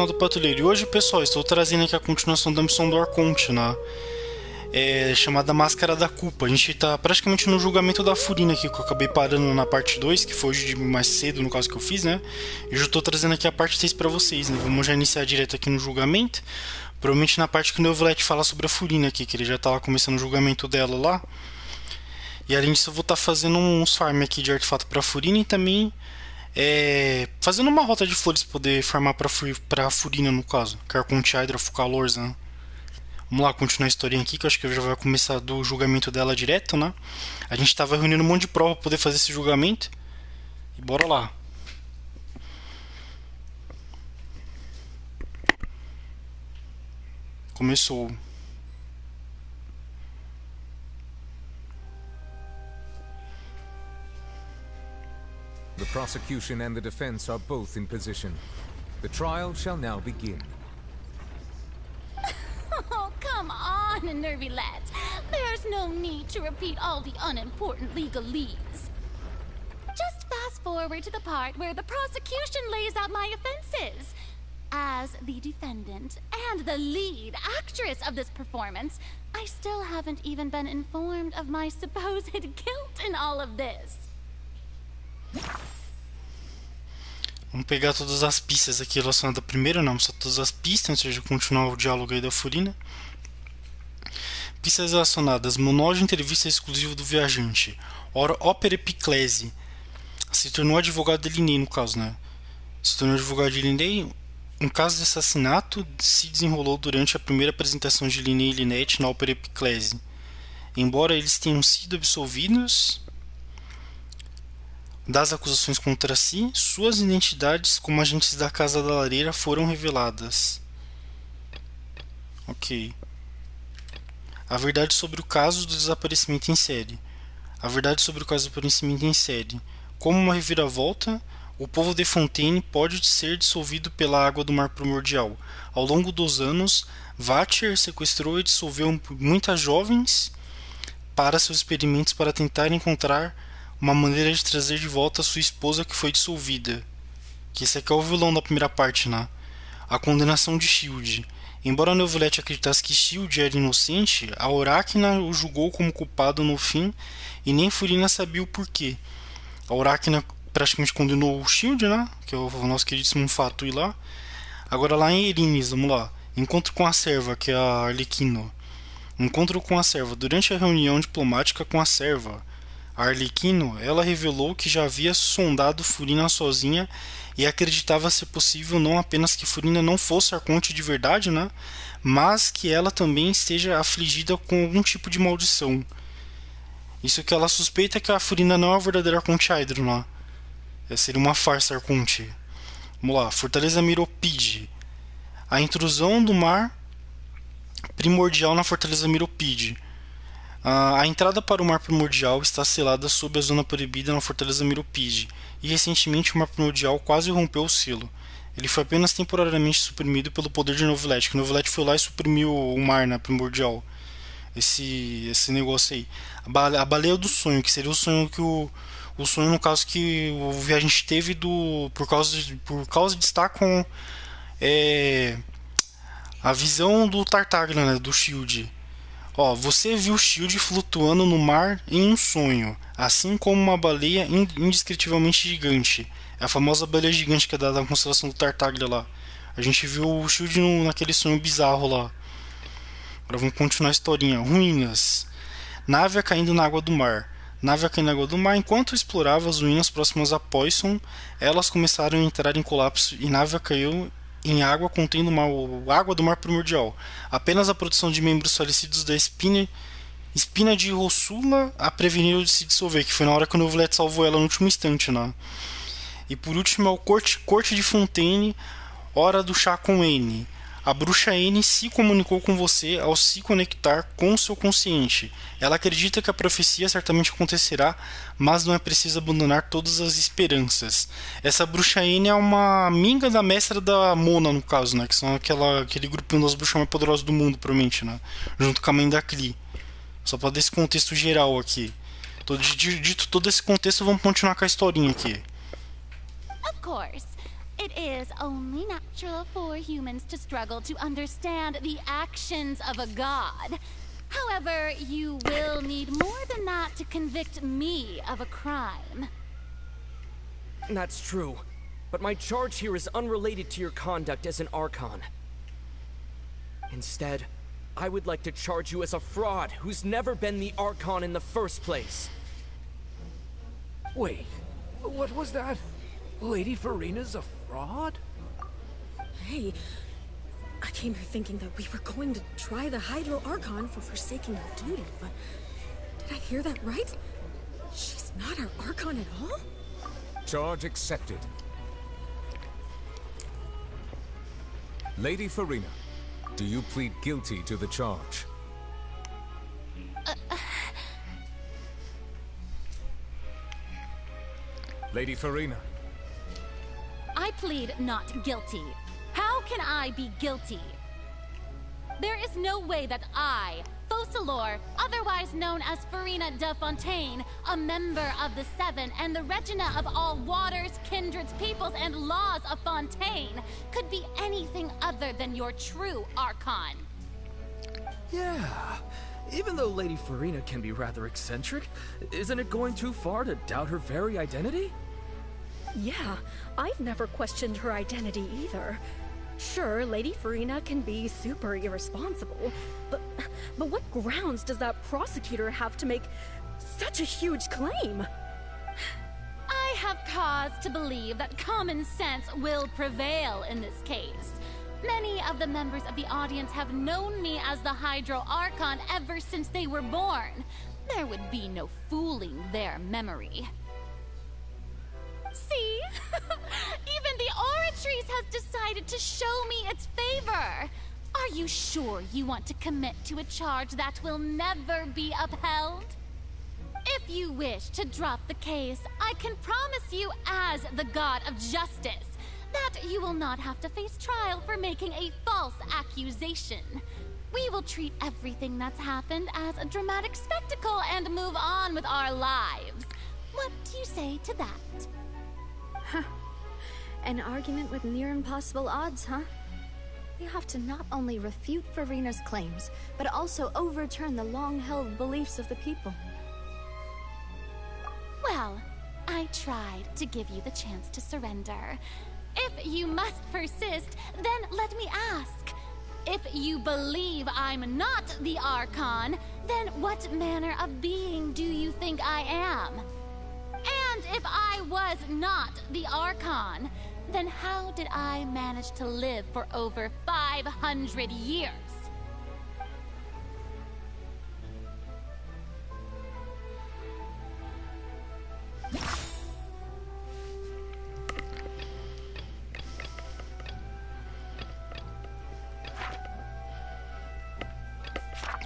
Do Patrulheiro. E hoje, pessoal, estou trazendo aqui a continuação da missão do Arconte, né? Chamada Máscara da Culpa. A gente está praticamente no julgamento da Furina aqui, que eu acabei parando na parte 2, que foi hoje mais cedo, no caso que eu fiz, né? E eu já estou trazendo aqui a parte 3 para vocês, né? Vamos já iniciar direto aqui no julgamento. Provavelmente na parte que o Neuvillette fala sobre a Furina aqui, que ele já está lá começando o julgamento dela lá. E além disso, eu vou estar fazendo uns farm aqui de artefato para a Furina e também fazendo uma rota de flores para poder farmar para Furina, no caso, que é Arconte, Hydra, Fucalors, né? Vamos lá, continuar a historinha aqui, que eu acho que já vai começar do julgamento dela direto, né? A gente tava reunindo um monte de prova para poder fazer esse julgamento. E bora lá. Começou. The prosecution and the defense are both in position. The trial shall now begin. Oh, come on, Neuvillette. There's no need to repeat all the unimportant legalese. Just fast forward to the part where the prosecution lays out my offenses. As the defendant and the lead actress of this performance, I still haven't even been informed of my supposed guilt in all of this. Vamos pegar todas as pistas aqui relacionadas primeiro, não, só todas as pistas, antes de continuar o diálogo aí da Furina. Pistas relacionadas: monólogo de entrevista exclusivo do viajante. Ópera Epiclese. Se tornou advogado de Linney, no caso, né? Se tornou advogado de Linney. Um caso de assassinato se desenrolou durante a primeira apresentação de Linney e Lynette na Ópera Epiclese. Embora eles tenham sido absolvidos das acusações contra si, suas identidades como agentes da Casa da Lareira foram reveladas. Ok. A verdade sobre o caso do desaparecimento em série. A verdade sobre o caso do desaparecimento em série. Como uma reviravolta, o povo de Fontaine pode ser dissolvido pela água do mar primordial. Ao longo dos anos, Vatcher sequestrou e dissolveu muitas jovens para seus experimentos para tentar encontrar uma maneira de trazer de volta a sua esposa que foi dissolvida. Que esse aqui é o vilão da primeira parte, né? A condenação de Shield. Embora Neuvillette acreditasse que Shield era inocente, a Oráquina o julgou como culpado no fim e nem Furina sabia o porquê. A Oráquina praticamente condenou o Shield, né? Que é o nosso queridíssimo Fatui lá. Agora lá em Erinis, vamos lá. Encontro com a serva, que é a Arlequino. Encontro com a serva. Durante a reunião diplomática com a serva, a Arlequino, ela revelou que já havia sondado Furina sozinha e acreditava ser possível não apenas que Furina não fosse Arconte de verdade, né? Mas que ela também esteja afligida com algum tipo de maldição. Isso que ela suspeita que a Furina não é a verdadeira Arconte Hydra, né? Seria uma farsa Arconte. Vamos lá, Fortaleza Miropide. A intrusão do mar primordial na Fortaleza Miropide. A entrada para o Mar Primordial está selada sob a zona proibida na Fortaleza Miropide, e recentemente o Mar Primordial quase rompeu o selo. Ele foi apenas temporariamente suprimido pelo poder de Neuvillette, que Neuvillette foi lá e suprimiu o mar, né, primordial. Esse negócio aí. A baleia do sonho, que seria o sonho que o sonho, no caso, que o viajante teve por causa de estar com a visão do Tartaglia, né, do Shield. Ó, você viu o Shield flutuando no mar em um sonho, assim como uma baleia indescritivelmente gigante. É a famosa baleia gigante que é da constelação do Tartaglia lá. A gente viu o Shield naquele sonho bizarro lá. Agora vamos continuar a historinha. Ruínas. Nave caindo na água do mar. Nave caindo na água do mar. Enquanto explorava as ruínas próximas a Poisson, elas começaram a entrar em colapso e nave caiu em água contendo água do mar primordial. Apenas a produção de membros falecidos da espina de Rossula a preveniram de se dissolver, que foi na hora que o Neuvillette salvou ela no último instante, né? E por último é o Corte de Fontaine, hora do chá com N. A bruxa N se comunicou com você ao se conectar com seu consciente. Ela acredita que a profecia certamente acontecerá, mas não é preciso abandonar todas as esperanças. Essa bruxa N é uma amiga da mestra da Mona, no caso, né? Que são aquele grupinho das bruxas mais poderosas do mundo, provavelmente, né? Junto com a mãe da Klee. Só para dar esse contexto geral aqui. Dito todo esse contexto, vamos continuar com a historinha aqui. Of course. It is only natural for humans to struggle to understand the actions of a god. However, you will need more than that to convict me of a crime. That's true. But my charge here is unrelated to your conduct as an Archon. Instead, I would like to charge you as a fraud who's never been the Archon in the first place. Wait, what was that? Lady Furina's a fraud? Hey, I came here thinking that we were going to try the Hydro Archon for forsaking our duty, but did I hear that right? She's not our Archon at all? Charge accepted. Lady Furina, do you plead guilty to the charge? Lady Furina. I plead not guilty. How can I be guilty? There is no way that I, Focalor, otherwise known as Furina de Fontaine, a member of the Seven and the Regina of all waters, kindreds, peoples, and laws of Fontaine, could be anything other than your true Archon. Yeah. Even though Lady Furina can be rather eccentric, isn't it going too far to doubt her very identity? Yeah, I've never questioned her identity either. Sure, Lady Furina can be super irresponsible, but what grounds does that prosecutor have to make such a huge claim? I have cause to believe that common sense will prevail in this case. Many of the members of the audience have known me as the Hydro Archon ever since they were born. There would be no fooling their memory. See? Even the Oratrice has decided to show me its favor. Are you sure you want to commit to a charge that will never be upheld? If you wish to drop the case, I can promise you as the God of Justice that you will not have to face trial for making a false accusation. We will treat everything that's happened as a dramatic spectacle and move on with our lives. What do you say to that? Huh. An argument with near impossible odds, huh? You have to not only refute Furina's claims, but also overturn the long-held beliefs of the people. Well, I tried to give you the chance to surrender. If you must persist, then let me ask. If you believe I'm not the Archon, then what manner of being do you think I am? And if I was not the Archon, then how did I manage to live for over 500 years?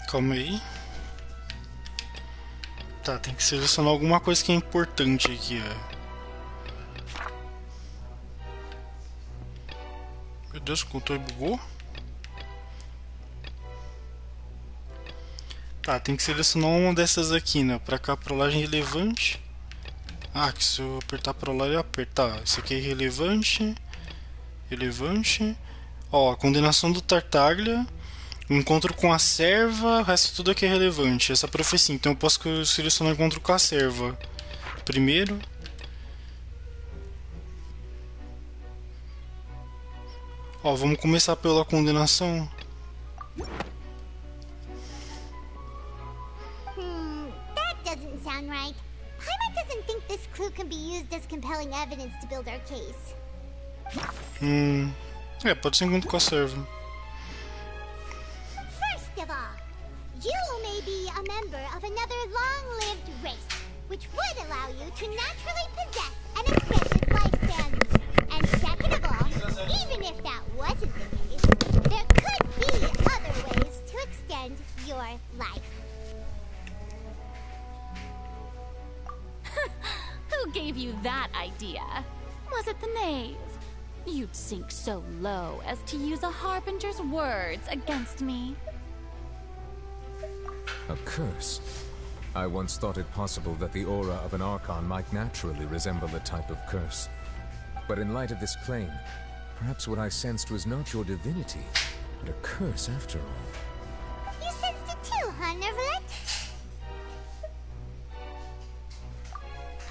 Calma aí. Tá, tem que selecionar alguma coisa que é importante aqui, ó. Meu Deus, o controle bugou. Tá, tem que selecionar uma dessas aqui, né? Pra cá, pra lá é irrelevante. Ah, que se eu apertar pra lá, ele apertar. Isso aqui é irrelevante. Relevante. Ó, a condenação do Tartaglia. Encontro com a serva, o resto tudo aqui é relevante. Essa profecia, então eu posso selecionar encontro com a serva primeiro. Ó, vamos começar pela condenação. That doesn't sound right. Paimon doesn't think this clue can be used as compelling evidence to build our case. É, pode ser encontro com a serva. First of all, you may be a member of another long-lived race, which would allow you to naturally possess an extended lifespan. And second of all, even if that wasn't the case, there could be other ways to extend your life. Who gave you that idea? Was it the knave? You'd sink so low as to use a harbinger's words against me. A curse? I once thought it possible that the aura of an Archon might naturally resemble a type of curse. But in light of this claim, perhaps what I sensed was not your divinity, but a curse after all. You sensed it too, huh, Nervalet?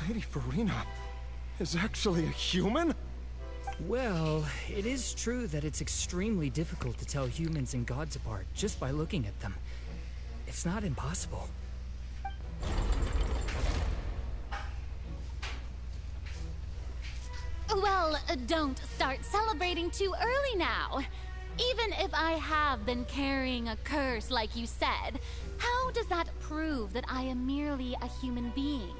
Lady Furina is actually a human? Well, it is true that it's extremely difficult to tell humans and gods apart just by looking at them. It's not impossible. Well, don't start celebrating too early now. Even if I have been carrying a curse like you said, how does that prove that I am merely a human being?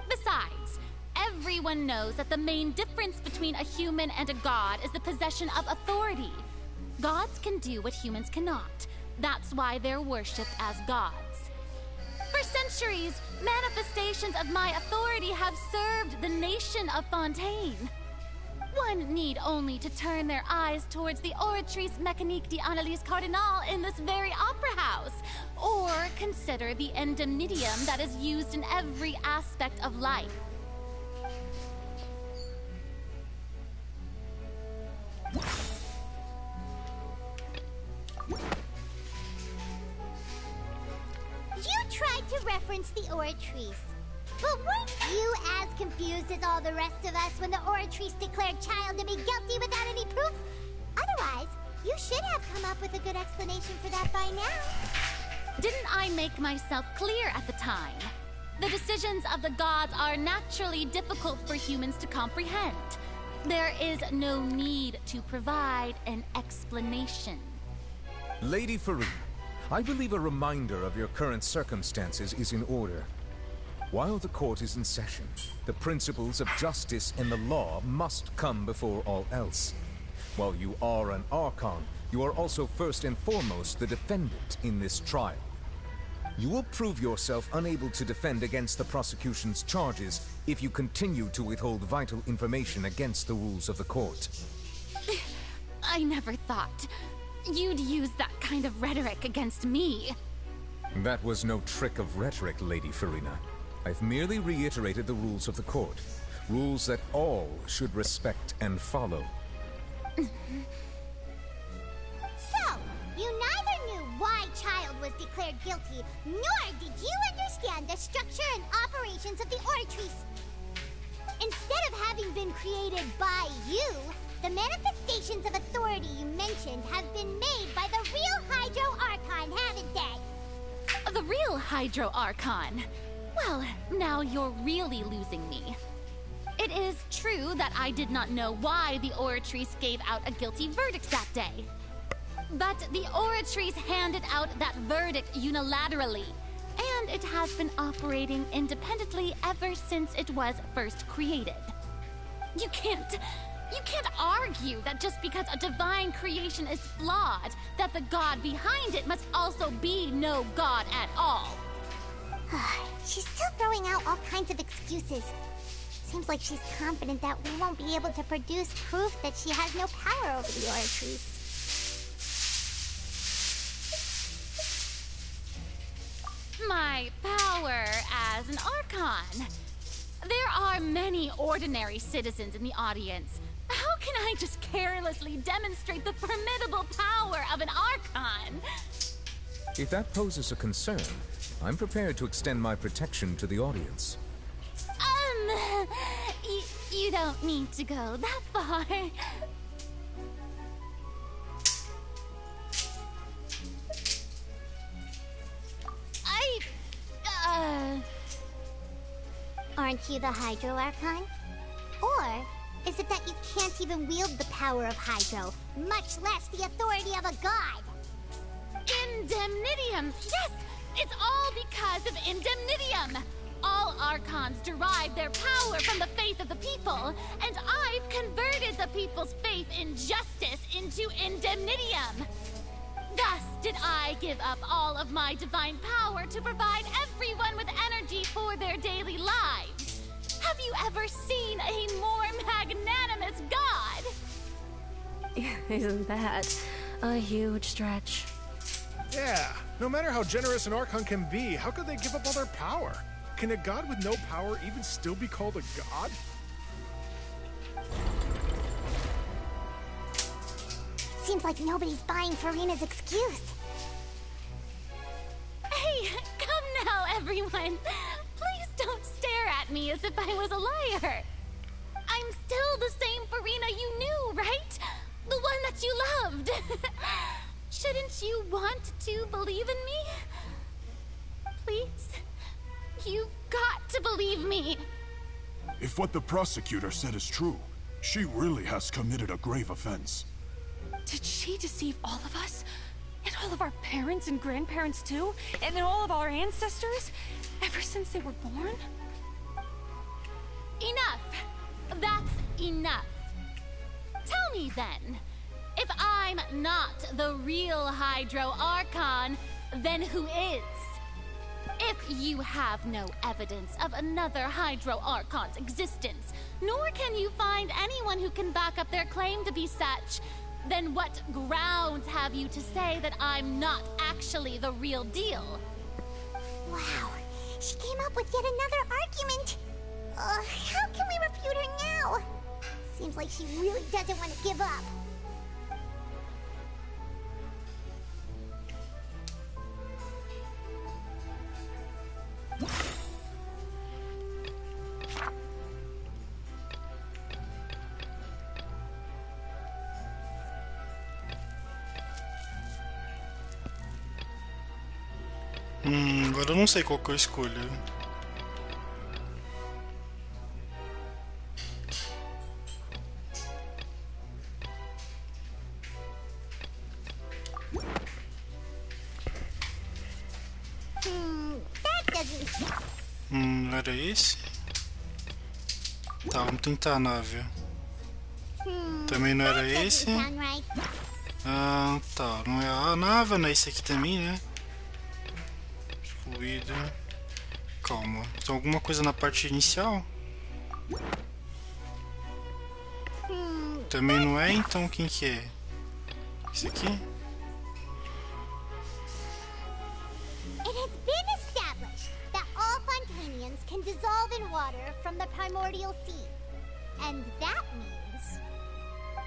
Besides, everyone knows that the main difference between a human and a god is the possession of authority. Gods can do what humans cannot. That's why they're worshipped as gods. For centuries, manifestations of my authority have served the nation of Fontaine. One need only to turn their eyes towards the Oratrice Mécanique d'Analyse Cardinal in this very opera house, or consider the indemnitium that is used in every aspect of life. You tried to reference the Oratrice. But weren't you as confused as all the rest of us when the Oratrice declared Child to be guilty without any proof? Otherwise, you should have come up with a good explanation for that by now. Didn't I make myself clear at the time? The decisions of the gods are naturally difficult for humans to comprehend. There is no need to provide an explanation. Lady Furina, I believe a reminder of your current circumstances is in order. While the court is in session, the principles of justice and the law must come before all else. While you are an Archon, you are also first and foremost the defendant in this trial. You will prove yourself unable to defend against the prosecution's charges if you continue to withhold vital information against the rules of the court. I never thought you'd use that kind of rhetoric against me. That was no trick of rhetoric, Lady Furina. I've merely reiterated the rules of the court. Rules that all should respect and follow. So, you neither knew why Child was declared guilty, nor did you understand the structure and operations of the Oratrice. Instead of having been created by you, the manifestations of authority you mentioned have been made by the real Hydro Archon, haven't they? The real Hydro Archon? Well, now you're really losing me. It is true that I did not know why the Oratrice gave out a guilty verdict that day. But the Oratrice handed out that verdict unilaterally, and it has been operating independently ever since it was first created. You can't argue that just because a divine creation is flawed, that the god behind it must also be no god at all. She's still throwing out all kinds of excuses. Seems like she's confident that we won't be able to produce proof that she has no power over the Oratrice. My power as an Archon. There are many ordinary citizens in the audience. How can I just carelessly demonstrate the formidable power of an Archon? If that poses a concern, I'm prepared to extend my protection to the audience. You don't need to go that far. Aren't you the Hydro Archon? Or is it that you can't even wield the power of Hydro, much less the authority of a god? Indemnitium! Yes! It's all because of Indemnitium! All Archons derive their power from the faith of the people, and I've converted the people's faith in justice into Indemnitium! Thus did I give up all of my divine power to provide everyone with energy for their daily lives. Have you ever seen a more magnanimous god? Isn't that a huge stretch? Yeah, no matter how generous an Archon can be, how could they give up all their power? Can a god with no power even still be called a god? Seems like nobody's buying Furina's excuse. Hey, come now, everyone. Please don't stare at me as if I was a liar. I'm still the same Furina you knew, right? The one that you loved. Shouldn't you want to believe in me? Please? You've got to believe me. If what the prosecutor said is true, she really has committed a grave offense. Did she deceive all of us? And all of our parents and grandparents too? And all of our ancestors? Ever since they were born? Enough. That's enough. Tell me then, if I'm not the real Hydro Archon, then who is? If you have no evidence of another Hydro Archon's existence, nor can you find anyone who can back up their claim to be such, then what grounds have you to say that I'm not actually the real deal? Wow, she came up with yet another argument. How can we refute her now? Seems like she really doesn't want to give up. Agora eu não sei qual que eu escolho. Era esse? Tá, vamos tentar a nave. Também não era esse. Ah, tá, não é a nave, não é esse aqui também, né? Fluido. Calma, tem alguma coisa na parte inicial? Também não é, então quem que é? Esse aqui? It has been established that all Fontanians can dissolve in water from the primordial sea. And that means...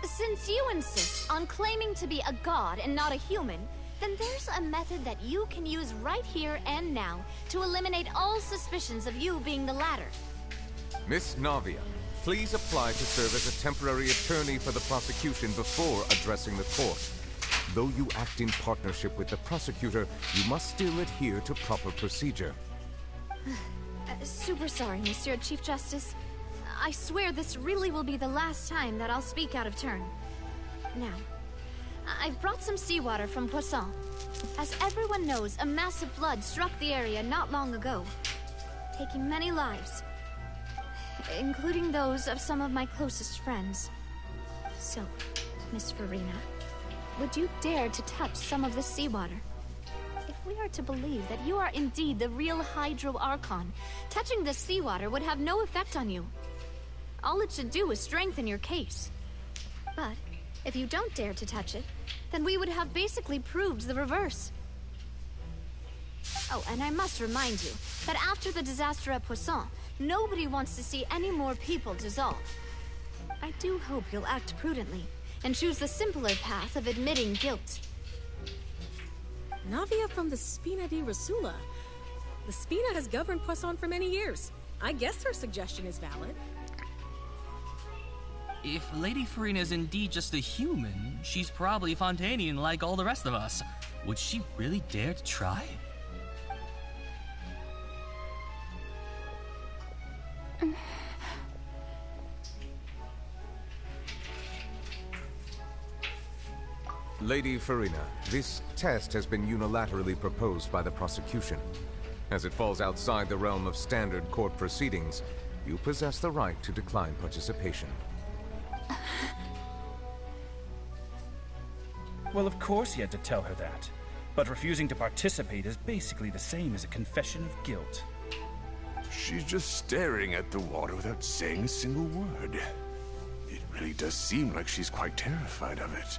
Since you insist on claiming to be a god and not a human, then there's a method that you can use right here and now to eliminate all suspicions of you being the latter. Miss Navia, please apply to serve as a temporary attorney for the prosecution before addressing the court. Though you act in partnership with the prosecutor, you must still adhere to proper procedure. Super sorry, Monsieur Chief Justice. I swear this really will be the last time that I'll speak out of turn. Now, I've brought some seawater from Poisson. As everyone knows, a massive flood struck the area not long ago, taking many lives, including those of some of my closest friends. So, Miss Furina, would you dare to touch some of the seawater? If we are to believe that you are indeed the real Hydro Archon, touching the seawater would have no effect on you. All it should do is strengthen your case. But if you don't dare to touch it, then we would have basically proved the reverse. Oh, and I must remind you that after the disaster at Poisson, nobody wants to see any more people dissolve. I do hope you'll act prudently and choose the simpler path of admitting guilt. Navia from the Spina di Rasula. The Spina has governed Poisson for many years. I guess her suggestion is valid. If Lady Furina is indeed just a human, she's probably Fontanian like all the rest of us. Would she really dare to try? Lady Furina, this test has been unilaterally proposed by the prosecution. As it falls outside the realm of standard court proceedings, you possess the right to decline participation. Well, of course he had to tell her that. But refusing to participate is basically the same as a confession of guilt. She's just staring at the water without saying a single word. It really does seem like she's quite terrified of it.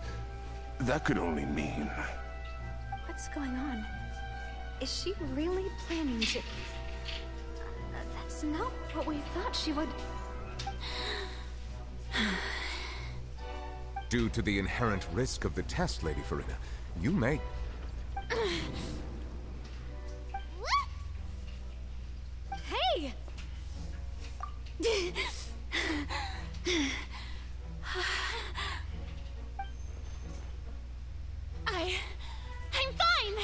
That could only mean... What's going on? Is she really planning to... That's not what we thought she would... Due to the inherent risk of the test, Lady Furina, you may... Hey! I'm fine!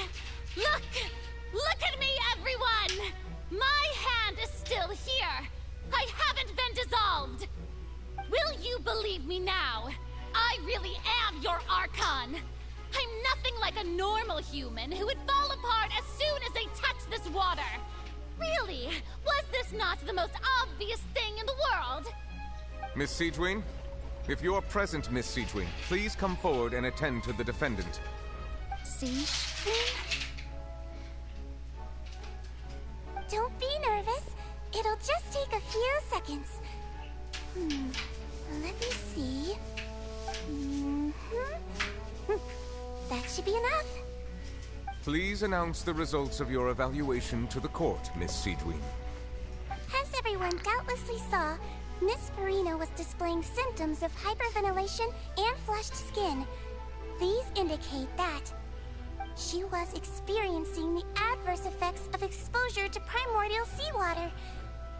Look at me, everyone! My hand is still here! I haven't been dissolved! Will you believe me now? I really am your Archon! I'm nothing like a normal human who would fall apart as soon as they touch this water! Really? Was this not the most obvious thing in the world? Miss Siegewing? If you are present, Miss Siegewing, please come forward and attend to the defendant. Don't be nervous. It'll just take a few seconds. Let me see. That should be enough. Please announce the results of your evaluation to the court, Miss Siegewing. As everyone doubtlessly saw, Miss Furina was displaying symptoms of hyperventilation and flushed skin. These indicate that she was experiencing the adverse effects of exposure to primordial seawater.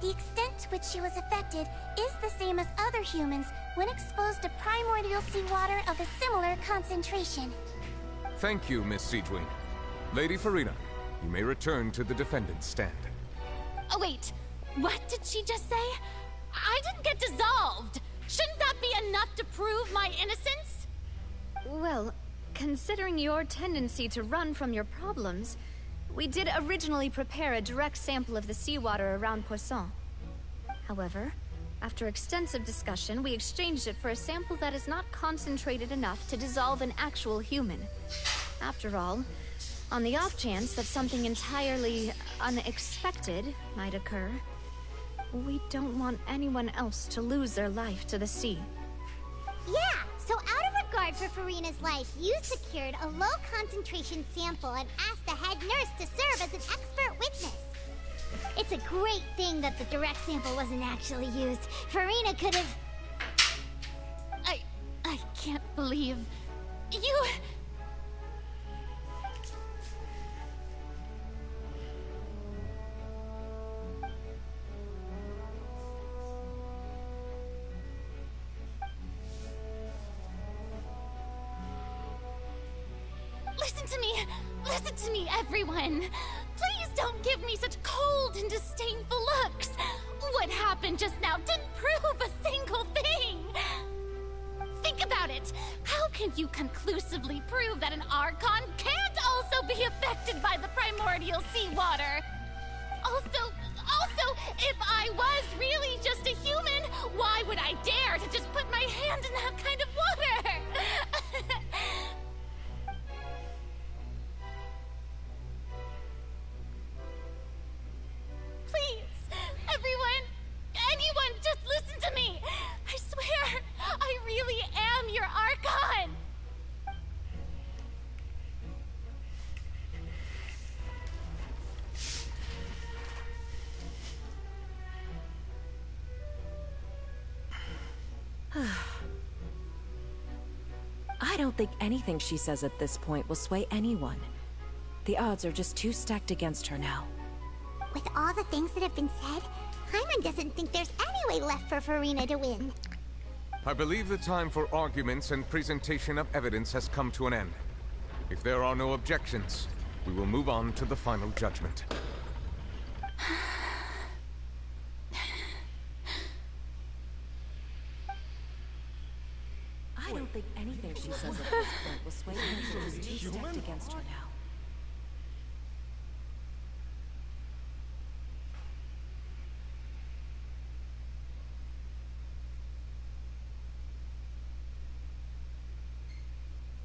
The extent to which she was affected is the same as other humans when exposed to primordial seawater of a similar concentration. Thank you, Miss Siegewing. Lady Furina, you may return to the defendant's stand. Oh, wait. What did she just say? I didn't get dissolved! Shouldn't that be enough to prove my innocence? Well, considering your tendency to run from your problems, we did originally prepare a direct sample of the seawater around Poisson. However, after extensive discussion, we exchanged it for a sample that is not concentrated enough to dissolve an actual human. After all, on the off chance that something entirely unexpected might occur, we don't want anyone else to lose their life to the sea. Yeah, so out of regard for Furina's life, you secured a low-concentration sample and asked the head nurse to serve as an expert witness. It's a great thing that the direct sample wasn't actually used. Furina could have... I can't believe... You... Listen to me, everyone. Please don't give me such cold and disdainful looks. What happened just now didn't prove a single thing. Think about it. How can you conclusively prove that an Archon can't also be affected by the primordial seawater? Also, if I was really just a human, why would I dare to just put my hand in that kind of water? Please, anyone, just listen to me. I swear, I really am your Archon. I don't think anything she says at this point will sway anyone. The odds are just too stacked against her now. With all the things that have been said, Hyman doesn't think there's any way left for Furina to win. I believe the time for arguments and presentation of evidence has come to an end. If there are no objections, we will move on to the final judgment. I don't think anything she says at this point will sway anyone. She's too stacked against her now.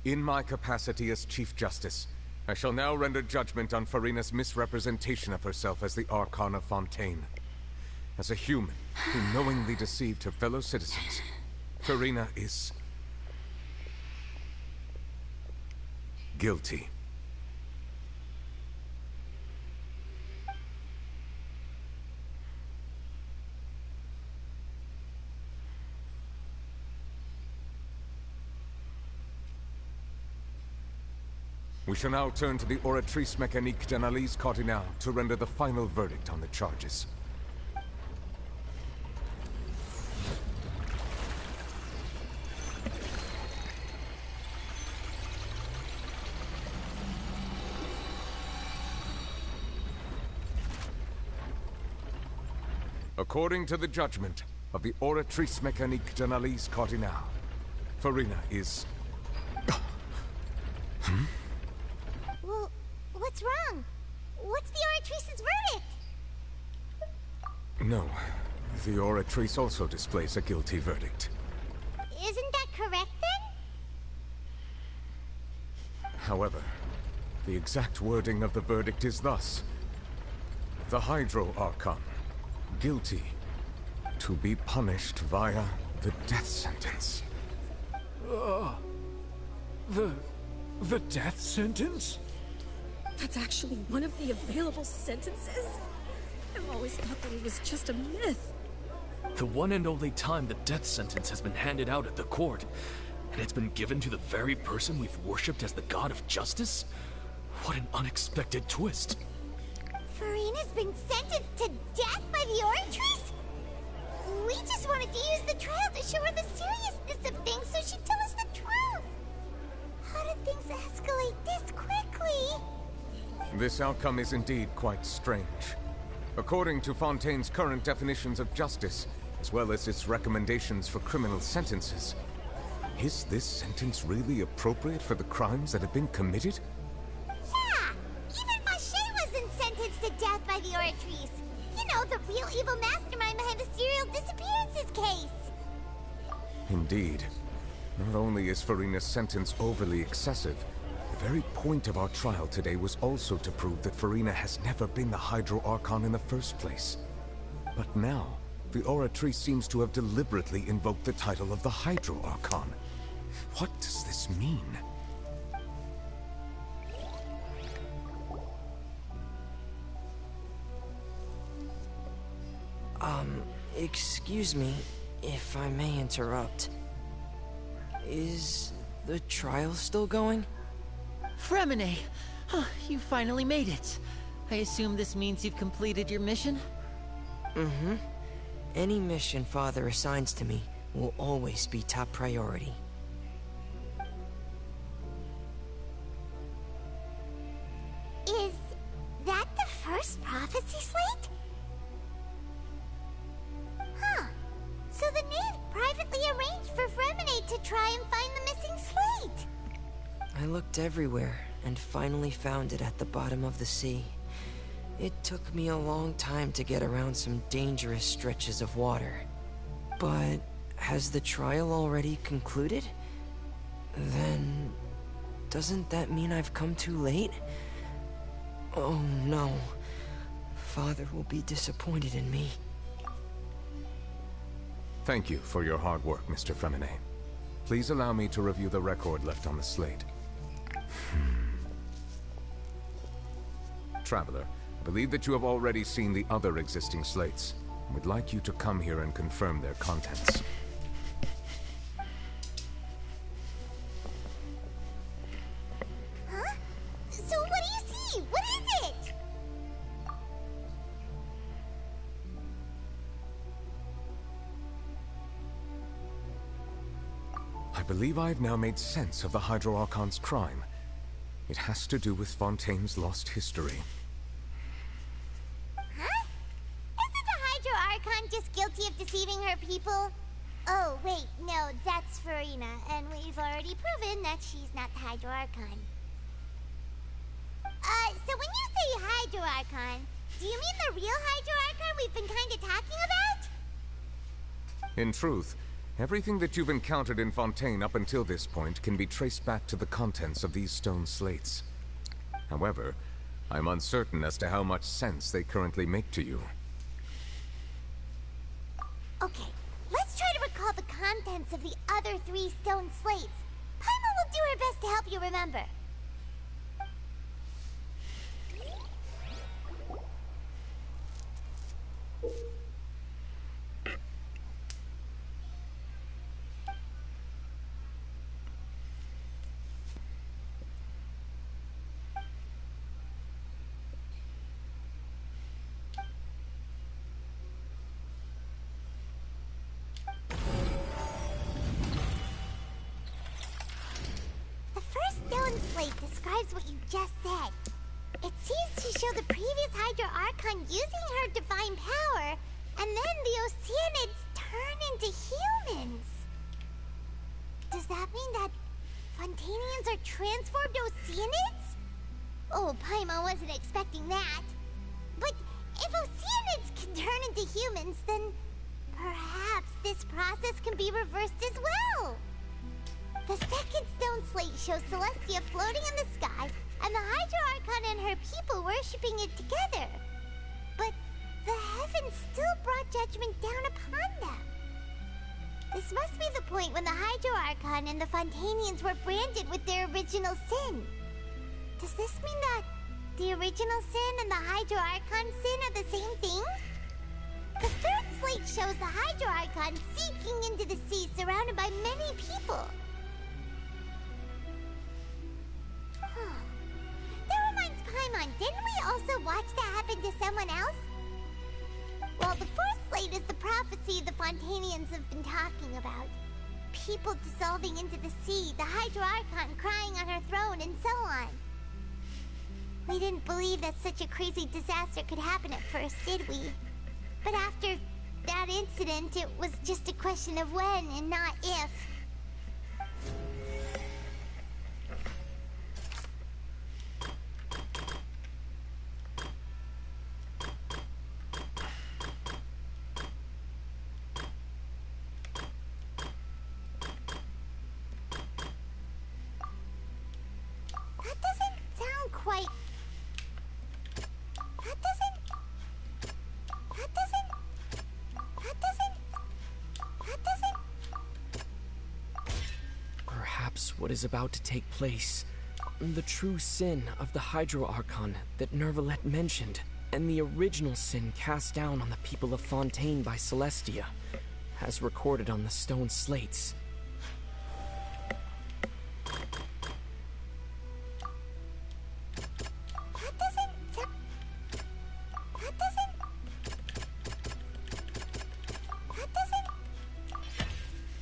In my capacity as Chief Justice, I shall now render judgment on Furina's misrepresentation of herself as the Archon of Fontaine. As a human who knowingly deceived her fellow citizens, Furina is... guilty. We shall now turn to the Oratrice Mécanique d'Analyse Cardinale to render the final verdict on the charges. According to the judgment of the Oratrice Mécanique d'Analyse Cardinale, Furina is... Well, what's wrong? What's the Oratrice's verdict? No. The Oratrice also displays a guilty verdict. Isn't that correct, then? However, the exact wording of the verdict is thus. The Hydro Archon, guilty, to be punished via the death sentence. The death sentence? That's actually one of the available sentences? I've always thought that it was just a myth. The one and only time the death sentence has been handed out at the court, and it's been given to the very person we've worshipped as the god of justice? What an unexpected twist. Furina's been sentenced to death by the Oratrice? We just wanted to use the trial to show her the seriousness of things so she'd tell us the truth. How did things escalate this quickly? This outcome is indeed quite strange. According to Fontaine's current definitions of justice, as well as its recommendations for criminal sentences, is this sentence really appropriate for the crimes that have been committed? Yeah! Even Vache wasn't sentenced to death by the Oratrice. You know, the real evil mastermind behind the serial disappearances case. Indeed. Not only is Furina's sentence overly excessive, the very point of our trial today was also to prove that Furina has never been the Hydro Archon in the first place. But now, the Oratrice seems to have deliberately invoked the title of the Hydro Archon. What does this mean? Excuse me, if I may interrupt. Is the trial still going? Fremine! You finally made it. I assume this means you've completed your mission? Mm-hmm. Any mission Father assigns to me will always be top priority. Is that the first prophecy slate? Huh. So the knave privately arranged for Fremine to try and find the missing slate. I looked everywhere and finally found it at the bottom of the sea. It took me a long time to get around some dangerous stretches of water. But has the trial already concluded? Then doesn't that mean I've come too late? Oh no. Father will be disappointed in me. Thank you for your hard work, Mr. Fremine. Please allow me to review the record left on the slate. Traveler, I believe that you have already seen the other existing slates. We'd like you to come here and confirm their contents. Huh? So what do you see? What is it? I believe I have now made sense of the Hydro Archon's crime. It has to do with Fontaine's lost history. Huh? Isn't the Hydro Archon just guilty of deceiving her people? Oh, wait, no, that's Furina, and we've already proven that she's not the Hydro Archon. So when you say Hydro Archon, do you mean the real Hydro Archon we've been kinda talking about? In truth, everything that you've encountered in Fontaine up until this point can be traced back to the contents of these stone slates. However, I'm uncertain as to how much sense they currently make to you. Okay, let's try to recall the contents of the other 3 stone slates. Paimon will do her best to help you remember. describes what you just said. It seems to show the previous Hydro Archon using her divine power, and then the Oceanids turn into humans. Does that mean that Fontanians are transformed Oceanids? Oh, Paimon wasn't expecting that. But if Oceanids can turn into humans, then perhaps this process can be reversed as well. The second stone slate shows Celestia floating in the sky, and the Hydro Archon and her people worshipping it together. But the heavens still brought judgment down upon them. This must be the point when the Hydro Archon and the Fontanians were branded with their original sin. Does this mean that the original sin and the Hydro Archon sin are the same thing? The third slate shows the Hydro Archon seeking into the sea surrounded by many people. That reminds Paimon, didn't we also watch that happen to someone else? Well, the fourth slate is the prophecy the Fontanians have been talking about. People dissolving into the sea, the Hydro Archon crying on her throne, and so on. We didn't believe that such a crazy disaster could happen at first, did we? But after that incident, it was just a question of when and not if. What is about to take place, the true sin of the Hydro Archon that Nervalet mentioned, and the original sin cast down on the people of Fontaine by Celestia, as recorded on the stone slates.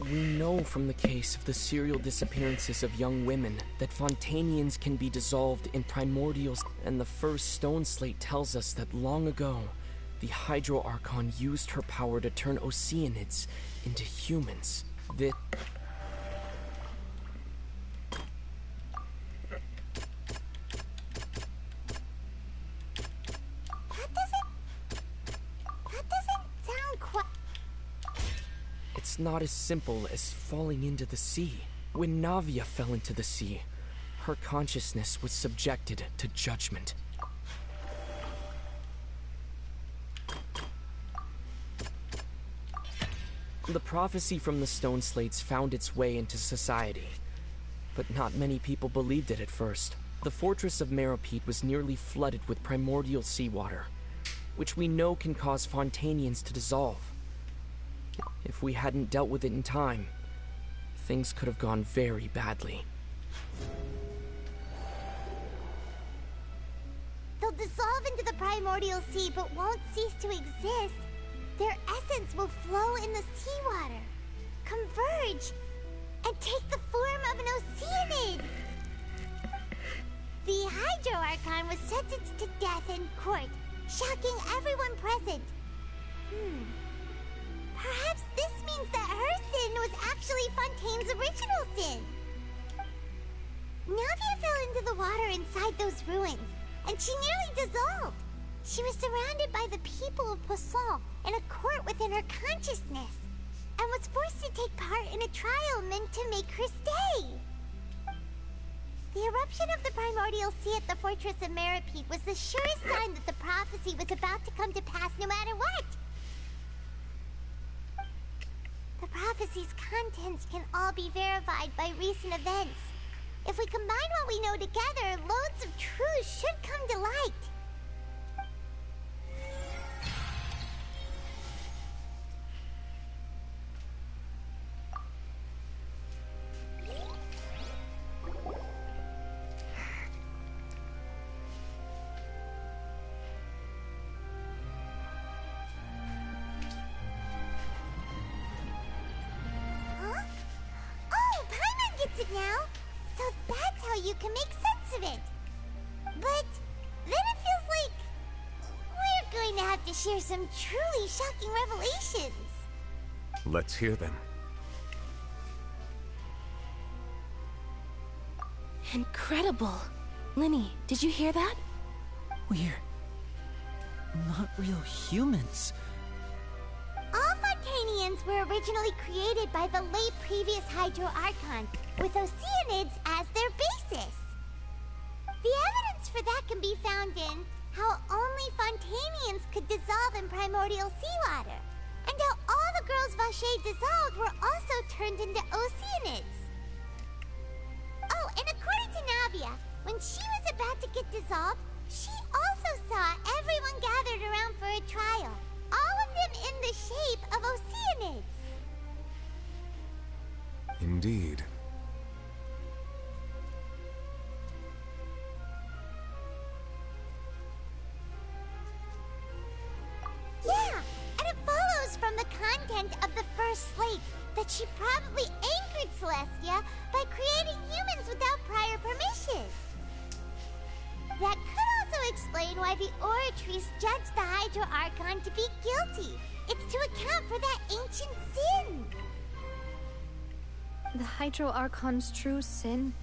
We know from the case of the serial disappearances of young women that Fontanians can be dissolved in primordials, and the first stone slate tells us that long ago, the Hydro Archon used her power to turn Oceanids into humans. It's not as simple as falling into the sea. When Navia fell into the sea, her consciousness was subjected to judgment. The prophecy from the stone slates found its way into society, but not many people believed it at first. The fortress of Meropide was nearly flooded with primordial seawater, which we know can cause Fontanians to dissolve. If we hadn't dealt with it in time, things could have gone very badly. They'll dissolve into the primordial sea but won't cease to exist. Their essence will flow in the seawater, converge, and take the form of an Oceanid. The Hydro Archon was sentenced to death in court, shocking everyone present. Perhaps this means that her sin was actually Fontaine's original sin. Navia fell into the water inside those ruins, and she nearly dissolved. She was surrounded by the people of Poisson in a court within her consciousness, and was forced to take part in a trial meant to make her stay. The eruption of the primordial sea at the fortress of Meropide was the surest sign that the prophecy was about to come to pass no matter what. The prophecy's contents can all be verified by recent events. If we combine what we know together, loads of truths should come to light. Now, so that's how you can make sense of it. But then it feels like we're going to have to share some truly shocking revelations. Let's hear them. Incredible. Linny, did you hear that? We're not real humans. All Fontanians were originally created by the late previous Hydro Archon, with Oceanids as their basis. The evidence for that can be found in how only Fontanians could dissolve in primordial seawater, and how all the girls Vacher dissolved were also turned into Oceanids. Oh, and according to Navia, when she was about to get dissolved, she also saw everyone gathered around for a trial, all of them in the shape of Oceanids. Indeed. Yeah, and it follows from the content of the first slate that she probably anchored Celestia by creating humans without prior permission. That could also explain why the Oratrice judged the Hydro Archon to be guilty. It's to account for that ancient sin. The Hydro Archon's true sin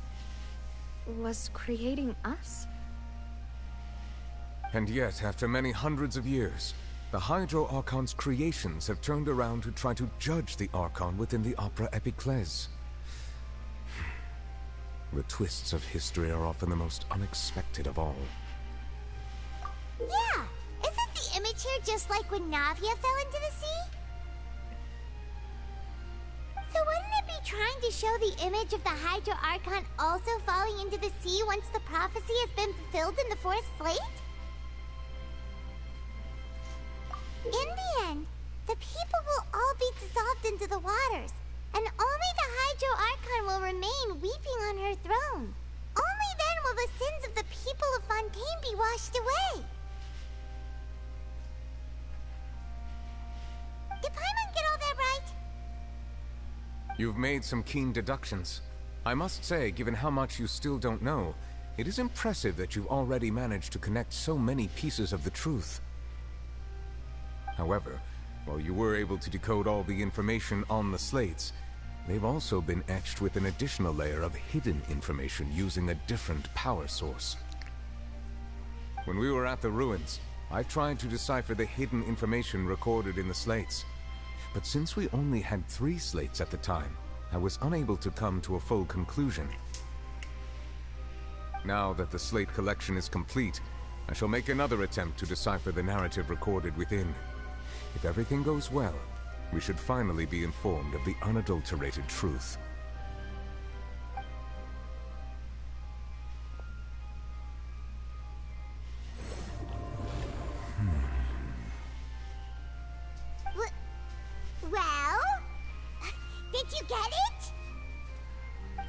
was creating us? And yet, after many hundreds of years, the Hydro Archon's creations have turned around to try to judge the Archon within the Opera Epiclese. The twists of history are often the most unexpected of all. Yeah, isn't the image here just like when Navia fell into the sea? So wouldn't it be trying to show the image of the Hydro Archon also falling into the sea once the prophecy has been fulfilled in the fourth slate? In the end, the people will all be dissolved into the waters, and only the Hydro Archon will remain weeping on her throne. Only then will the sins of the people of Fontaine be washed away. Did Paimon get all that right? You've made some keen deductions. I must say, given how much you still don't know, it is impressive that you've already managed to connect so many pieces of the truth. However, while you were able to decode all the information on the slates, they've also been etched with an additional layer of hidden information using a different power source. When we were at the ruins, I tried to decipher the hidden information recorded in the slates. But since we only had 3 slates at the time, I was unable to come to a full conclusion. Now that the slate collection is complete, I shall make another attempt to decipher the narrative recorded within. If everything goes well, we should finally be informed of the unadulterated truth. Well? Did you get it?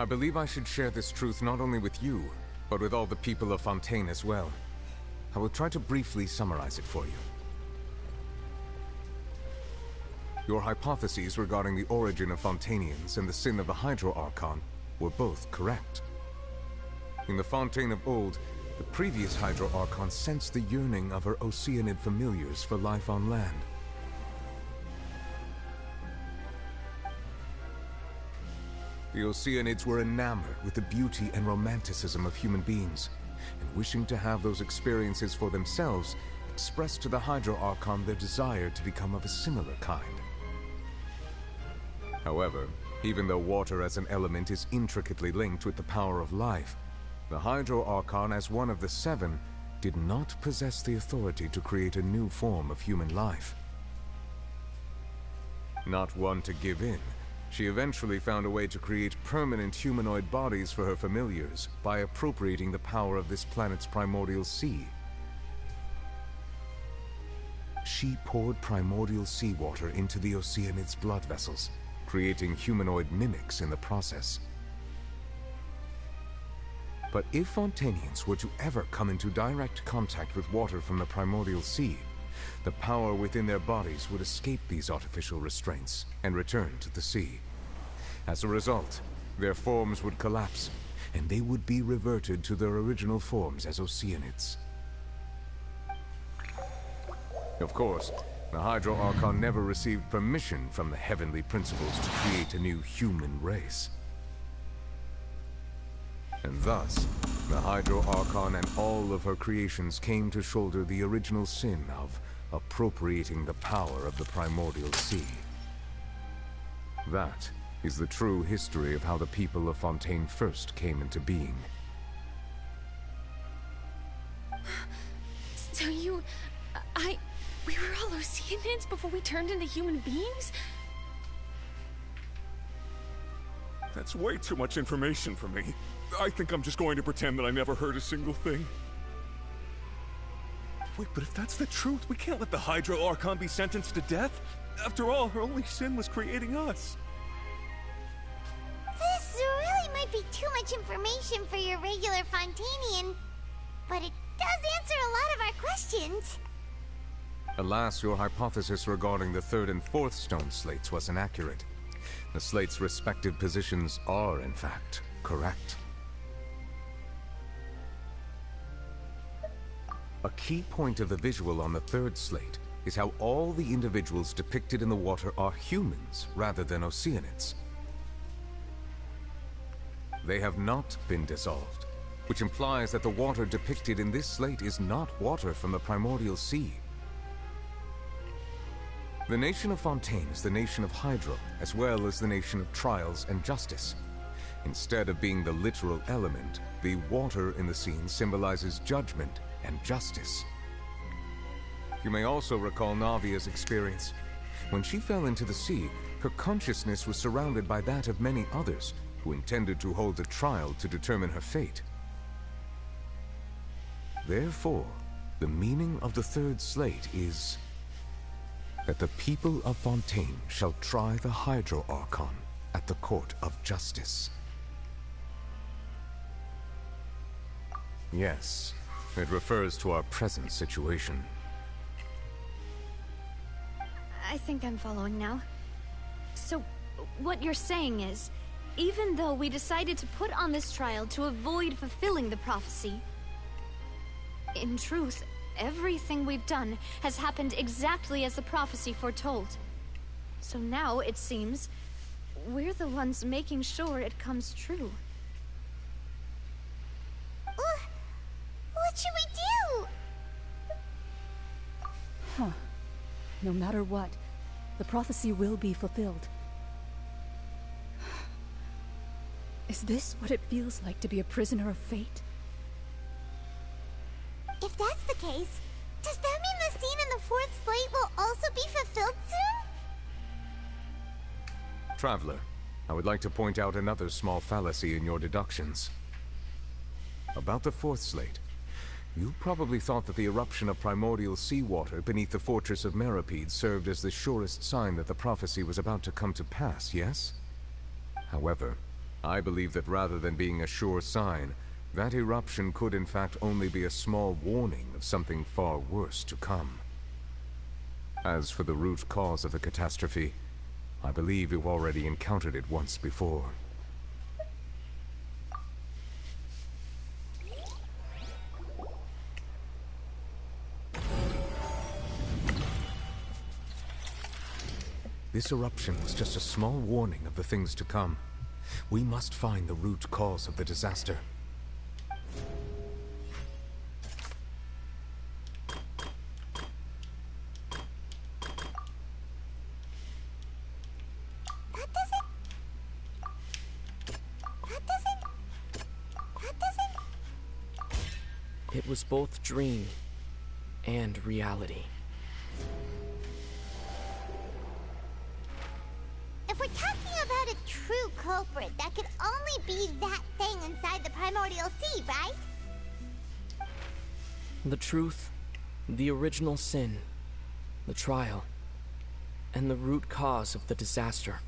I believe I should share this truth not only with you, but with all the people of Fontaine as well. I will try to briefly summarize it for you. Your hypotheses regarding the origin of Fontanians and the sin of the Hydro Archon were both correct. In the Fontaine of old, the previous Hydro Archon sensed the yearning of her Oceanid familiars for life on land. The Oceanids were enamored with the beauty and romanticism of human beings, and wishing to have those experiences for themselves, expressed to the Hydro Archon their desire to become of a similar kind. However, even though water as an element is intricately linked with the power of life, the Hydro Archon, as one of the 7, did not possess the authority to create a new form of human life. Not one to give in, she eventually found a way to create permanent humanoid bodies for her familiars by appropriating the power of this planet's primordial sea. She poured primordial seawater into the Oceanid's blood vessels, creating humanoid mimics in the process. But if Fontanians were to ever come into direct contact with water from the primordial sea, the power within their bodies would escape these artificial restraints and return to the sea. As a result, their forms would collapse, and they would be reverted to their original forms as Oceanids. Of course, the Hydro Archon never received permission from the Heavenly Principles to create a new human race. And thus, the Hydro Archon and all of her creations came to shoulder the original sin of appropriating the power of the primordial sea. That is the true history of how the people of Fontaine first came into being. So we were all Oceanids before we turned into human beings? That's way too much information for me. I think I'm just going to pretend that I never heard a single thing. Wait, but if that's the truth, we can't let the Hydro Archon be sentenced to death. After all, her only sin was creating us. This really might be too much information for your regular Fontainian, but it does answer a lot of our questions. Alas, your hypothesis regarding the third and fourth stone slates was inaccurate. The slates' respective positions are, in fact, correct. A key point of the visual on the third slate is how all the individuals depicted in the water are humans rather than Oceanids. They have not been dissolved, which implies that the water depicted in this slate is not water from the primordial sea. The nation of Fontaine is the nation of Hydro, as well as the nation of trials and justice. Instead of being the literal element, the water in the scene symbolizes judgment and justice. You may also recall Navia's experience. When she fell into the sea, her consciousness was surrounded by that of many others who intended to hold a trial to determine her fate. Therefore, the meaning of the third slate is that the people of Fontaine shall try the Hydro Archon at the court of justice. Yes, it refers to our present situation. I think I'm following now. So, what you're saying is, even though we decided to put on this trial to avoid fulfilling the prophecy, in truth, everything we've done has happened exactly as the prophecy foretold. So now, it seems, we're the ones making sure it comes true. What should we do? Huh. No matter what, the prophecy will be fulfilled. Is this what it feels like to be a prisoner of fate? If that's the case, does that mean the scene in the fourth slate will also be fulfilled soon? Traveler, I would like to point out another small fallacy in your deductions. About the fourth slate, you probably thought that the eruption of primordial seawater beneath the fortress of Meripede served as the surest sign that the prophecy was about to come to pass, yes? However, I believe that rather than being a sure sign, that eruption could in fact only be a small warning of something far worse to come. As for the root cause of the catastrophe, I believe you've already encountered it once before. This eruption was just a small warning of the things to come. We must find the root cause of the disaster. It was both dream and reality. If we're talking about a true culprit, that could only be that thing inside the primordial sea, right? The truth, the original sin, the trial, and the root cause of the disaster.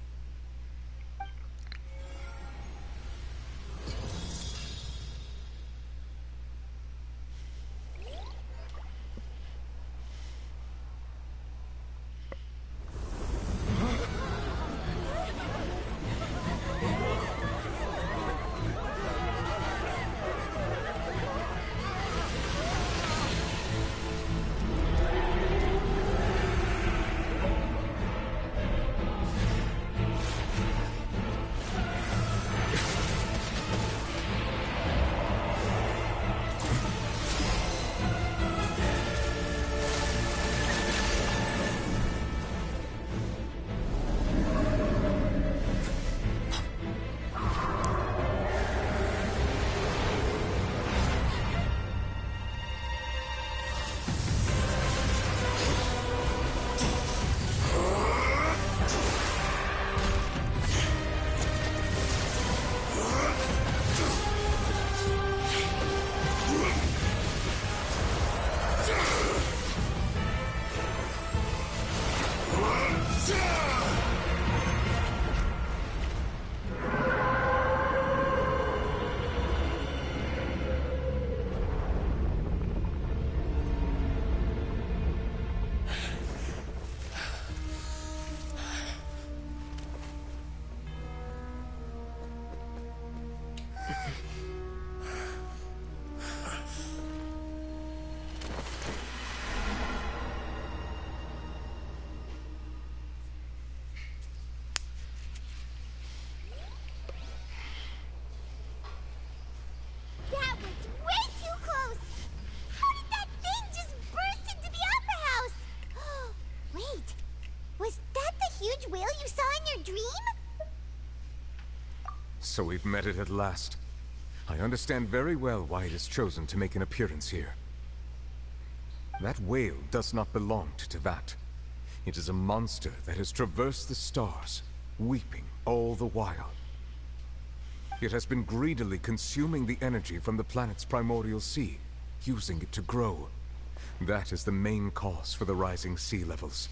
So we've met it at last. I understand very well why it has chosen to make an appearance here. That whale does not belong to Tevat. It is a monster that has traversed the stars, weeping all the while. It has been greedily consuming the energy from the planet's primordial sea, using it to grow. That is the main cause for the rising sea levels.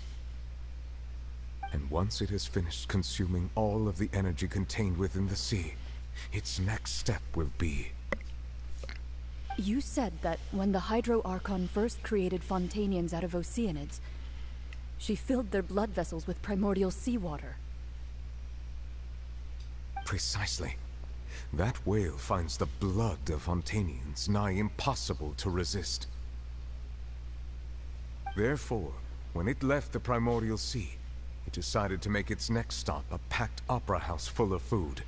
And once it has finished consuming all of the energy contained within the sea, its next step will be... You said that when the Hydro Archon first created Fontanians out of Oceanids, she filled their blood vessels with primordial seawater. Precisely. That whale finds the blood of Fontanians nigh impossible to resist. Therefore, when it left the primordial sea, it decided to make its next stop a packed opera house full of food.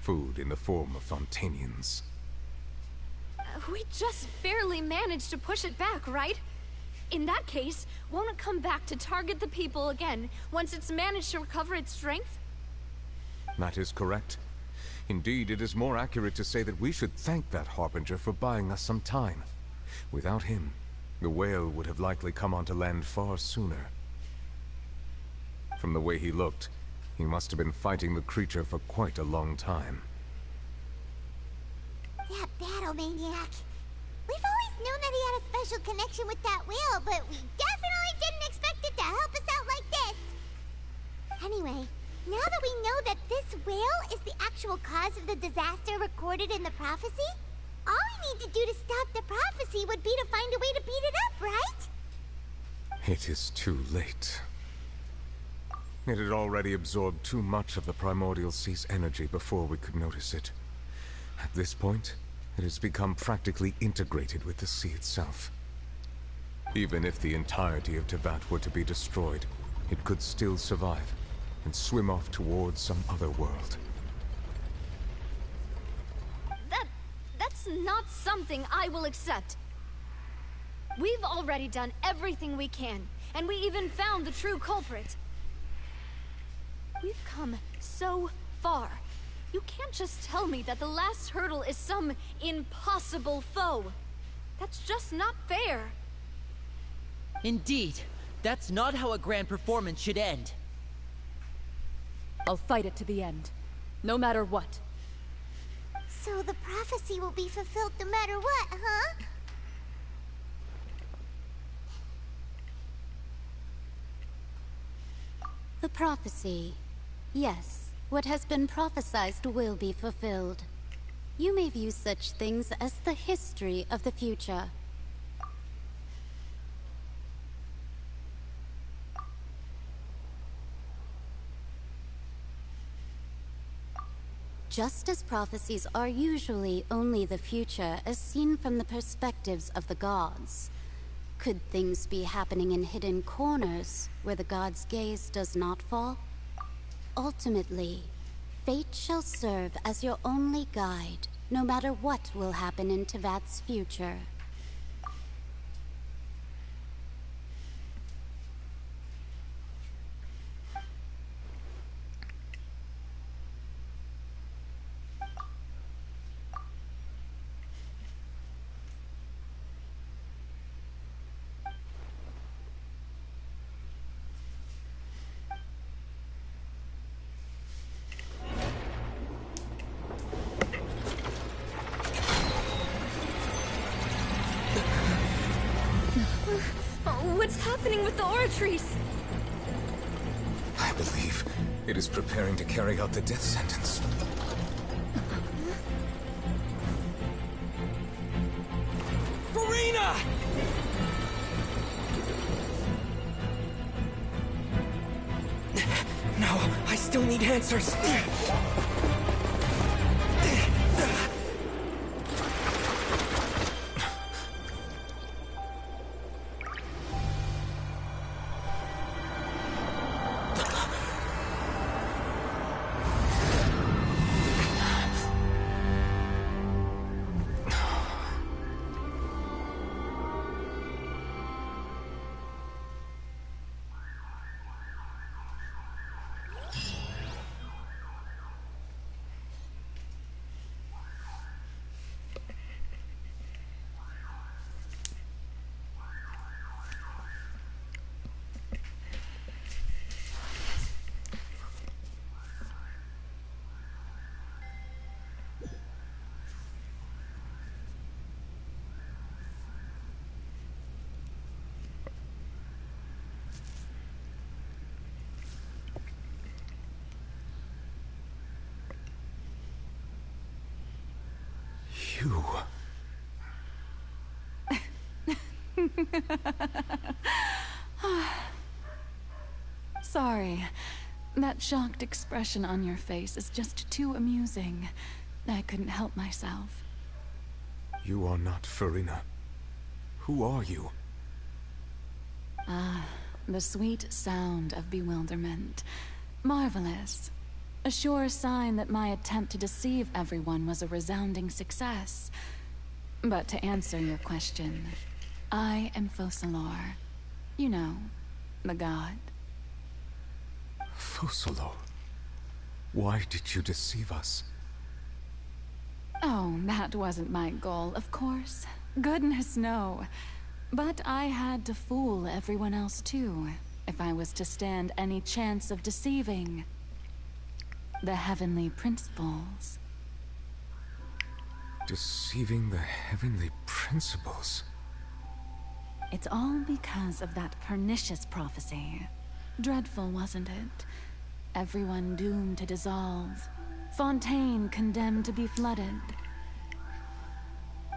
Food in the form of Fontanians. We just barely managed to push it back, right? In that case, won't it come back to target the people again once it's managed to recover its strength? That is correct. Indeed, it is more accurate to say that we should thank that Harbinger for buying us some time. Without him, the whale would have likely come onto land far sooner. From the way he looked, he must have been fighting the creature for quite a long time. That battle maniac. We've always known that he had a special connection with that whale, but we definitely didn't expect it to help us out like this. Anyway, now that we know that this whale is the actual cause of the disaster recorded in the prophecy, all we need to do to stop the prophecy would be to find a way to beat it up, right? It is too late. It had already absorbed too much of the primordial sea's energy before we could notice it. At this point, it has become practically integrated with the sea itself. Even if the entirety of Tevat were to be destroyed, it could still survive and swim off towards some other world. That's not something I will accept. We've already done everything we can, and we even found the true culprit. We've come so far. You can't just tell me that the last hurdle is some impossible foe. That's just not fair. Indeed. That's not how a grand performance should end. I'll fight it to the end, no matter what. So the prophecy will be fulfilled no matter what, huh? The prophecy. Yes. What has been prophesied will be fulfilled. You may view such things as the history of the future. Just as prophecies are usually only the future as seen from the perspectives of the gods, could things be happening in hidden corners where the gods' gaze does not fall? Ultimately, fate shall serve as your only guide, no matter what will happen in Tevat's future. What's happening with the oratories? I believe it is preparing to carry out the death sentence. Furina! No, I still need answers. You... Sorry. That shocked expression on your face is just too amusing. I couldn't help myself. You are not Furina. Who are you? Ah, the sweet sound of bewilderment. Marvelous. A sure sign that my attempt to deceive everyone was a resounding success. But to answer your question, I am Focalor. You know, the god. Focalor? Why did you deceive us? Oh, that wasn't my goal, of course. Goodness, no. But I had to fool everyone else too, if I was to stand any chance of deceiving the heavenly principles. Deceiving the heavenly principles? It's all because of that pernicious prophecy. Dreadful, wasn't it? Everyone doomed to dissolve. Fontaine condemned to be flooded.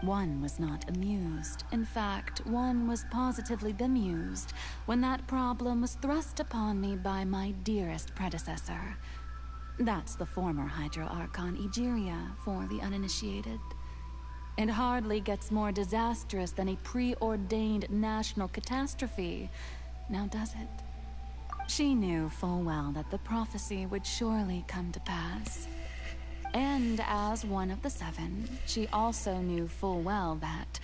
One was not amused. In fact, one was positively bemused when that problem was thrust upon me by my dearest predecessor. That's the former Hydro Archon Egeria, for the uninitiated. It hardly gets more disastrous than a preordained national catastrophe, now does it? She knew full well that the prophecy would surely come to pass. And as one of the seven, she also knew full well that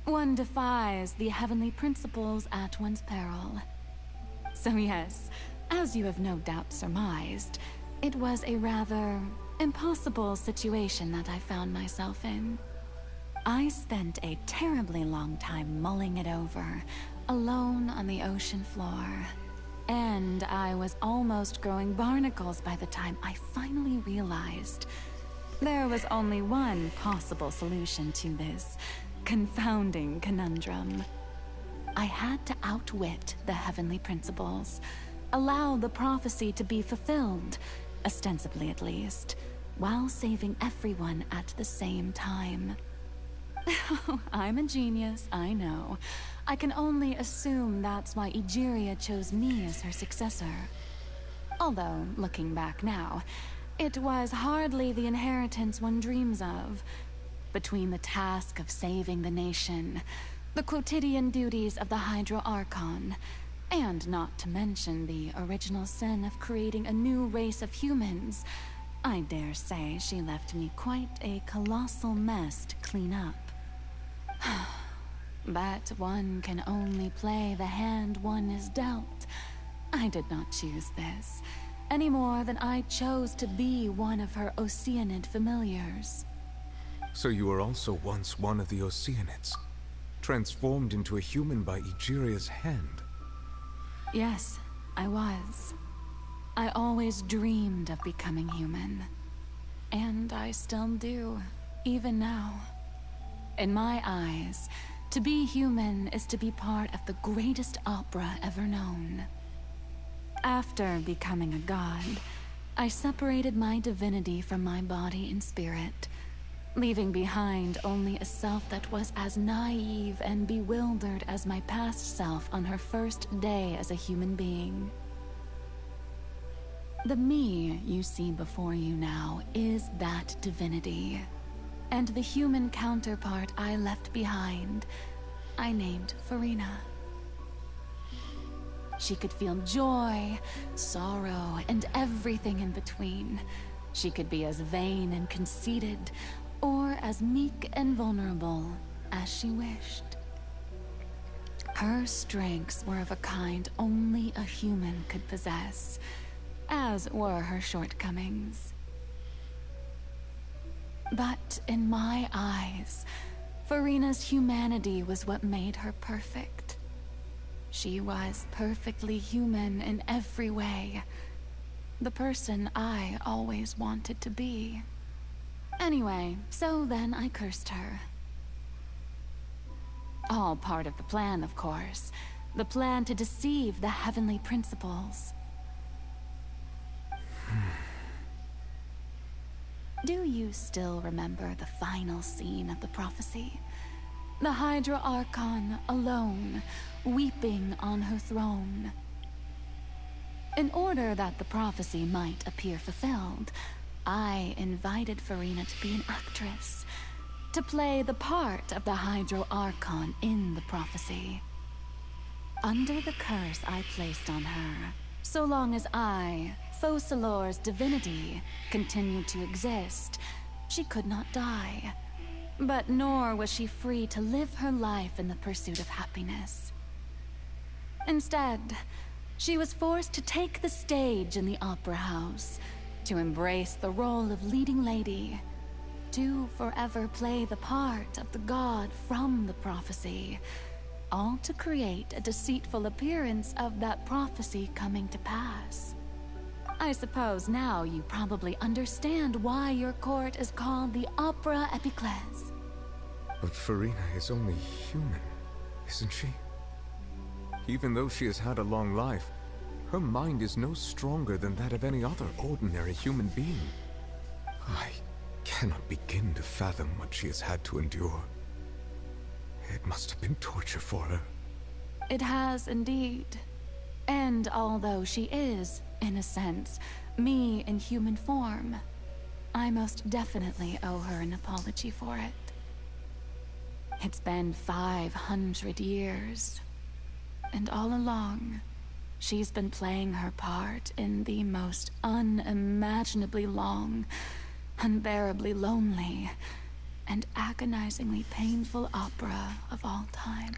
one defies the heavenly principles at one's peril. So yes, as you have no doubt surmised, it was a rather impossible situation that I found myself in. I spent a terribly long time mulling it over, alone on the ocean floor. And I was almost growing barnacles by the time I finally realized there was only one possible solution to this confounding conundrum. I had to outwit the heavenly principles, allow the prophecy to be fulfilled, ostensibly at least, while saving everyone at the same time. I'm a genius, I know. I can only assume that's why Egeria chose me as her successor. Although, looking back now, it was hardly the inheritance one dreams of. Between the task of saving the nation, the quotidian duties of the Hydro Archon, and not to mention the original sin of creating a new race of humans, I dare say she left me quite a colossal mess to clean up. But one can only play the hand one is dealt. I did not choose this, any more than I chose to be one of her Oceanid familiars. So you were also once one of the Oceanids, transformed into a human by Egeria's hand? Yes, I was. I always dreamed of becoming human. And I still do, even now. In my eyes, to be human is to be part of the greatest opera ever known. After becoming a god, I separated my divinity from my body and spirit, leaving behind only a self that was as naive and bewildered as my past self on her first day as a human being. The me you see before you now is that divinity. And the human counterpart I left behind, I named Furina. She could feel joy, sorrow, and everything in between. She could be as vain and conceited, or as meek and vulnerable as she wished. Her strengths were of a kind only a human could possess, as were her shortcomings. But in my eyes, Furina's humanity was what made her perfect. She was perfectly human in every way. The person I always wanted to be. Anyway, so then I cursed her. All part of the plan, of course. The plan to deceive the heavenly principles. Do you still remember the final scene of the prophecy? The Hydra Archon alone, weeping on her throne. In order that the prophecy might appear fulfilled, I invited Furina to be an actress, to play the part of the Hydro Archon in the prophecy. Under the curse I placed on her, so long as I, Focalor's divinity, continued to exist, she could not die. But nor was she free to live her life in the pursuit of happiness. Instead, she was forced to take the stage in the opera house, to embrace the role of leading lady, to forever play the part of the god from the prophecy, all to create a deceitful appearance of that prophecy coming to pass. I suppose now you probably understand why your court is called the Opera Epiclese. But Furina is only human, isn't she? Even though she has had a long life, her mind is no stronger than that of any other ordinary human being. I cannot begin to fathom what she has had to endure. It must have been torture for her. It has indeed. And although she is, in a sense, me in human form, I most definitely owe her an apology for it. It's been 500 years, and all along, she's been playing her part in the most unimaginably long, unbearably lonely, and agonizingly painful opera of all time.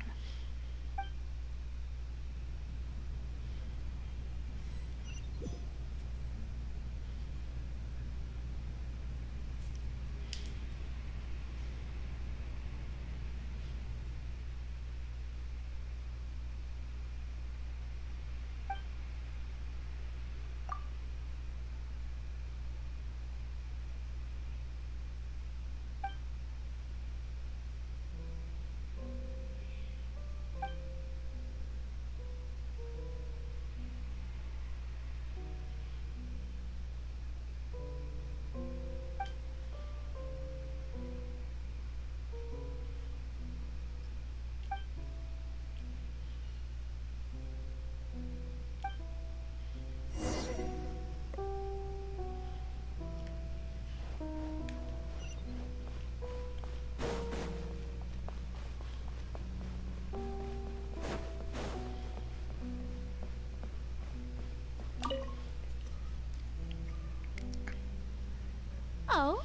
Oh,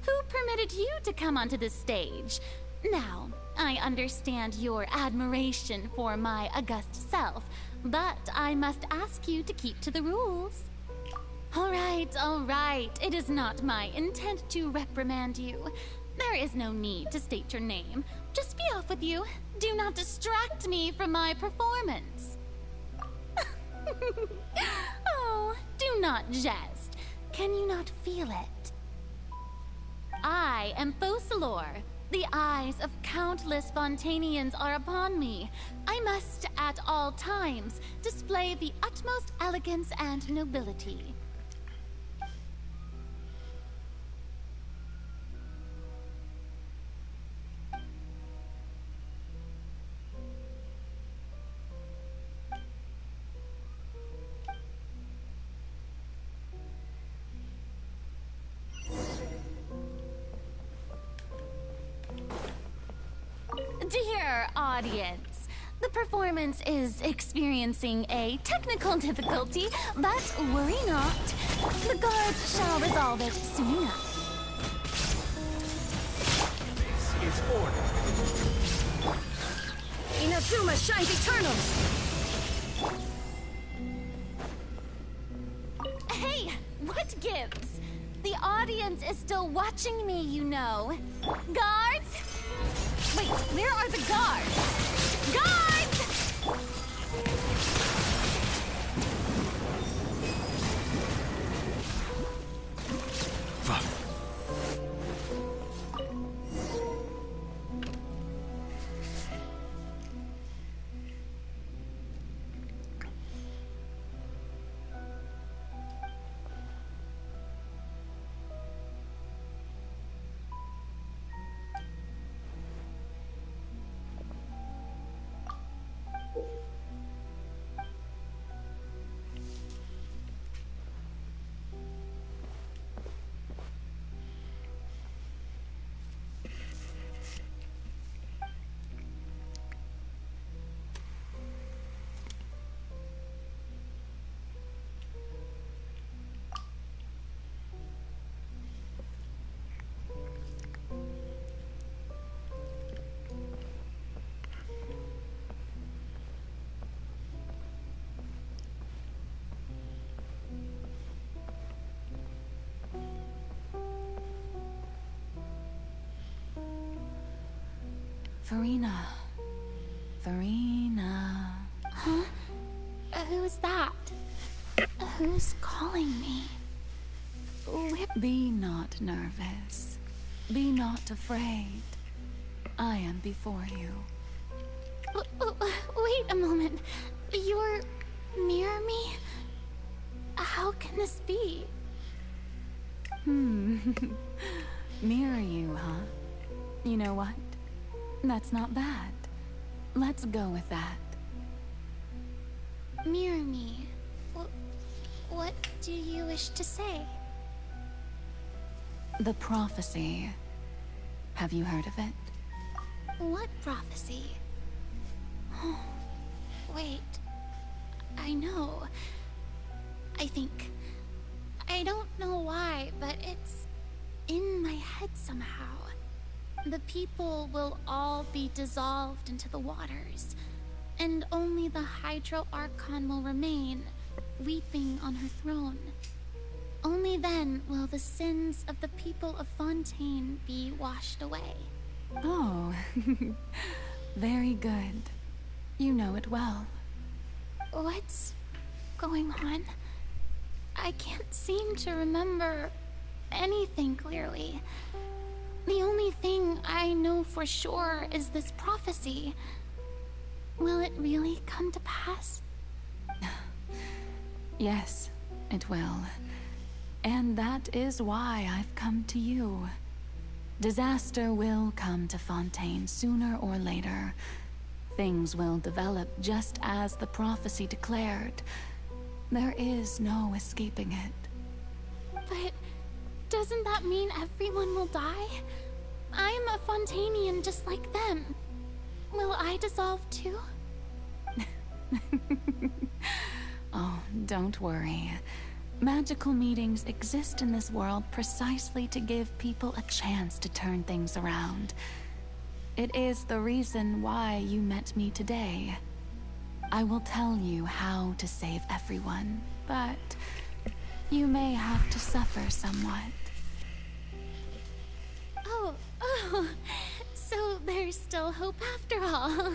who permitted you to come onto the stage? Now, I understand your admiration for my august self, but I must ask you to keep to the rules. All right. It is not my intent to reprimand you. There is no need to state your name. Just be off with you. Do not distract me from my performance. Oh, do not jest. Can you not feel it? I am Focalor. The eyes of countless Fontanians are upon me. I must, at all times, display the utmost elegance and nobility. Dear audience, the performance is experiencing a technical difficulty, but worry not. The guards shall resolve it soon enough. This is order. Inazuma shines eternal! Hey, what gives? The audience is still watching me, you know. Guards? Wait, where are the guards? Guards! Fuck. Furina. Furina. Huh? Who's that? Who's calling me? Be not nervous. Be not afraid. I am before you. Wait a moment. You're near me? How can this be? Near you, huh? You know what? That's not bad. Let's go with that. Near me? What do you wish to say? The prophecy. Have you heard of it? What prophecy? Oh, wait. I know. I think. I don't know why, but it's in my head somehow. The people will all be dissolved into the waters, and only the Hydro Archon will remain, weeping on her throne. Only then will the sins of the people of Fontaine be washed away. Oh, very good. You know it well. What's going on? I can't seem to remember anything clearly. The only thing I know for sure is this prophecy. Will it really come to pass? Yes, it will. And that is why I've come to you. Disaster will come to Fontaine sooner or later. Things will develop just as the prophecy declared. There is no escaping it. But doesn't that mean everyone will die? I'm a Fontainian just like them. Will I dissolve too? Oh, don't worry. Magical meetings exist in this world precisely to give people a chance to turn things around. It is the reason why you met me today. I will tell you how to save everyone, but you may have to suffer somewhat. Oh, so there's still hope after all.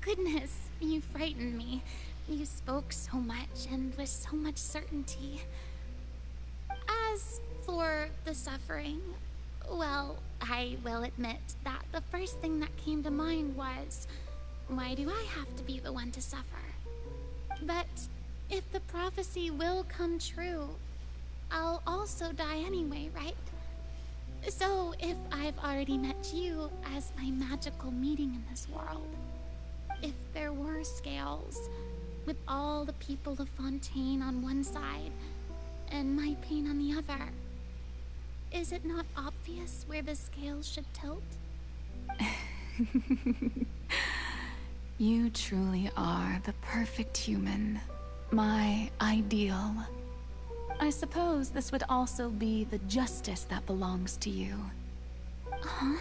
Goodness, you frightened me. You spoke so much and with so much certainty. As for the suffering, well, I will admit that the first thing that came to mind was, why do I have to be the one to suffer? But if the prophecy will come true, I'll also die anyway, right? So if I've already met you as my magical meeting in this world, if there were scales, with all the people of Fontaine on one side, and my pain on the other, is it not obvious where the scales should tilt? You truly are the perfect human, my ideal. I suppose this would also be the justice that belongs to you. Huh?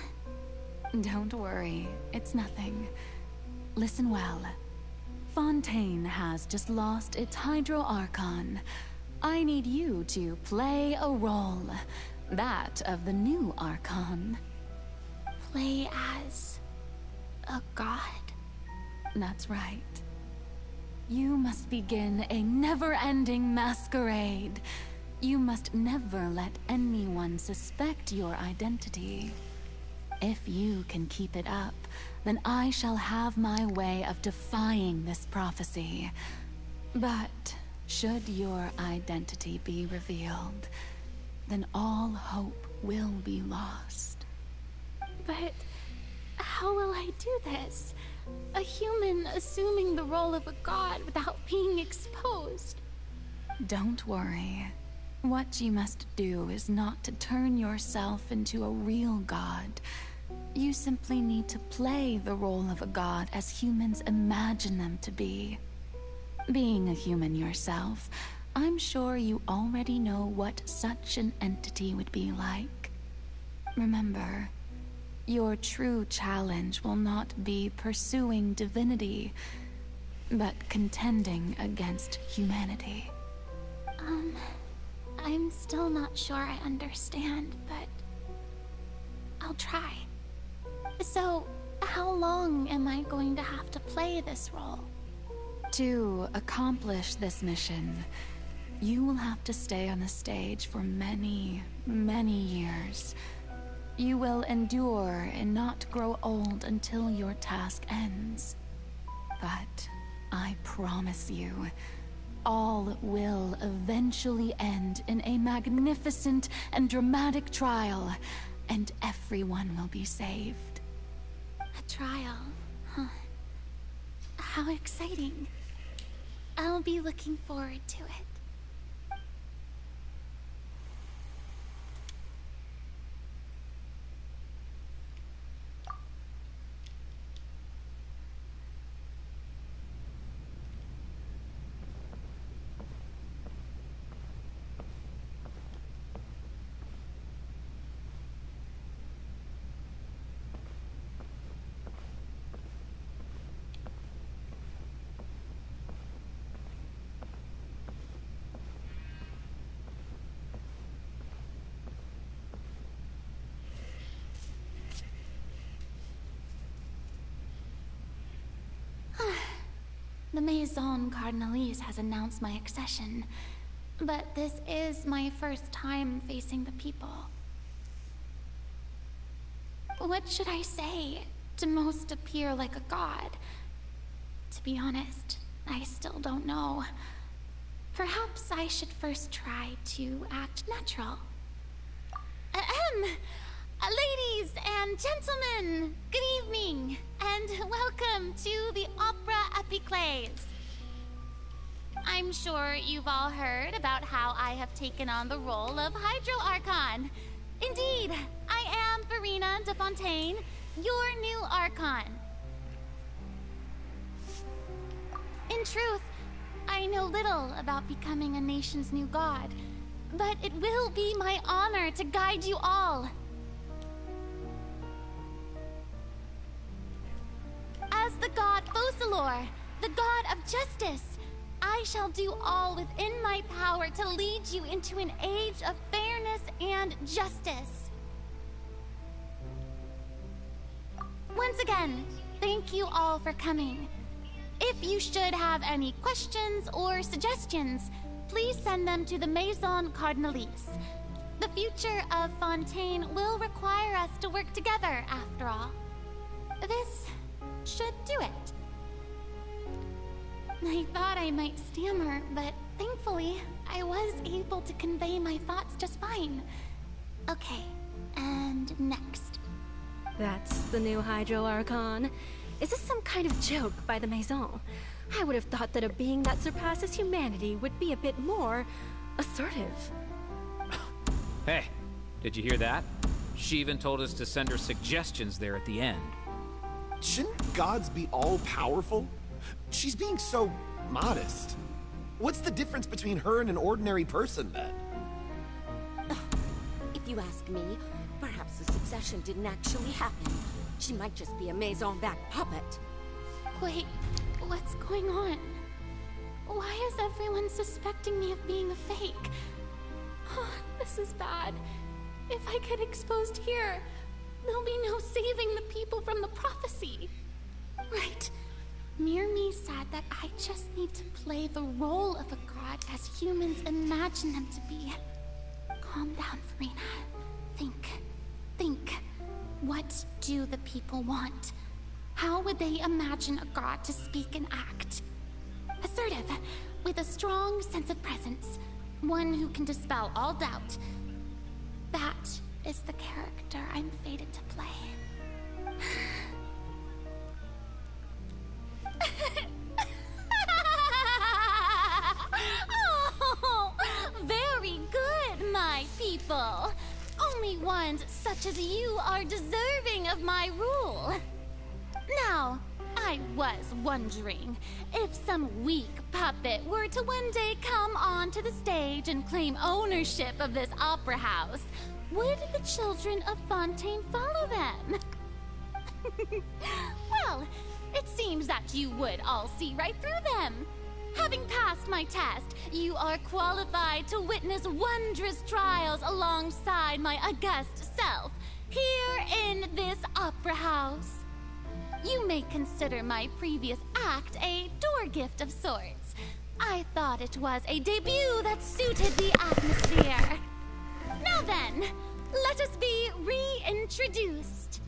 Don't worry, it's nothing. Listen well. Fontaine has just lost its Hydro Archon. I need you to play a role, that of the new Archon. Play as a god? That's right. You must begin a never-ending masquerade. You must never let anyone suspect your identity. If you can keep it up, then I shall have my way of defying this prophecy. But should your identity be revealed, then all hope will be lost. But how will I do this? A human assuming the role of a god without being exposed. Don't worry. What you must do is not to turn yourself into a real god. You simply need to play the role of a god as humans imagine them to be. Being a human yourself, I'm sure you already know what such an entity would be like. Remember, your true challenge will not be pursuing divinity, but contending against humanity. I'm still not sure I understand, but I'll try. So, How long am I going to have to play this role? To accomplish this mission, you will have to stay on the stage for many, many years. You will endure and not grow old until your task ends. But I promise you, all will eventually end in a magnificent and dramatic trial, and everyone will be saved. A trial, huh? How exciting. I'll be looking forward to it. The Maison Cardinalise has announced my accession, but this is my first time facing the people. What should I say to most appear like a god? To be honest, I still don't know. Perhaps I should first try to act natural. Ladies and gentlemen, good evening, and welcome to the Opera Epiclese. I'm sure you've all heard about how I have taken on the role of Hydro Archon. Indeed, I am Furina de Fontaine, your new Archon. In truth, I know little about becoming a nation's new god, but it will be my honor to guide you all. As the god Focalor, the god of justice, I shall do all within my power to lead you into an age of fairness and justice. Once again, thank you all for coming. If you should have any questions or suggestions, please send them to the Maison Cardinalise. The future of Fontaine will require us to work together, after all. This should do it. I thought I might stammer, but thankfully, I was able to convey my thoughts just fine. Okay, and next. That's the new Hydro Archon. Is this some kind of joke by the Maison? I would have thought that a being that surpasses humanity would be a bit more assertive. Hey, did you hear that? She even told us to send her suggestions there at the end. Shouldn't gods be all-powerful? She's being so modest. What's the difference between her and an ordinary person, then? If you ask me, perhaps the succession didn't actually happen. She might just be a Maison-backed puppet. Wait, what's going on? Why is everyone suspecting me of being a fake? Oh, this is bad. If I get exposed here, there'll be no saving the people from the prophecy. Right. Mirmi said that I just need to play the role of a god as humans imagine them to be. Calm down, Furina. Think. What do the people want? How would they imagine a god to speak and act? Assertive, with a strong sense of presence. One who can dispel all doubt. That is the character I'm fated to play. Oh, very good, my people. Only ones such as you are deserving of my rule. Now, I was wondering, if some weak puppet were to one day come onto the stage and claim ownership of this opera house, would the children of Fontaine follow them? Well, it seems that you would all see right through them. Having passed my test, you are qualified to witness wondrous trials alongside my august self, here in this opera house. You may consider my previous act a door gift of sorts. I thought it was a debut that suited the atmosphere. Now then, let us be reintroduced.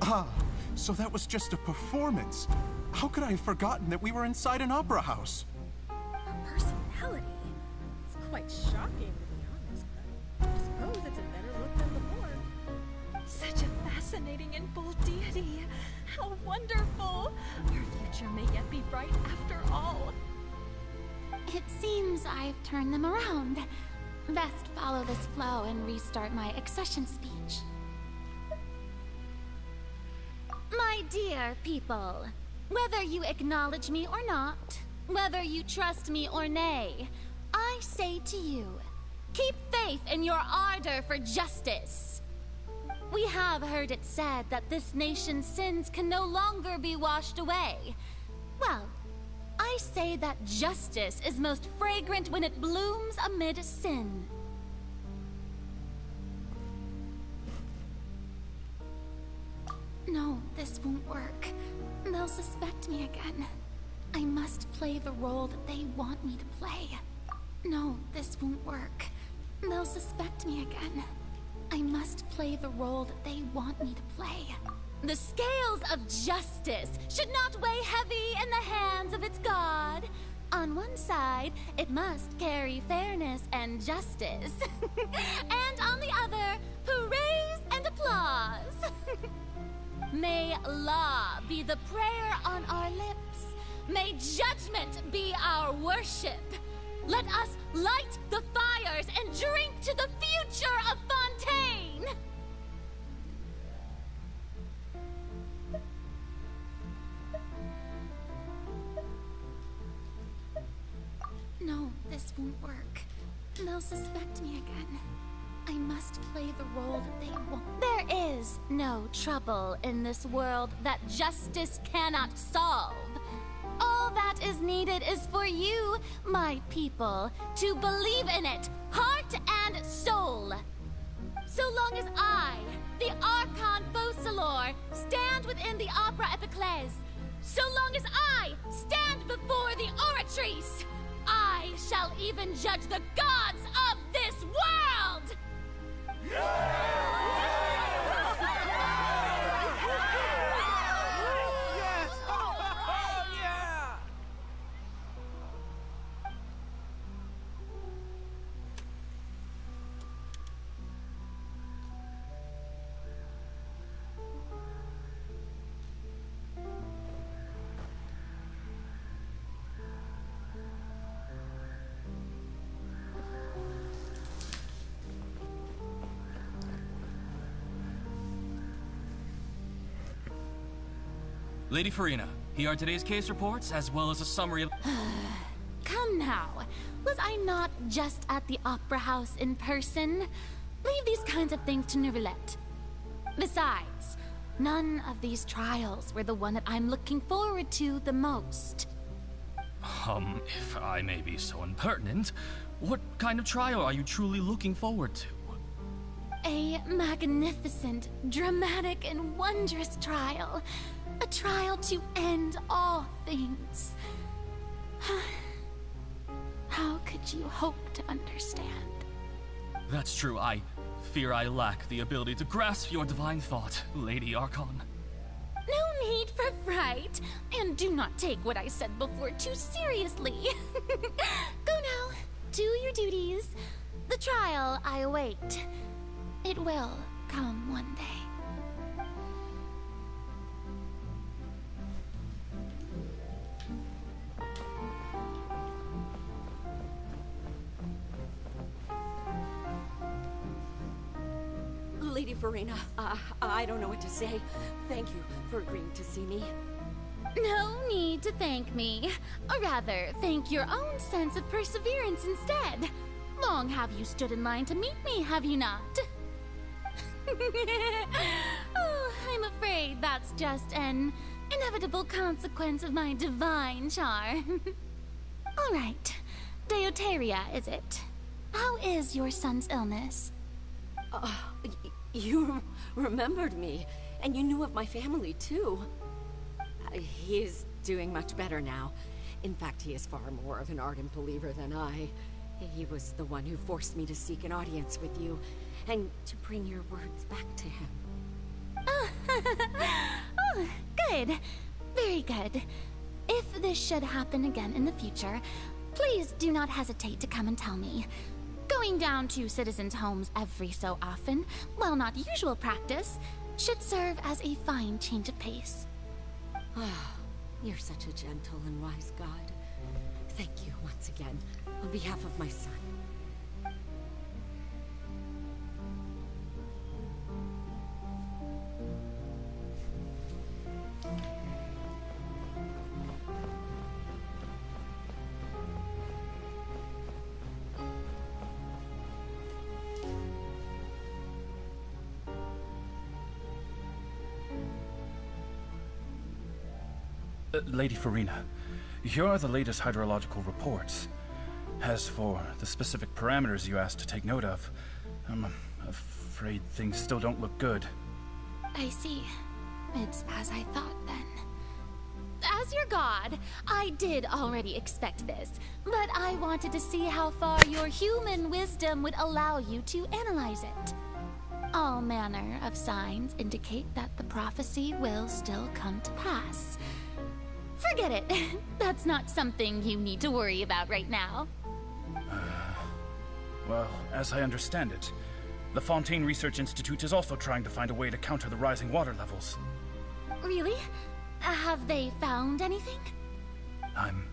Ah, so that was just a performance. How could I have forgotten that we were inside an opera house? Her personality. It's quite shocking, to be honest, but I suppose it's a better look than before. Such a fascinating and bold deity. How wonderful! Her future may yet be bright after all. It seems I've turned them around. Best follow this flow and restart my accession speech. My dear people, whether you acknowledge me or not, whether you trust me or nay, I say to you, keep faith in your ardor for justice. We have heard it said that this nation's sins can no longer be washed away. Well, I say that justice is most fragrant when it blooms amid sin. No, this won't work. They'll suspect me again. I must play the role that they want me to play. No, this won't work. They'll suspect me again. I must play the role that they want me to play. The scales of justice should not weigh heavy in the hands of its god. On one side, it must carry fairness and justice. And on the other, praise and applause. May law be the prayer on our lips. May judgment be our worship. Let us light the fires and drink to the future of Fontaine! No, this won't work. They'll suspect me again. I must play the role that they want. There is no trouble in this world that justice cannot solve. All that is needed is for you, my people, to believe in it, heart and soul. So long as I, the Archon Focalor, stand within the Opera Epiclese, so long as I stand before the Oratrice, I shall even judge the gods of this world! Lady Furina, here are today's case reports, as well as a summary of... Come now. Was I not just at the Opera House in person? Leave these kinds of things to Neuvillette. Besides, none of these trials were the one that I'm looking forward to the most. If I may be so impertinent, what kind of trial are you truly looking forward to? A magnificent, dramatic, and wondrous trial. A trial to end all things. How could you hope to understand? That's true. I fear I lack the ability to grasp your divine thought, Lady Archon. No need for fright, and do not take what I said before too seriously. Go now, do your duties. The trial I await. It will come one day. Lady Furina, I don't know what to say. Thank you for agreeing to see me. No need to thank me. Or rather, thank your own sense of perseverance instead. Long have you stood in line to meet me, have you not? Oh, I'm afraid that's just an inevitable consequence of my divine charm. All right. Deoteria, is it? How is your son's illness? You remembered me, and you knew of my family, too. He is doing much better now. In fact, he is far more of an ardent believer than I. He was the one who forced me to seek an audience with you, and to bring your words back to him. Oh, good. Very good. If this should happen again in the future, please do not hesitate to come and tell me. Going down to citizens' homes every so often, while not usual practice, should serve as a fine change of pace. Ah, you're such a gentle and wise God. Thank you once again, on behalf of my son. Lady Furina, here are the latest hydrological reports. As for the specific parameters you asked to take note of, I'm afraid things still don't look good. I see. It's as I thought, then. As your god, I did already expect this, but I wanted to see how far your human wisdom would allow you to analyze it. All manner of signs indicate that the prophecy will still come to pass. Forget it. That's not something you need to worry about right now. Well, as I understand it, the Fontaine Research Institute is also trying to find a way to counter the rising water levels. Really? Have they found anything? I'm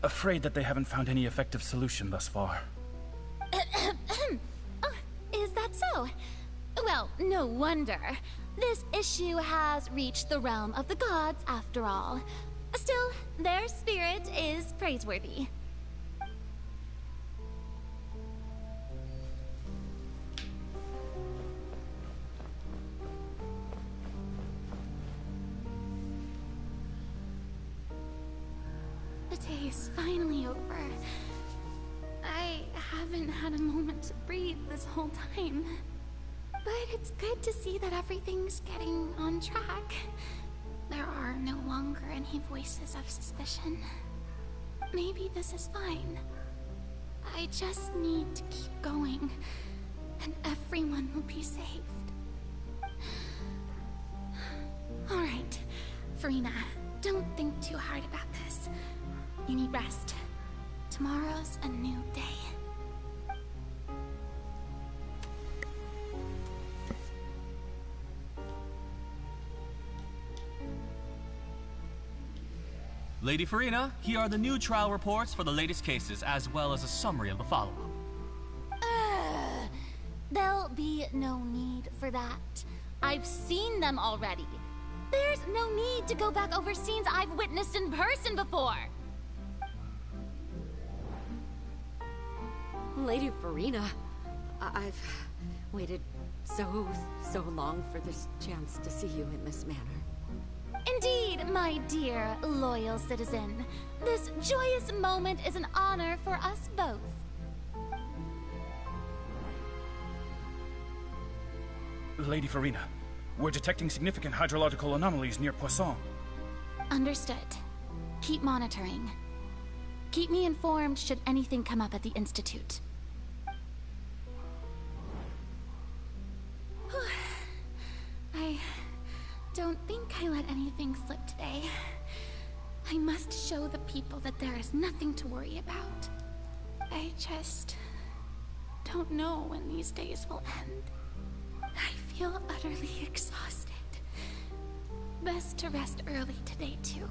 afraid that they haven't found any effective solution thus far. Oh, is that so? Well, no wonder. This issue has reached the realm of the gods, after all. Still, their spirit is praiseworthy. The day is finally over. I haven't had a moment to breathe this whole time. But it's good to see that everything's getting on track. There are no longer any voices of suspicion. Maybe this is fine. I just need to keep going, and everyone will be saved. Alright, Furina, don't think too hard about this. You need rest. Tomorrow's a new day. Lady Furina, here are the new trial reports for the latest cases, as well as a summary of the follow-up. There'll be no need for that. I've seen them already. There's no need to go back over scenes I've witnessed in person before. Lady Furina, I've waited so long for this chance to see you in this manner. Indeed, my dear, loyal citizen. This joyous moment is an honor for us both. Lady Furina, we're detecting significant hydrological anomalies near Poisson. Understood. Keep monitoring. Keep me informed should anything come up at the Institute. I don't think I let anything slip today. I must show the people that there is nothing to worry about. I just don't know when these days will end. I feel utterly exhausted. Best to rest early today, too.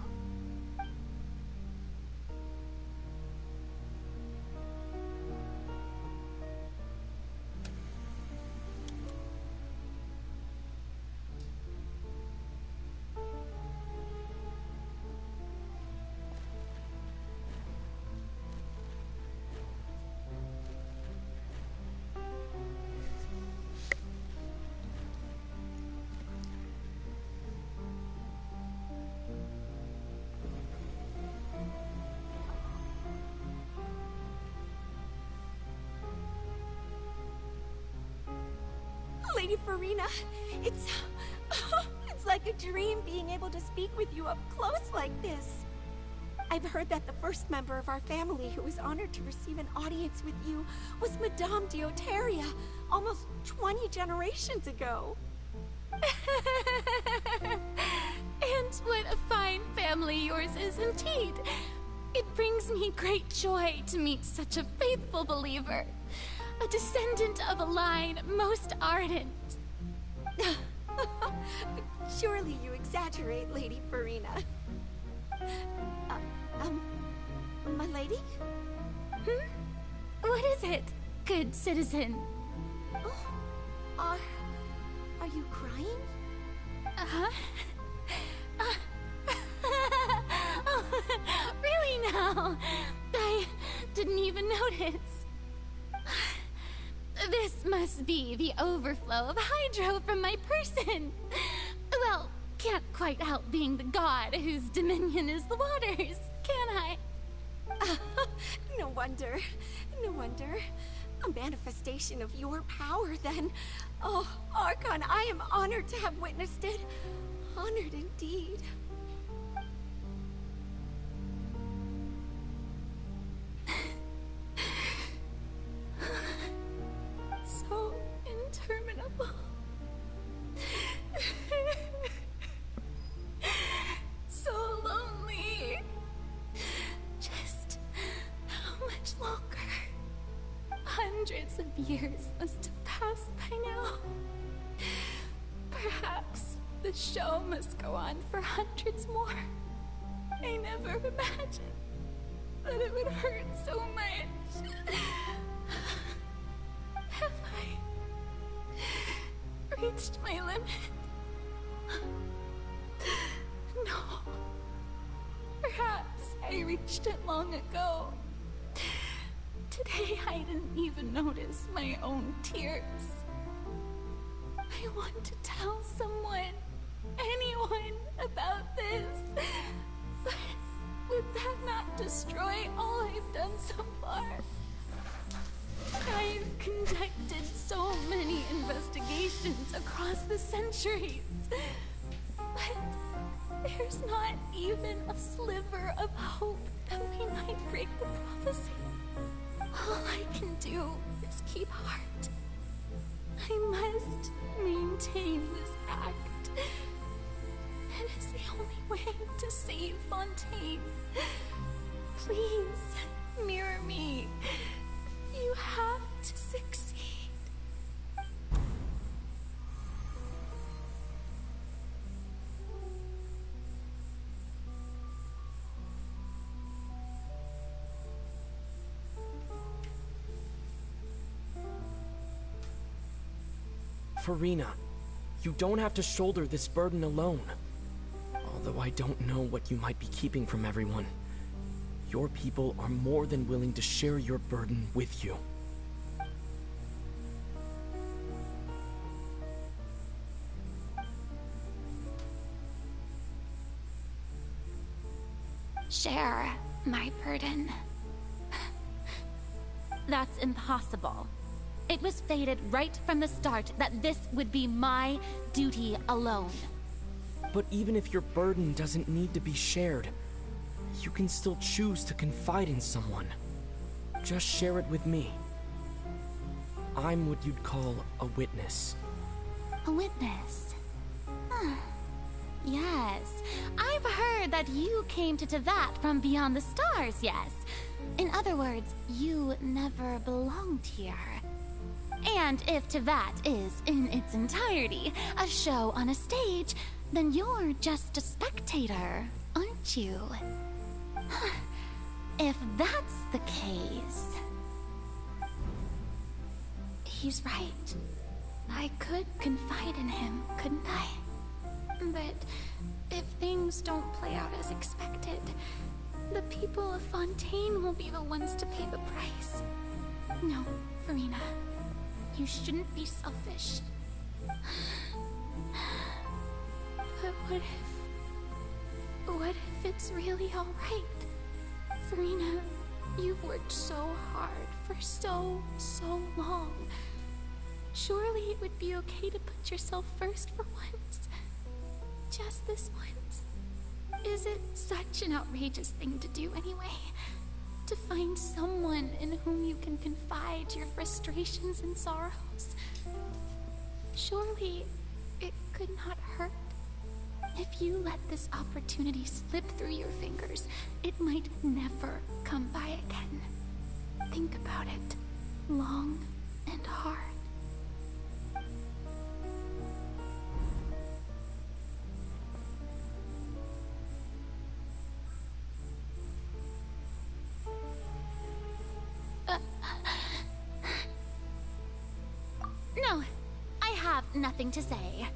Lady Furina, it's like a dream being able to speak with you up close like this. I've heard that the first member of our family who was honored to receive an audience with you was Madame Dioteria, almost 20 generations ago. And what a fine family yours is indeed. It brings me great joy to meet such a faithful believer, a descendant of a line most ardent. Surely you exaggerate, Lady Furina. My lady? What is it, good citizen? Oh, are you crying? Uh-huh. Oh, really now? I didn't even notice. This must be the overflow of hydro from my person. Well, can't quite help being the god whose dominion is the waters, can I? No wonder. No wonder. A manifestation of your power, then. Oh, Archon, I am honored to have witnessed it. Honored indeed. So interminable. So lonely. Just how much longer? Hundreds of years must have passed by now. Perhaps the show must go on for hundreds more. I never imagined that it would hurt so much. Have I reached my limit? No. Perhaps I reached it long ago. Today I didn't even notice my own tears. I want to tell someone, anyone, about this. But would that not destroy all I've done so far? I've conducted so many investigations across the centuries. But there's not even a sliver of hope that we might break the prophecy. All I can do is keep heart. I must maintain this act. It is the only way to save Fontaine. Please, mirror me. You have to succeed. Furina, you don't have to shoulder this burden alone. Although I don't know what you might be keeping from everyone, your people are more than willing to share your burden with you. Share my burden. That's impossible. It was fated right from the start that this would be my duty alone. But even if your burden doesn't need to be shared, you can still choose to confide in someone. Just share it with me. I'm what you'd call a witness. A witness? Huh. Yes, I've heard that you came to Tevat from beyond the stars, yes. In other words, you never belonged here. And if Tevat is, in its entirety, a show on a stage, then you're just a spectator, aren't you? If that's the case... He's right. I could confide in him, couldn't I? But if things don't play out as expected, the people of Fontaine will be the ones to pay the price. No, Furina. You shouldn't be selfish. But what if it's really all right? Furina, you've worked so hard for so long. Surely it would be okay to put yourself first for once. just this once? Is it such an outrageous thing to do anyway? To find someone in whom you can confide your frustrations and sorrows? Surely it could not hurt. If you let this opportunity slip through your fingers, it might never come by again. Think about it long and hard. No, I have nothing to say.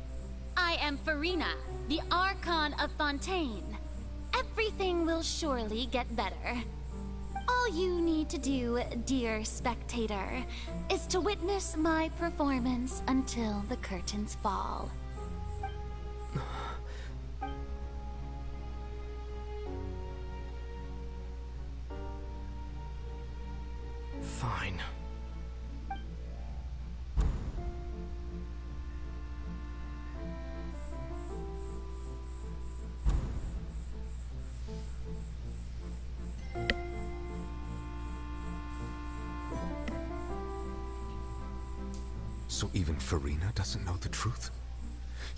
I am Furina, the Archon of Fontaine. Everything will surely get better. All you need to do, dear spectator, is to witness my performance until the curtains fall. Fine. So even Furina doesn't know the truth?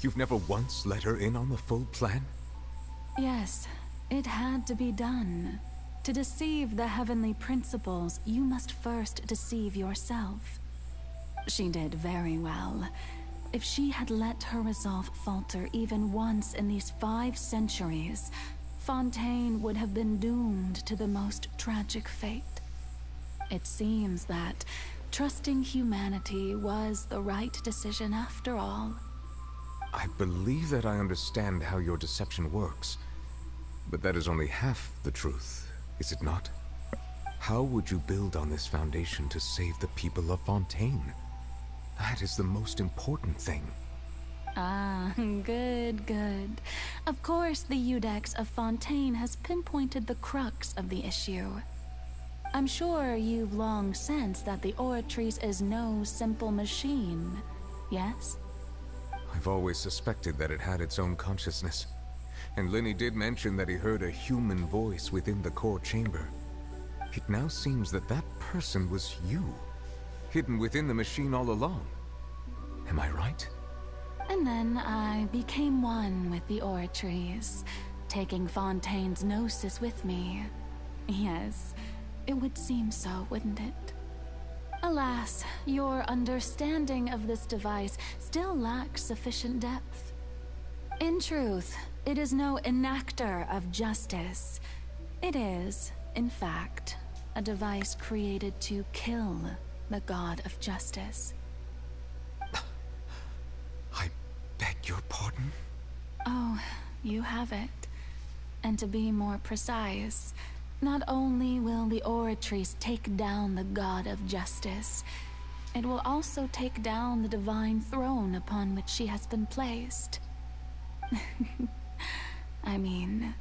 You've never once let her in on the full plan? Yes, it had to be done. To deceive the heavenly principles, you must first deceive yourself. She did very well. If she had let her resolve falter even once in these 5 centuries, Fontaine would have been doomed to the most tragic fate. It seems that trusting humanity was the right decision after all. I believe that I understand how your deception works, but that is only half the truth, is it not? How would you build on this foundation to save the people of Fontaine? That is the most important thing. Ah, good, good. Of course, the Iudex of Fontaine has pinpointed the crux of the issue. I'm sure you've long sensed that the Oratrice is no simple machine, yes? I've always suspected that it had its own consciousness. And Lenny did mention that he heard a human voice within the core chamber. It now seems that that person was you, hidden within the machine all along. Am I right? And then I became one with the Oratrice, taking Fontaine's gnosis with me. Yes, it would seem so, wouldn't it? Alas, your understanding of this device still lacks sufficient depth. In truth, it is no enactor of justice. It is, in fact, a device created to kill the god of justice. I beg your pardon? Oh, you have it. And to be more precise, not only will the Oratrice take down the god of justice, it will also take down the divine throne upon which she has been placed. I mean,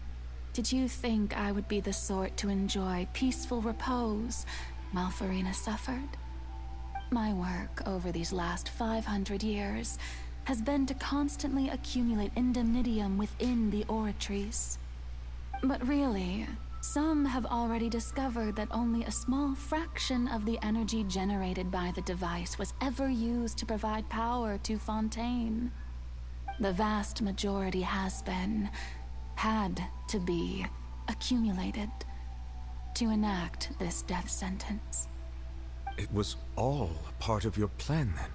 did you think I would be the sort to enjoy peaceful repose while Furina suffered? My work over these last 500 years has been to constantly accumulate indemnitium within the Oratrice. But really, some have already discovered that only a small fraction of the energy generated by the device was ever used to provide power to Fontaine. The vast majority had to be accumulated to enact this death sentence. It was all a part of your plan then?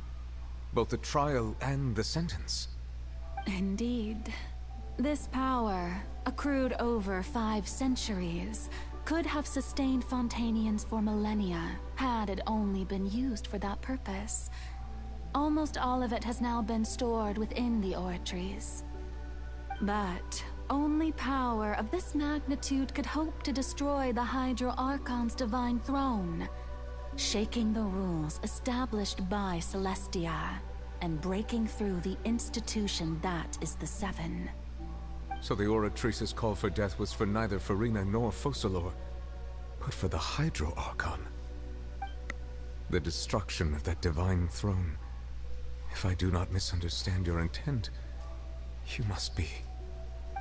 Both the trial and the sentence? Indeed. This power, accrued over 5 centuries, could have sustained Fontainians for millennia had it only been used for that purpose. Almost all of it has now been stored within the Oratrice. But only power of this magnitude could hope to destroy the Hydro Archon's divine throne, shaking the rules established by Celestia, and breaking through the institution that is the Seven. So the Oratrice's call for death was for neither Furina nor Focalor, but for the Hydro Archon. The destruction of that divine throne. If I do not misunderstand your intent, you must be...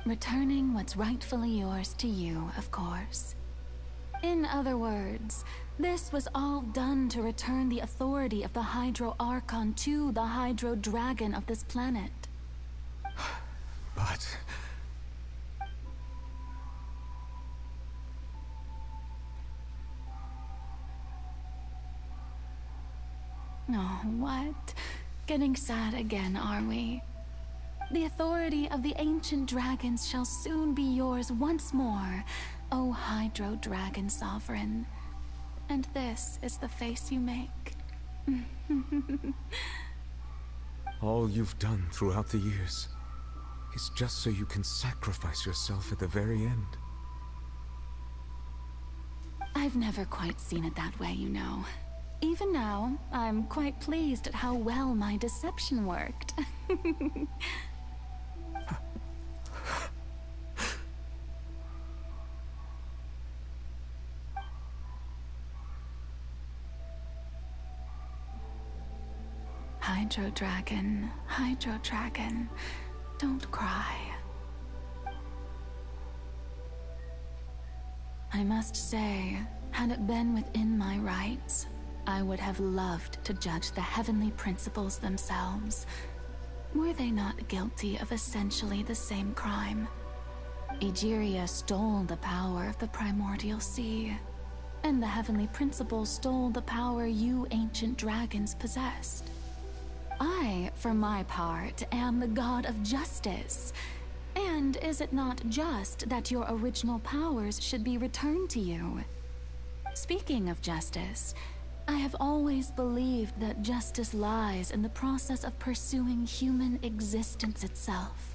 Returning what's rightfully yours to you, of course. In other words, this was all done to return the authority of the Hydro Archon to the Hydro Dragon of this planet. But... Oh, what? Getting sad again, are we? The authority of the ancient dragons shall soon be yours once more, O Hydro Dragon Sovereign. And this is the face you make. all you've done throughout the years is just so you can sacrifice yourself at the very end. I've never quite seen it that way, you know. Even now, I'm quite pleased at how well my deception worked. Hydro Dragon, don't cry. I must say, had it been within my rights, I would have loved to judge the heavenly principles themselves. Were they not guilty of essentially the same crime? Egeria stole the power of the primordial sea, and the heavenly principles stole the power you ancient dragons possessed. I, for my part, am the god of justice. And is it not just that your original powers should be returned to you? Speaking of justice, I have always believed that justice lies in the process of pursuing human existence itself.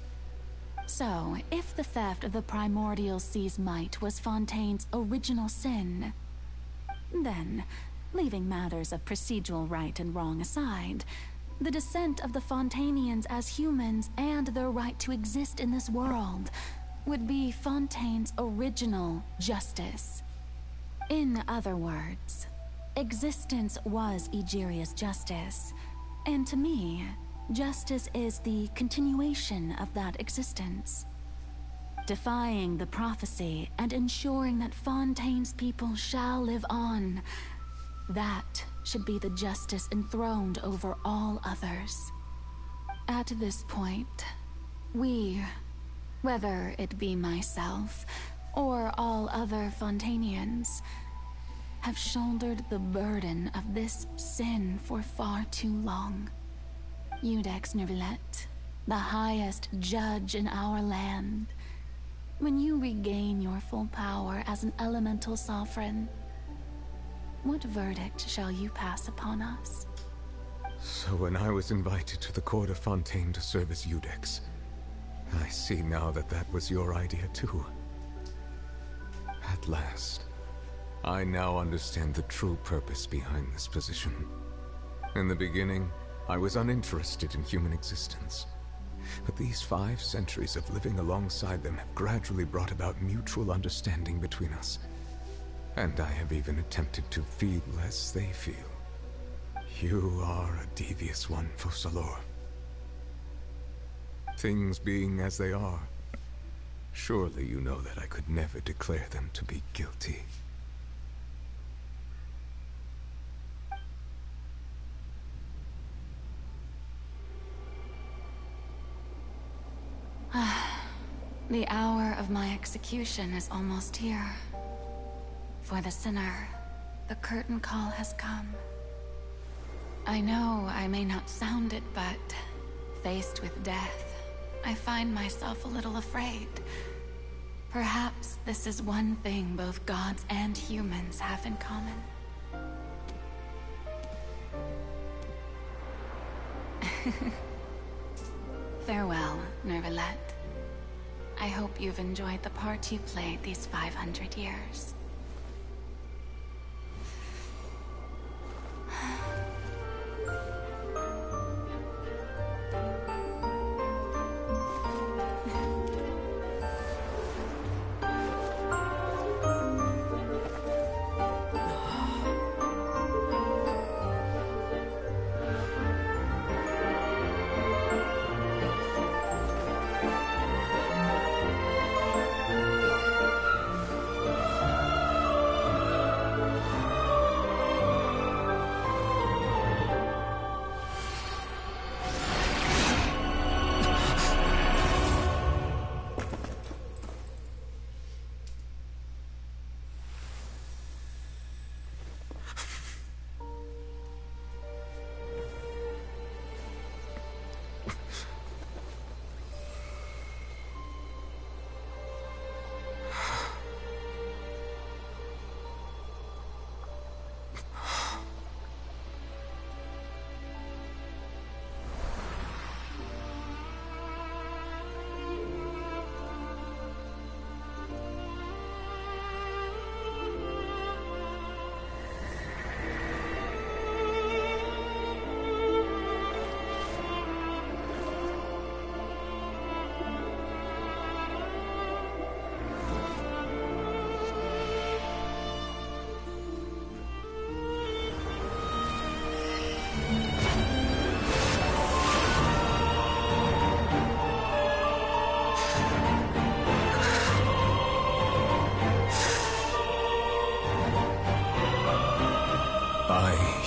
So, if the theft of the primordial sea's might was Fontaine's original sin, then, leaving matters of procedural right and wrong aside, the descent of the Fontanians as humans and their right to exist in this world would be Fontaine's original justice. In other words, existence was Egeria's justice, and to me, justice is the continuation of that existence. Defying the prophecy and ensuring that Fontaine's people shall live on, that should be the justice enthroned over all others. At this point, we, whether it be myself or all other Fontanians, have shouldered the burden of this sin for far too long. Iudex Neuvillette, the highest judge in our land, when you regain your full power as an elemental sovereign, what verdict shall you pass upon us? So when I was invited to the court of Fontaine to serve as Iudex, I see now that that was your idea too. At last, I now understand the true purpose behind this position. In the beginning, I was uninterested in human existence. But these 5 centuries of living alongside them have gradually brought about mutual understanding between us. And I have even attempted to feel as they feel. You are a devious one, Focalor. Things being as they are, surely you know that I could never declare them to be guilty. The hour of my execution is almost here. For the sinner, the curtain call has come. I know I may not sound it, but faced with death, I find myself a little afraid. Perhaps this is one thing both gods and humans have in common. Farewell, Neuvillette. I hope you've enjoyed the part you played these 500 years.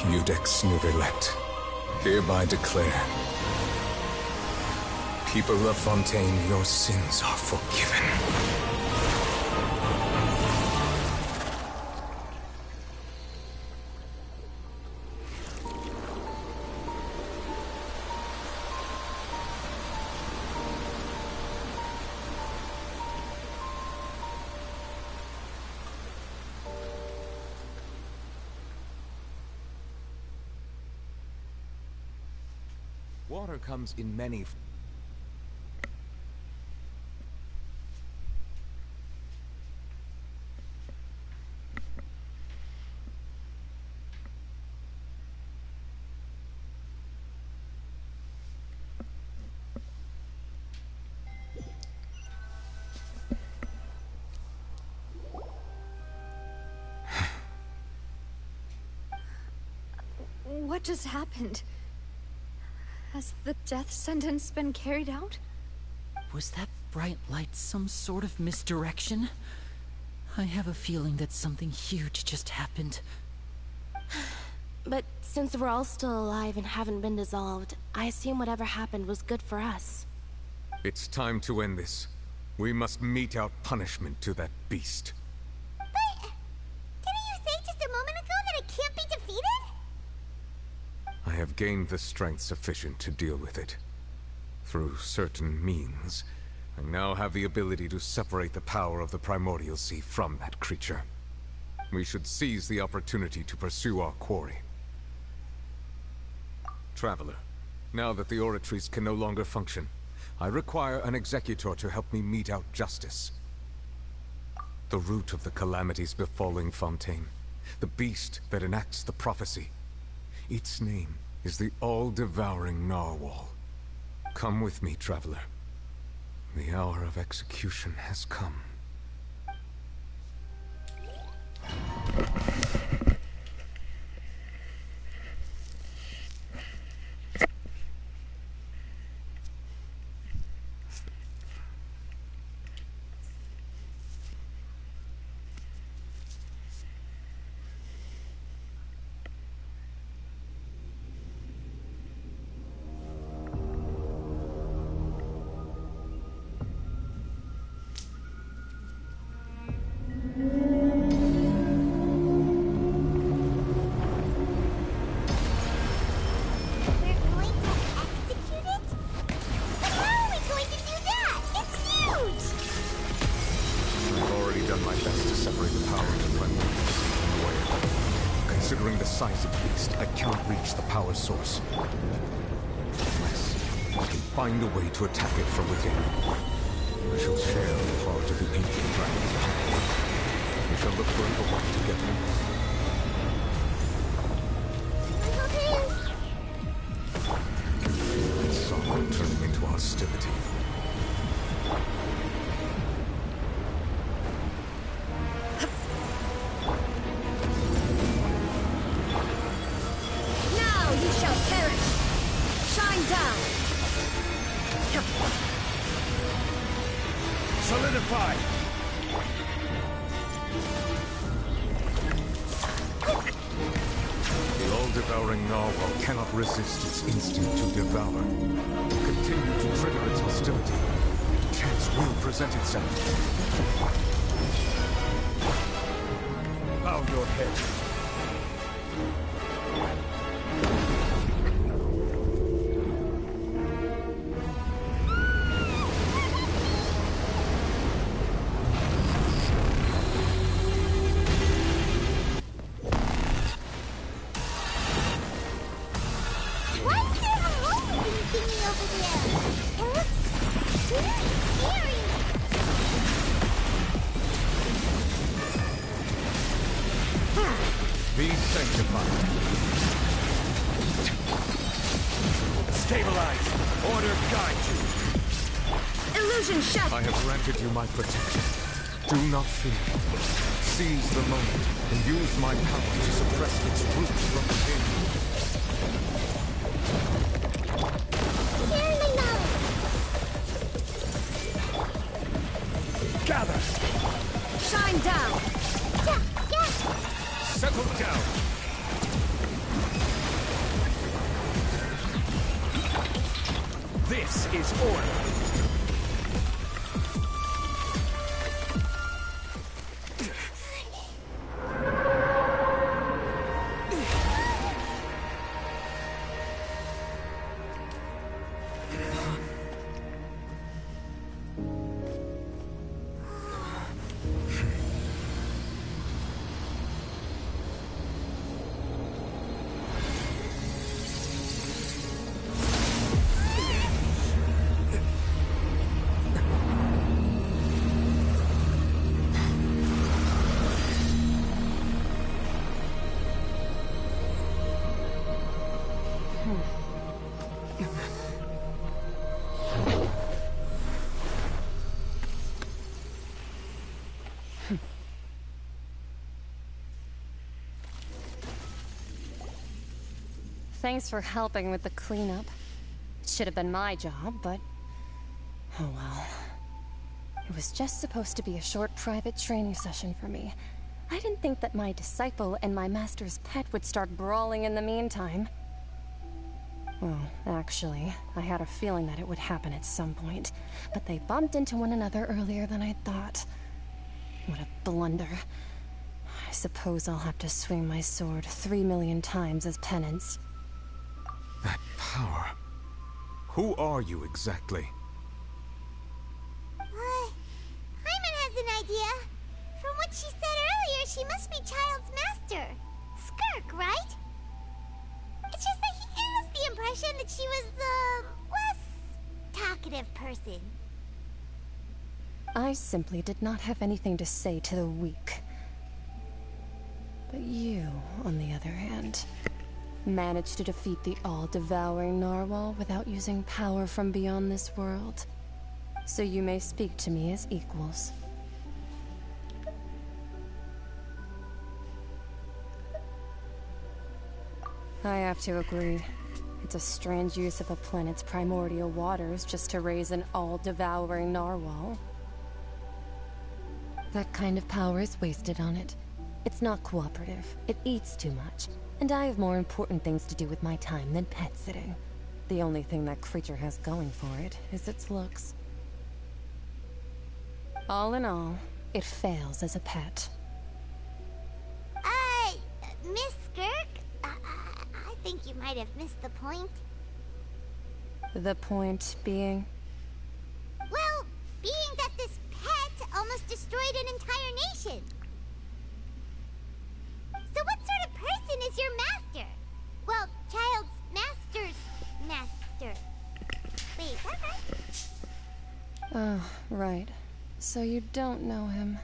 Judex Nuvelet, hereby declare, people of Fontaine, your sins are forgiven. Water comes in many... What just happened? Has the death sentence been carried out? Was that bright light some sort of misdirection? I have a feeling that something huge just happened. But since we're all still alive and haven't been dissolved, I assume whatever happened was good for us. It's time to end this. We must mete out punishment to that beast. But didn't you say just a moment ago that it can't be defeated? I have gained the strength sufficient to deal with it. Through certain means, I now have the ability to separate the power of the Primordial Sea from that creature. We should seize the opportunity to pursue our quarry. Traveler, now that the oratories can no longer function, I require an executor to help me mete out justice. The root of the calamities befalling Fontaine, the beast that enacts the prophecy. Its name is the all-devouring narwhal. Come with me, traveler. The hour of execution has come. Source. Unless I can find a way to attack it from within, I shall share a part of the ancient dragon's power. We shall look for a way together. I saw it turning into hostility. Solidified! The all-devouring narwhal cannot resist its instinct to devour. Continue to trigger its hostility. Chance will present itself. Bow your head. Be sanctified. Stabilize. Order guide you. Illusion shut. I have granted you my protection. Do not fear. Seize the moment and use my power to suppress its roots from within. Here's my knowledge. Gather. Shine down. Yeah. Settle down. This is order. Thanks for helping with the cleanup. It should have been my job, but... oh well. It was just supposed to be a short private training session for me. I didn't think that my disciple and my master's pet would start brawling in the meantime. Well, actually, I had a feeling that it would happen at some point, but they bumped into one another earlier than I thought. What a blunder. I suppose I'll have to swing my sword 3 million times as penance. That power. Who are you exactly? Hyman has an idea. From what she said earlier, she must be Child's master. Skirk, right? It's just that he gave us the impression that she was less talkative person. I simply did not have anything to say to the weak. But you, on the other hand, managed to defeat the all-devouring narwhal without using power from beyond this world. So you may speak to me as equals. I have to agree. It's a strange use of a planet's primordial waters just to raise an all-devouring narwhal. That kind of power is wasted on it. It's not cooperative. It eats too much. And I have more important things to do with my time than pet sitting. The only thing that creature has going for it is its looks. All in all, it fails as a pet. Miss Skirk? I think you might have missed the point. The point being? Well, being that this pet almost destroyed an entire nation. So what sort of person is your master? Well, Child's master's master. Wait, is that right? Oh, right. So you don't know him.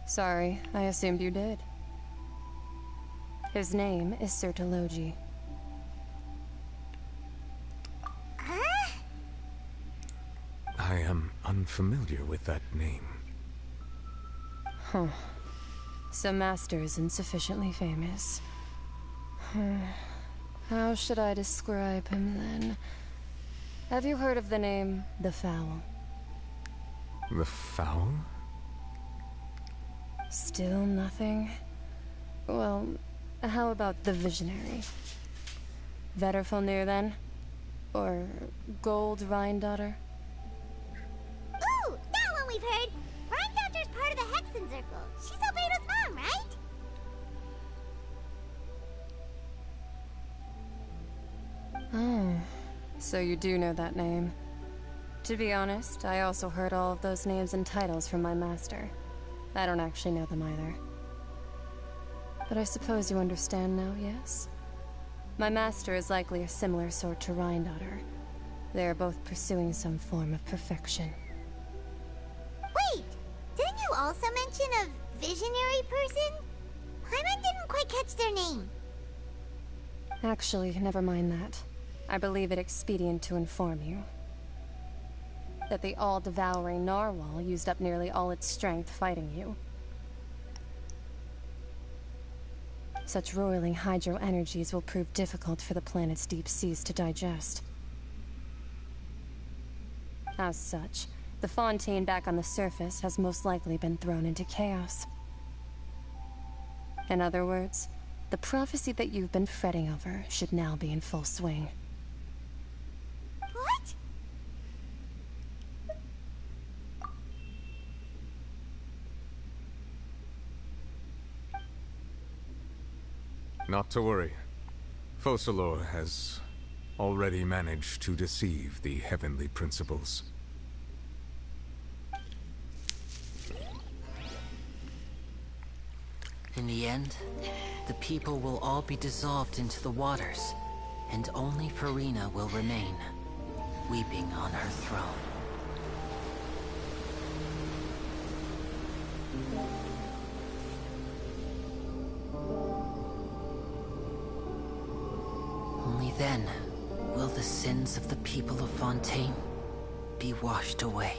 Sorry, I assumed you did. His name is Sertologi. Huh? I am unfamiliar with that name. Huh. So Master isn't sufficiently famous. How should I describe him then? Have you heard of the name The Fowl? The Fowl? Still nothing? Well, how about the Visionary? Vetterfulnir then? Or Gold Rhine-daughter? Ooh, that one we've heard! Rhine-daughter's part of the Hexen Circle. She's Albedo's mom, right? Oh, so you do know that name. To be honest, I also heard all of those names and titles from my master. I don't actually know them either. But I suppose you understand now, yes? My master is likely a similar sort to Rhine-daughter. They are both pursuing some form of perfection. Wait! Didn't you also mention a visionary person? Hyman didn't quite catch their name. Actually, never mind that. I believe it expedient to inform you that the all-devouring narwhal used up nearly all its strength fighting you. Such roiling hydro energies will prove difficult for the planet's deep seas to digest. As such, the fontaine back on the surface has most likely been thrown into chaos. In other words, the prophecy that you've been fretting over should now be in full swing. What? Not to worry. Focalor has already managed to deceive the heavenly principles. In the end, the people will all be dissolved into the waters, and only Furina will remain, weeping on her throne. Only then will the sins of the people of Fontaine be washed away.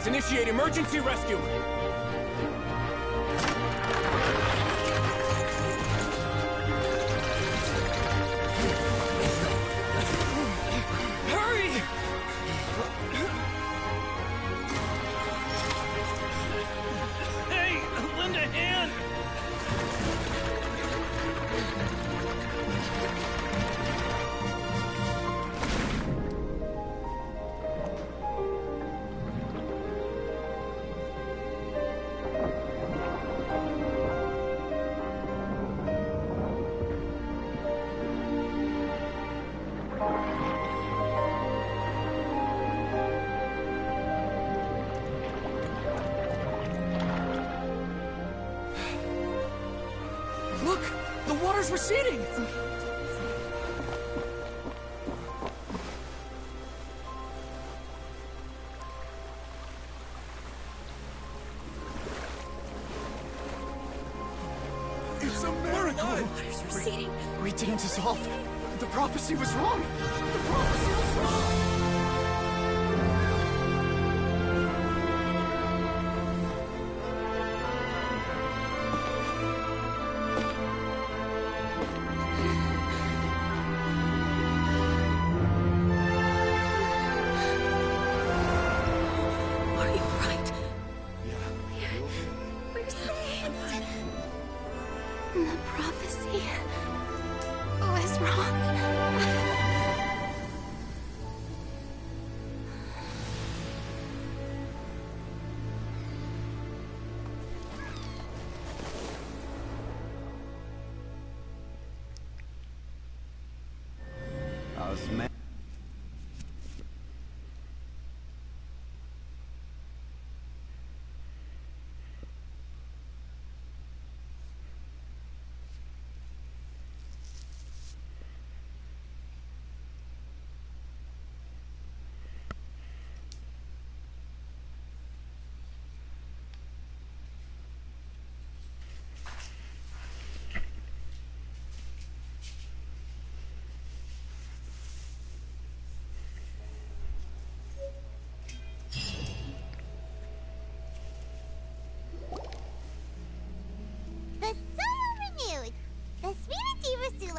Initiate emergency rescue! Hurry! Hey, lend a hand! Receding! It's a miracle! Water's receding. We didn't dissolve. The prophecy was wrong. The prophecy was wrong!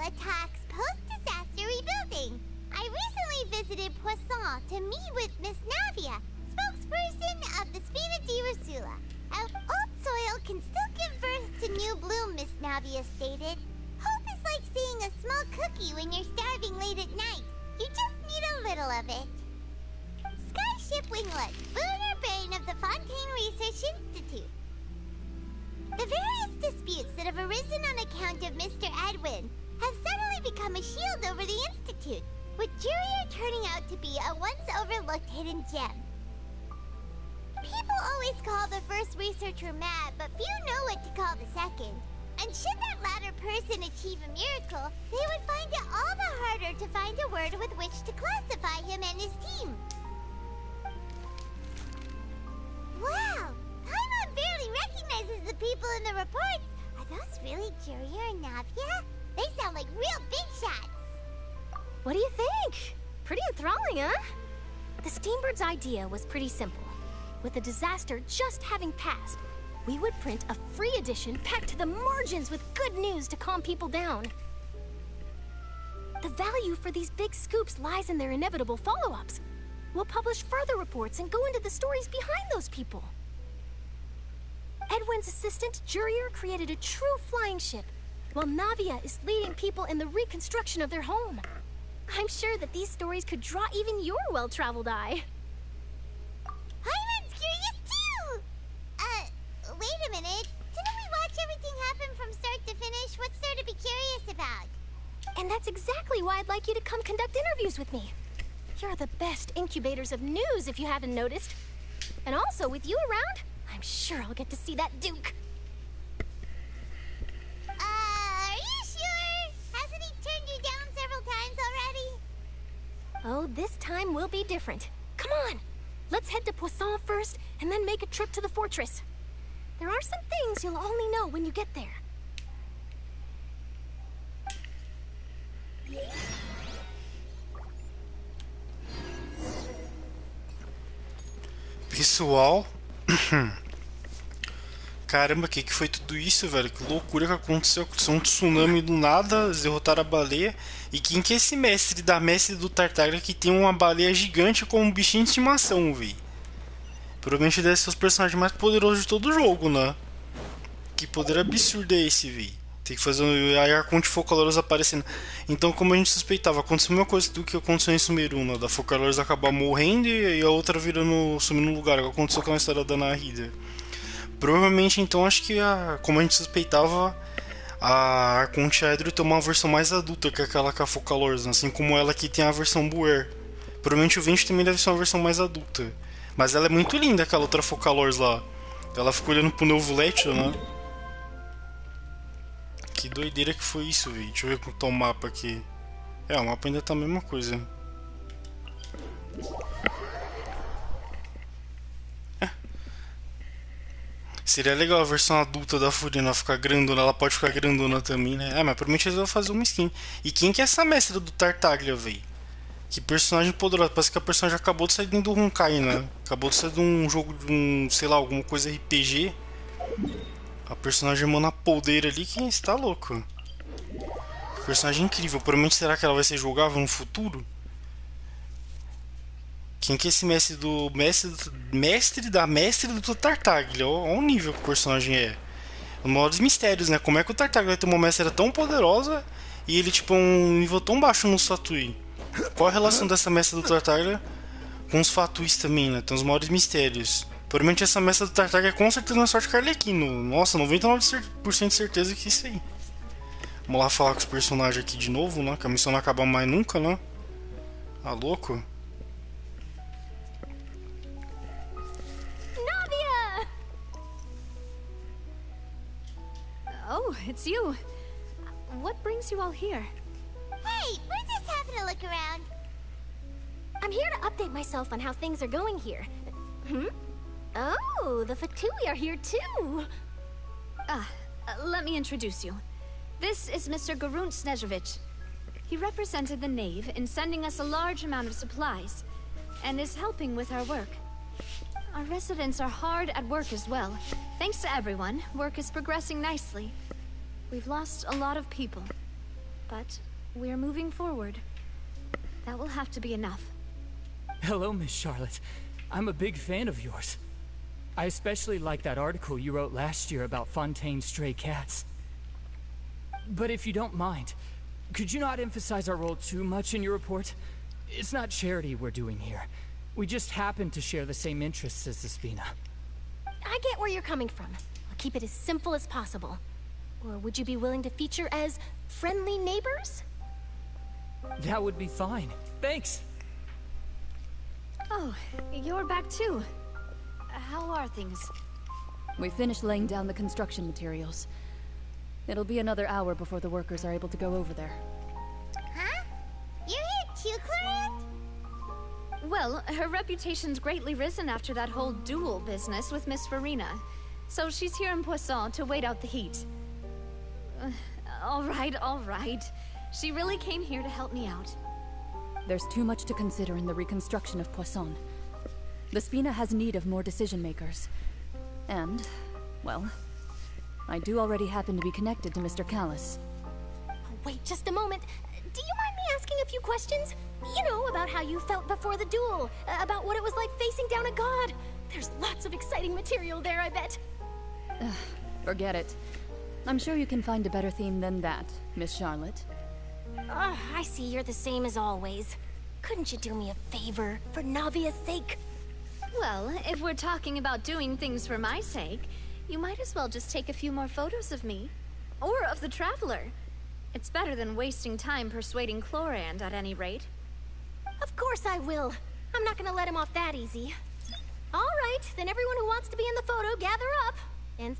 Attacks post-disaster rebuilding. I recently visited Poisson to meet with Miss Navia, spokesperson of the Spina di Rosula. Old soil can still give birth to new bloom, Miss Navia stated. Hope is like seeing a small cookie when you're starving late at night. You just need a little of it. Skyship Winglet, lunar brain of the Fontaine Research Institute. The various disputes that have arisen on account of Mr. Edwin have suddenly become a shield over the Institute, with Jurier turning out to be a once-overlooked hidden gem. People always call the first researcher mad, but few know what to call the second. And should that latter person achieve a miracle, they would find it all the harder to find a word with which to classify him and his team. Wow! Paimon barely recognizes the people in the reports. Are those really Jurier and Navia? They sound like real big shots. What do you think? Pretty enthralling, huh? The Steambird's idea was pretty simple. With the disaster just having passed, we would print a free edition packed to the margins with good news to calm people down. The value for these big scoops lies in their inevitable follow-ups. We'll publish further reports and go into the stories behind those people. Edwin's assistant, Jurier, created a true flying ship, while Navia is leading people in the reconstruction of their home. I'm sure that these stories could draw even your well-traveled eye. Paimon's curious too! Wait a minute. Didn't we watch everything happen from start to finish? What's there to be curious about? And that's exactly why I'd like you to come conduct interviews with me. You're the best incubators of news, if you haven't noticed. And also, with you around, I'm sure I'll get to see that Duke. Are you sure? Hasn't he turned you down several times already? Oh, this time will be different. Come on! Let's head to Poisson first, and then make a trip to the fortress. There are some things you'll only know when you get there. Pessoal, caramba, que foi tudo isso, velho? Que loucura que aconteceu. Aconteceu um tsunami do nada, eles derrotaram a baleia. E quem que é esse mestre da mestre do Tartagra que tem uma baleia gigante como um bichinho de estimação, velho? Provavelmente deve ser os personagens mais poderosos de todo o jogo, né? Que poder absurdo é esse, velho? Tem que fazer a Arconte Focalores aparecendo. Então, como a gente suspeitava, aconteceu a mesma coisa do que aconteceu em Sumeruna, da Focalores acabar morrendo e a outra virando, sumindo no lugar, que aconteceu com a história da Ana Hida. Provavelmente, então, acho que, como a gente suspeitava, a Arconte Hydro tem uma versão mais adulta que aquela com a Focalors, assim como ela que tem a versão Buer. Provavelmente o Vente também deve ser uma versão mais adulta. Mas ela é muito linda, aquela outra Focalors lá. Ela ficou olhando pro Neuvulete, né? Que doideira que foi isso, velho. Deixa eu ver como tá o mapa aqui. É, o mapa ainda tá a mesma coisa. Seria legal a versão adulta da Furina ficar grandona. Ela pode ficar grandona também, né? Mas provavelmente eles vão fazer uma skin. E quem que é essa mestra do Tartaglia, velho? Que personagem poderoso. Parece que a personagem acabou de sair dentro do Honkai, né? Acabou de sair de um jogo de um, sei lá, alguma coisa RPG. A personagem emana poder ali que está louco. Personagem incrível. Provavelmente será que ela vai ser jogável no futuro? Quem que é esse mestre do mestre do Tartaglia? Olha o nível que o personagem é. Os maiores mistérios, né? Como é que o Tartaglia vai ter uma mestra tão poderosa e ele tipo um nível tão baixo no Fatui? Qual a relação dessa mestra do Tartaglia com os Fatuis também, né? Tem os maiores mistérios. Provavelmente essa mestra do Tartaglia é com certeza uma sorte Carlequino. Nossa, 99% de certeza que é isso aí. Vamos lá falar com os personagens aqui de novo, né? Que a missão não acaba mais nunca, né? Tá louco? Navia! Oh, it's you. What brings you all here? Hey, we're just having a look around. I'm here to update myself on how things are going here. Oh, the Fatui are here too! Let me introduce you. This is Mr. Garunt Snežević. He represented the Knave in sending us a large amount of supplies, and is helping with our work. Our residents are hard at work as well. Thanks to everyone, work is progressing nicely. We've lost a lot of people, but we're moving forward. That will have to be enough. Hello, Miss Charlotte. I'm a big fan of yours. I especially like that article you wrote last year about Fontaine's stray cats. But if you don't mind, could you not emphasize our role too much in your report? It's not charity we're doing here. We just happen to share the same interests as the Spina. I get where you're coming from. I'll keep it as simple as possible. Or would you be willing to feature as friendly neighbors? That would be fine. Thanks. Oh, you're back too. How are things? We finished laying down the construction materials. It'll be another hour before the workers are able to go over there. Huh? You're here too, Clarence? Well, her reputation's greatly risen after that whole duel business with Miss Furina. So she's here in Poisson to wait out the heat. All right. She really came here to help me out. There's too much to consider in the reconstruction of Poisson. The Spina has need of more decision-makers. And, well, I do already happen to be connected to Mr. Callis. Oh, wait just a moment. Do you mind me asking a few questions? You know, about how you felt before the duel, about what it was like facing down a god. There's lots of exciting material there, I bet. Forget it. I'm sure you can find a better theme than that, Miss Charlotte. I see you're the same as always. Couldn't you do me a favor, for Navia's sake? Well, if we're talking about doing things for my sake, you might as well just take a few more photos of me. Or of the Traveler. It's better than wasting time persuading Chlorand, at any rate. Of course I will. I'm not gonna let him off that easy. All right, then everyone who wants to be in the photo, gather up. And...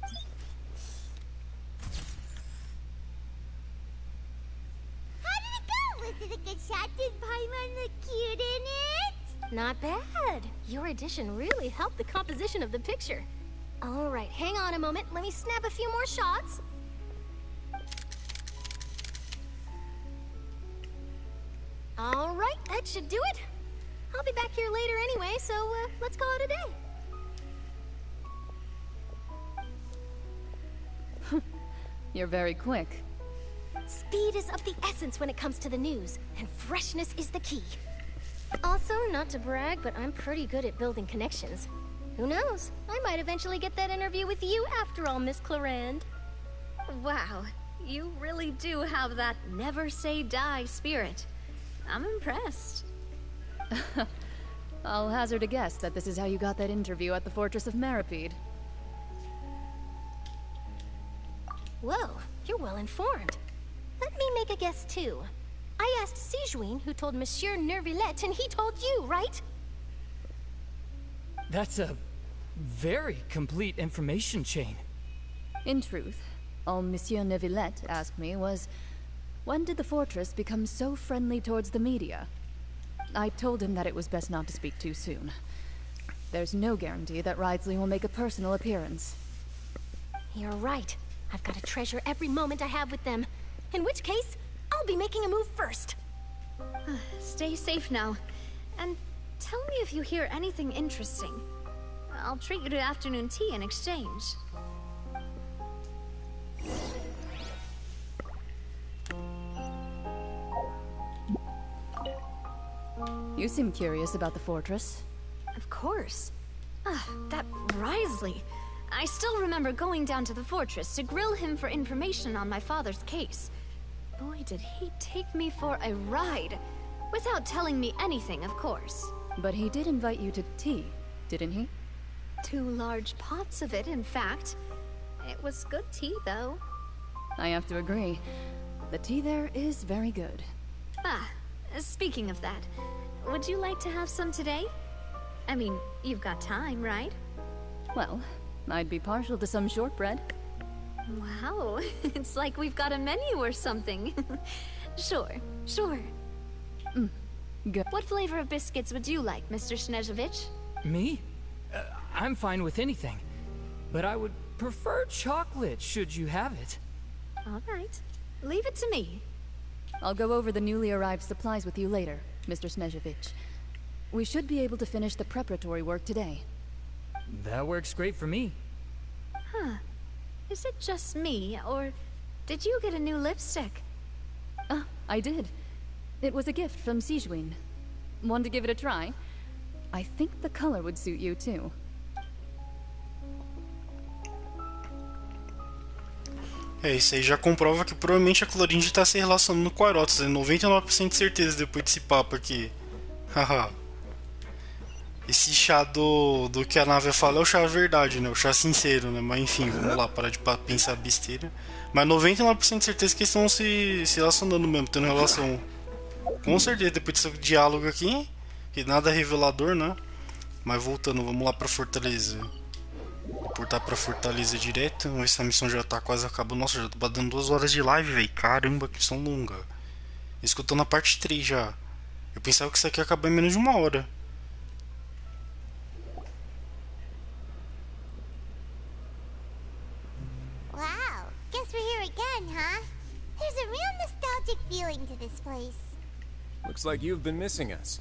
How did it go? Was it a good shot? Did Paimon look cute in it? Not bad. Your addition really helped the composition of the picture. All right, hang on a moment. Let me snap a few more shots. All right, that should do it. I'll be back here later anyway, so let's call it a day. You're very quick. Speed is of the essence when it comes to the news, and freshness is the key. Also, not to brag, but I'm pretty good at building connections. Who knows? I might eventually get that interview with you after all, Miss Chlorand. Wow, you really do have that never say die spirit. I'm impressed. I'll hazard a guess that this is how you got that interview at the Fortress of Meripede. Whoa, you're well informed. Let me make a guess too. I asked Sejouin, who told Monsieur Nervillette, and he told you, right? That's a very complete information chain. In truth, all Monsieur Nervillette asked me was, when did the Fortress become so friendly towards the media? I told him that it was best not to speak too soon. There's no guarantee that Ridesley will make a personal appearance. You're right. I've got to treasure every moment I have with them. In which case, I'll be making a move first. Stay safe now. And tell me if you hear anything interesting. I'll treat you to afternoon tea in exchange. You seem curious about the fortress. Of course. That Ridesley. I still remember going down to the fortress to grill him for information on my father's case. Boy, did he take me for a ride. Without telling me anything, of course. But he did invite you to tea, didn't he? 2 large pots of it, in fact. It was good tea, though. I have to agree. The tea there is very good. Speaking of that, would you like to have some today? I mean, you've got time, right? Well, I'd be partial to some shortbread. Wow, it's like we've got a menu or something. Sure. Good. What flavor of biscuits would you like, Mr. Snezhovich? Me? I'm fine with anything. But I would prefer chocolate, should you have it. All right. Leave it to me. I'll go over the newly arrived supplies with you later, Mr. Snezhovich. We should be able to finish the preparatory work today. That works great for me. Is it just me, or did you get a new lipstick? I did. It was a gift from Sejouin. Want to give it a try? I think the color would suit you, too. Isso aí já comprova que provavelmente a Clorinda está se relacionando com o Arotas. 99% de certeza depois desse papo aqui. Haha. Esse chá do que a Nave fala é o chá verdade, né? O chá sincero, né? Mas enfim, vamos lá, parar de pensar besteira. Mas 99% de certeza que eles estão se relacionando mesmo, tendo relação. Com certeza, depois desse diálogo aqui, que nada revelador, né? Mas voltando, vamos lá pra Fortaleza. teleportar pra Fortaleza direto. Essa missão já tá quase acabando. Nossa, já tô dando 2 horas de live, velho. Caramba, que missão longa. Isso que eu tô na parte 3 já. Eu pensava que isso aqui ia acabar em menos de 1 hora. Wow, guess we're here again, huh? There's a real nostalgic feeling to this place. Looks like you've been missing us.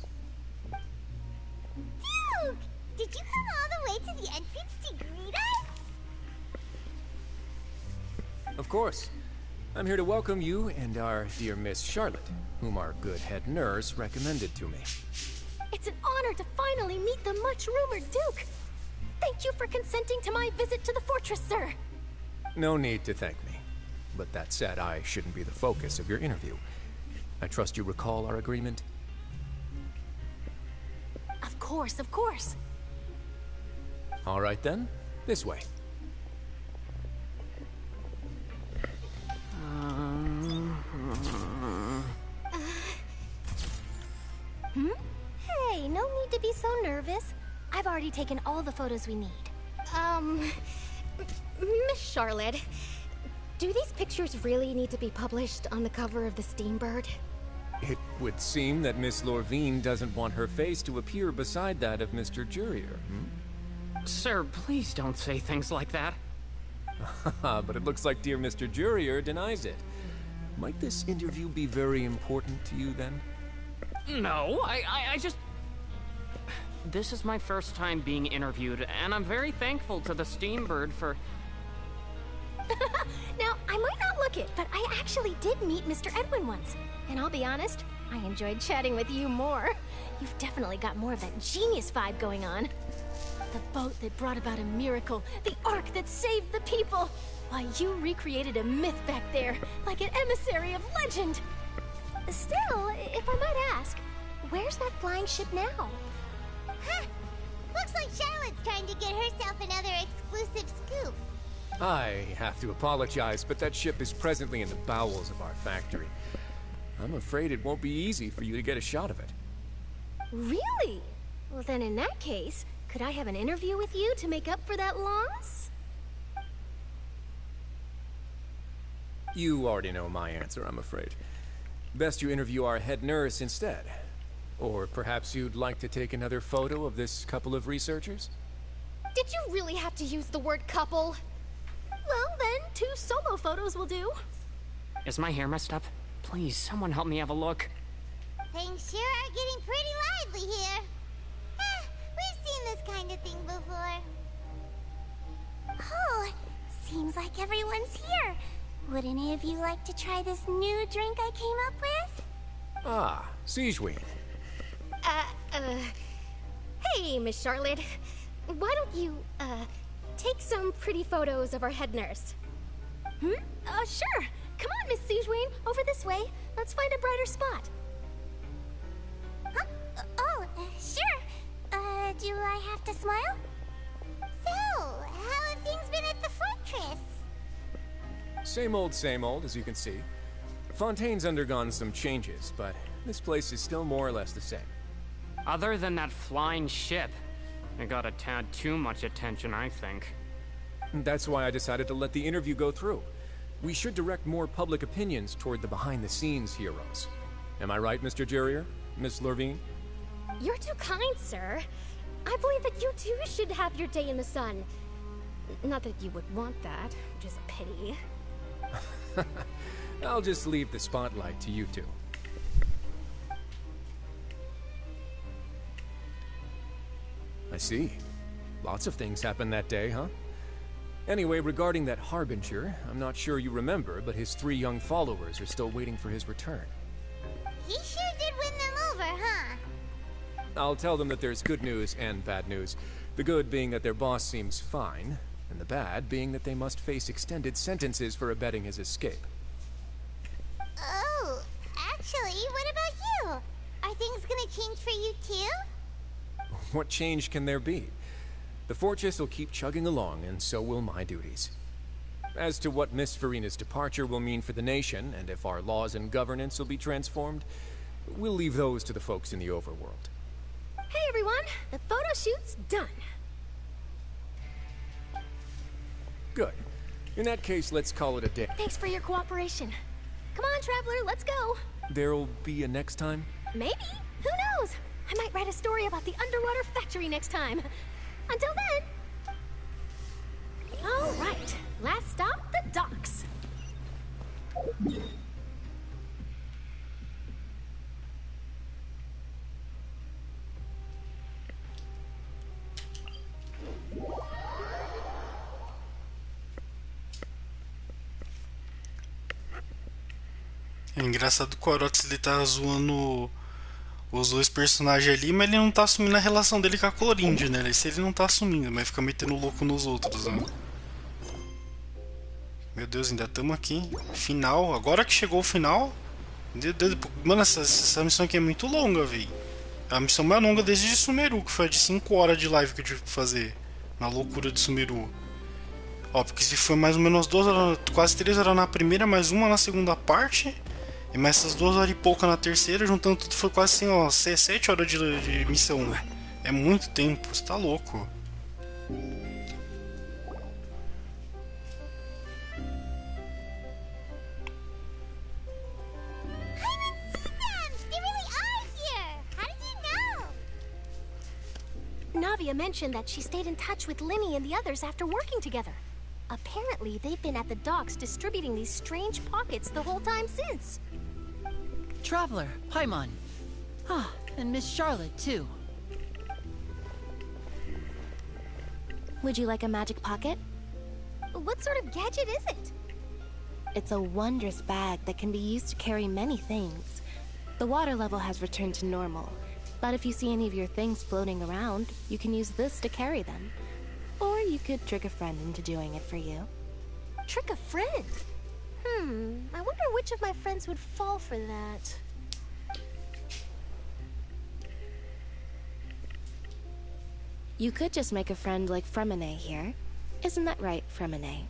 Duke! Did you come all the way to the entrance to greet us? Of course. I'm here to welcome you and our dear Miss Charlotte, whom our good head nurse recommended to me. It's an honor to finally meet the much-rumored Duke. Thank you for consenting to my visit to the fortress, sir. No need to thank me. But that said, I shouldn't be the focus of your interview. I trust you recall our agreement? Of course, of course. All right then, this way. Hey, no need to be so nervous. I've already taken all the photos we need. Miss Charlotte, do these pictures really need to be published on the cover of the Steambird? It would seem that Miss Lorvine doesn't want her face to appear beside that of Mr. Jurier, Sir, please don't say things like that. But it looks like dear Mr. Jurier denies it. Might this interview be very important to you, then? No, I just... This is my first time being interviewed, and I'm very thankful to the Steambird for... Now, I might not look it, but I actually did meet Mr. Edwin once. And I'll be honest, I enjoyed chatting with you more. You've definitely got more of that genius vibe going on. The boat that brought about a miracle, the ark that saved the people. Why, you recreated a myth back there, like an emissary of legend. Still, if I might ask, where's that flying ship now? Huh. Looks like Charlotte's trying to get herself another exclusive scoop. I have to apologize, but that ship is presently in the bowels of our factory. I'm afraid it won't be easy for you to get a shot of it. Really? Well, then in that case, could I have an interview with you to make up for that loss? You already know my answer, I'm afraid. Best you interview our head nurse instead. Or perhaps you'd like to take another photo of this couple of researchers? Did you really have to use the word couple? Well, then, 2 solo photos will do. Is my hair messed up? Please, someone help me have a look. Things sure are getting pretty lively here. We've seen this kind of thing before. Oh, seems like everyone's here. Would any of you like to try this new drink I came up with? Ah, Sejam. Hey, Miss Charlotte. Why don't you, take some pretty photos of our head nurse? Sure. Come on, Miss Sejam. Over this way. Let's find a brighter spot. Huh? Sure. Do I have to smile? So, how have things been at the fortress? Same old, as you can see. Fontaine's undergone some changes, but this place is still more or less the same. Other than that flying ship, it got a tad too much attention, I think. That's why I decided to let the interview go through. We should direct more public opinions toward the behind-the-scenes heroes. Am I right, Mr. Jurier? Miss Lorvine? You're too kind, sir. I believe that you too should have your day in the sun. Not that you would want that, which is a pity. I'll just leave the spotlight to you two. I see. Lots of things happened that day, huh? Anyway, regarding that Harbinger, I'm not sure you remember, but his 3 young followers are still waiting for his return. He sure did win them over, huh? I'll tell them that there's good news and bad news. The good being that their boss seems fine, and the bad being that they must face extended sentences for abetting his escape. Oh, actually, what about you? Are things gonna change for you too? What change can there be? The fortress will keep chugging along, and so will my duties. As to what Miss Furina's departure will mean for the nation, and if our laws and governance will be transformed, we'll leave those to the folks in the overworld. Hey everyone, the photo shoot's done. Good. In that case, let's call it a day. Thanks for your cooperation. Come on, Traveler, let's go. There'll be a next time? Maybe. Who knows? I might write a story about the underwater factory next time. Until then. All right. Last stop, the docks. É engraçado que o Orochi ele tá zoando os dois personagens ali, mas ele não tá assumindo a relação dele com a Clorinde, né? Esse ele não tá assumindo, mas fica metendo louco nos outros, né? Meu Deus, ainda estamos aqui. Final, agora que chegou o final. Mano, essa missão aqui é muito longa, velho. A missão mais longa desde Sumeru, que foi a de 5 horas de live que eu tive que fazer. Na loucura de Sumeru. Ó, porque se foi mais ou menos 2 horas, quase 3 horas na primeira, mais uma na segunda parte. E mais essas 2 horas e pouca na terceira, juntando tudo foi quase assim, ó, 7 horas de missão. É muito tempo, você tá louco. Navia mentioned that she stayed in touch with Linny and the others after working together. Apparently, they've been at the docks distributing these strange pockets the whole time since. Traveler, Paimon. Ah, and Miss Charlotte, too. Would you like a magic pocket? What sort of gadget is it? It's a wondrous bag that can be used to carry many things. The water level has returned to normal, but if you see any of your things floating around, you can use this to carry them. Or you could trick a friend into doing it for you. Trick a friend? I wonder which of my friends would fall for that. You could just make a friend like Fremine here. Isn't that right, Fremine?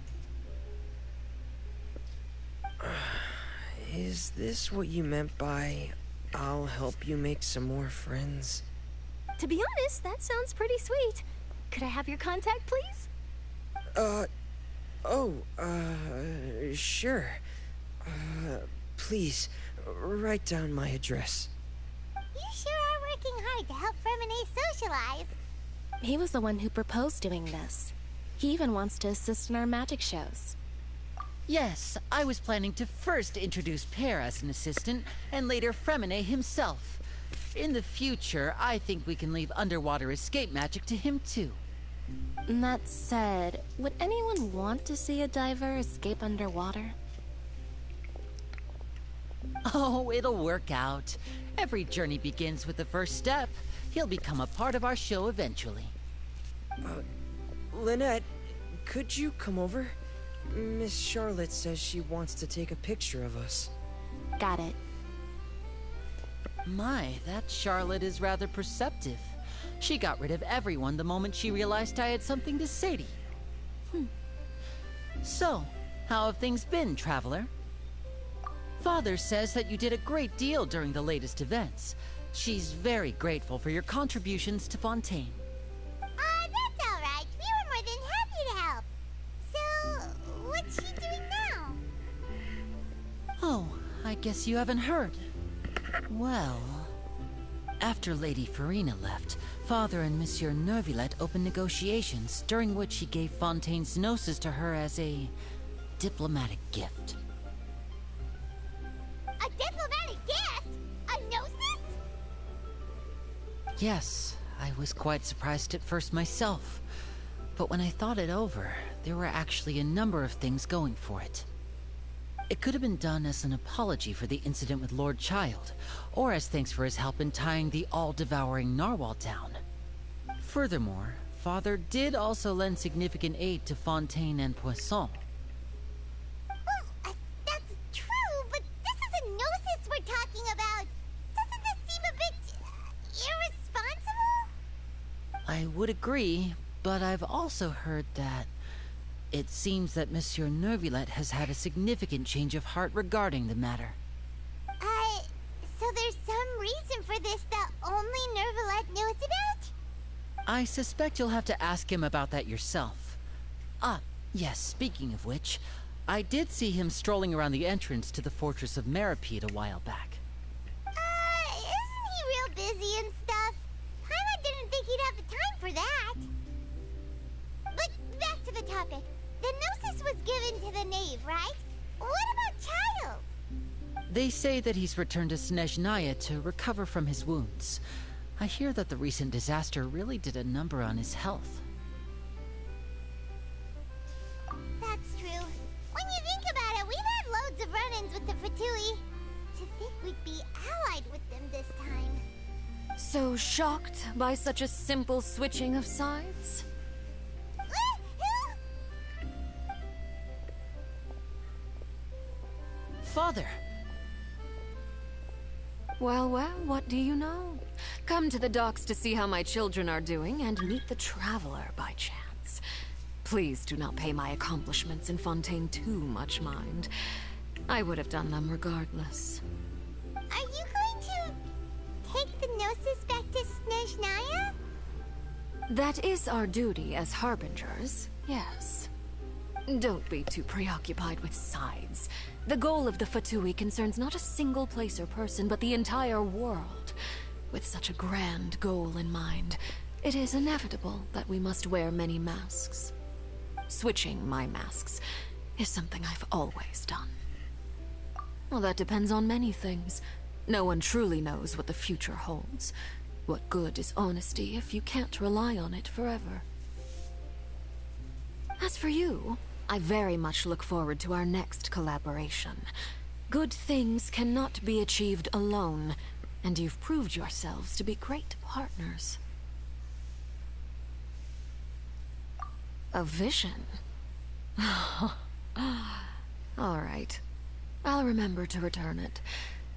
Is this what you meant by, I'll help you make some more friends? To be honest, that sounds pretty sweet. Could I have your contact, please? Sure. Please, write down my address. You sure are working hard to help Fremine socialize. He was the one who proposed doing this. He even wants to assist in our magic shows. Yes, I was planning to first introduce Per as an assistant, and later Fremine himself. In the future, I think we can leave underwater escape magic to him too. That said, would anyone want to see a diver escape underwater? Oh, it'll work out. Every journey begins with the first step. He'll become a part of our show eventually. Lynette, could you come over? Miss Charlotte says she wants to take a picture of us. Got it. My, that Charlotte is rather perceptive. She got rid of everyone the moment she realized I had something to say to you. So, how have things been, Traveler? Father says that you did a great deal during the latest events. She's very grateful for your contributions to Fontaine. That's all right. We were more than happy to help. So, what's she doing now? Oh, I guess you haven't heard. Well, after Lady Furina left, Father and Monsieur Neuvillette opened negotiations, during which he gave Fontaine's gnosis to her as a diplomatic gift. A diplomatic gift? A gnosis? Yes, I was quite surprised at first myself. But when I thought it over, there were actually a number of things going for it. It could have been done as an apology for the incident with Lord Child, or as thanks for his help in tying the all-devouring narwhal down. Furthermore, Father did also lend significant aid to Fontaine and Poisson. Well, that's true, but this is a gnosis we're talking about. Doesn't this seem a bit irresponsible? I would agree, but I've also heard that it seems that Monsieur Neuvillette has had a significant change of heart regarding the matter. So there's some reason for this that only Neuvillette knows about? I suspect you'll have to ask him about that yourself. Ah, Yes, speaking of which, I did see him strolling around the entrance to the fortress of Meropide a while back. Isn't he real busy and stuff? Paimon didn't think he'd have the time for that. But back to the topic. The Gnosis was given to the knave, right? What about Child? They say that he's returned to Snezhnaya to recover from his wounds. I hear that the recent disaster really did a number on his health. That's true. When you think about it, we've had loads of run-ins with the Fatui. To think we'd be allied with them this time. So shocked by such a simple switching of sides? Father! Well, what do you know? Come to the docks to see how my children are doing and meet the traveler by chance. Please do not pay my accomplishments in Fontaine too much mind. I would have done them regardless. Are you going to take the Gnosis back to Snezhnaya? That is our duty as harbingers, yes. Don't be too preoccupied with sides. The goal of the Fatui concerns not a single place or person, but the entire world. With such a grand goal in mind, it is inevitable that we must wear many masks. Switching my masks is something I've always done. Well, that depends on many things. No one truly knows what the future holds. What good is honesty if you can't rely on it forever? As for you, I very much look forward to our next collaboration. Good things cannot be achieved alone, and you've proved yourselves to be great partners. A vision? All right. I'll remember to return it.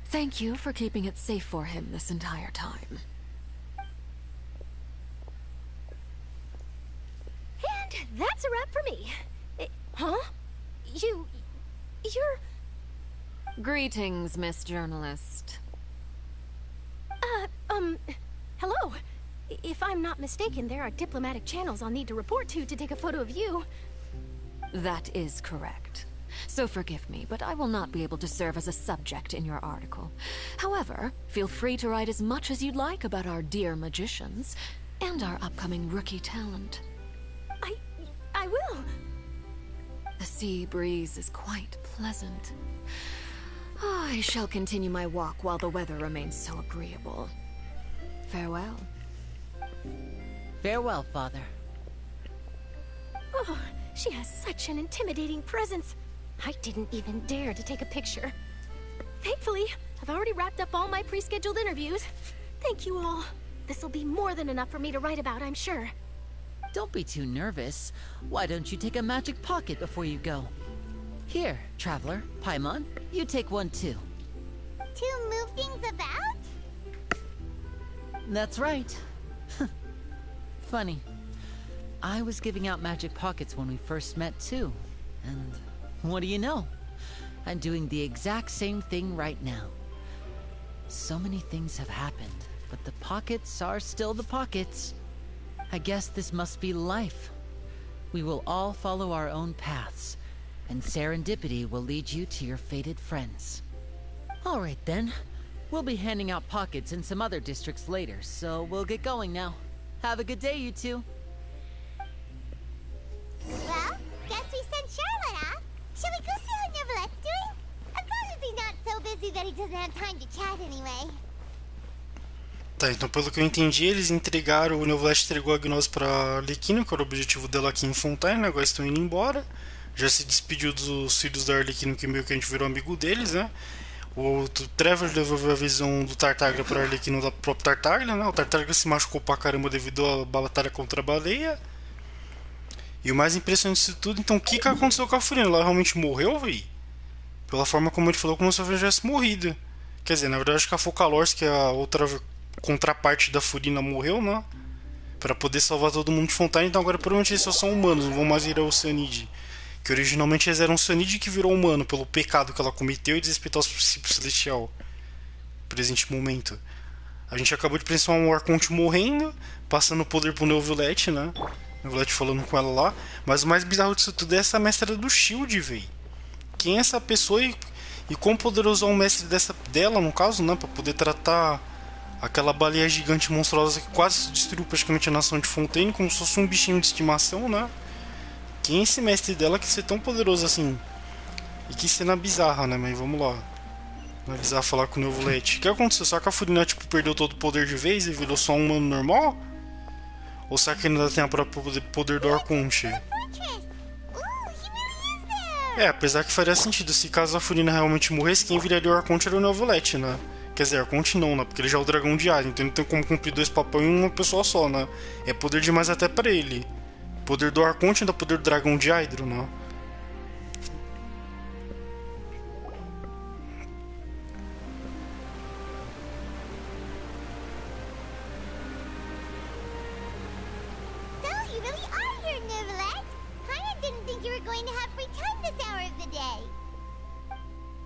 Thank you for keeping it safe for him this entire time. And that's a wrap for me. Huh? You're... Greetings, Miss Journalist. Hello. If I'm not mistaken, there are diplomatic channels I'll need to report to take a photo of you. That is correct. So forgive me, but I will not be able to serve as a subject in your article. However, feel free to write as much as you'd like about our dear magicians and our upcoming rookie talent. I will. The sea breeze is quite pleasant. I shall continue my walk while the weather remains so agreeable. Farewell. Farewell, Father. Oh, she has such an intimidating presence. I didn't even dare to take a picture. Thankfully, I've already wrapped up all my pre-scheduled interviews. Thank you all. This'll be more than enough for me to write about, I'm sure. Don't be too nervous. Why don't you take a magic pocket before you go? Here, Traveler, Paimon, you take one too. To move things about? That's right. Funny. I was giving out magic pockets when we first met too. And what do you know? I'm doing the exact same thing right now. So many things have happened, but the pockets are still the pockets. I guess this must be life. We will all follow our own paths, and serendipity will lead you to your fated friends. All right then. We'll be handing out pockets in some other districts later, so we'll get going now. Have a good day, you two. Well, guess we sent Charlotte off. Shall we go see how Neverlette's doing? As long as he's not so busy that he doesn't have time to chat anyway. Tá, então pelo que eu entendi, eles entregaram, o Neverlette entregou a gnose pra Arlequina, que era o objetivo dela aqui em Fontaine, né? Agora estão indo embora. Já se despediu dos filhos da Arlequina, que meio que a gente virou amigo deles, né? O Trevor devolveu a visão do Tartaglia para Arlequina do próprio Tartaglia, né? O Tartaglia se machucou pra caramba devido à batalha contra a baleia. E o mais impressionante disso tudo, então o que aconteceu com a Furina? Ela realmente morreu, véi? Pela forma como ele falou, como se ela tivesse morrido. Quer dizer, na verdade acho que a Focalors, que é a outra contraparte da Furina, morreu, né? Pra poder salvar todo mundo de Fontaine, então agora provavelmente eles só são humanos, não vão mais virar o Cyanide. Que originalmente eles eram um Cyanide que virou humano pelo pecado que ela cometeu e desrespeitar os princípios celestial. Presente momento. A gente acabou de presenciar um Arconte morrendo, passando o poder pro Neverlette, né? Neuvillette falando com ela lá. Mas o mais bizarro disso tudo é essa mestra do Shield, véi. Quem é essa pessoa e quão poderoso é um mestre dela, no caso, né? Pra poder tratar aquela baleia gigante monstruosa que quase destruiu praticamente a nação de Fontaine, como se fosse um bichinho de estimação, né? Quem é esse mestre dela que ser tão poderoso assim? E que cena bizarra, né? Mas vamos lá. Analisar, falar com o Neuvillette. O que aconteceu? Será que a Furina tipo, perdeu todo o poder de vez e virou só um humano normal? Ou será que ainda tem a própria poder do Arconte? Apesar que faria sentido. Se caso a Furina realmente morresse, quem viraria o Arconte era o Neuvillette, né? Quer dizer, Arconte não, né? Porque ele já é o dragão de ar, então ele não tem como cumprir 2 papéis em uma pessoa só, né? É poder demais até pra ele. Poder do Arconte ainda poder do dragão de Hydro, né?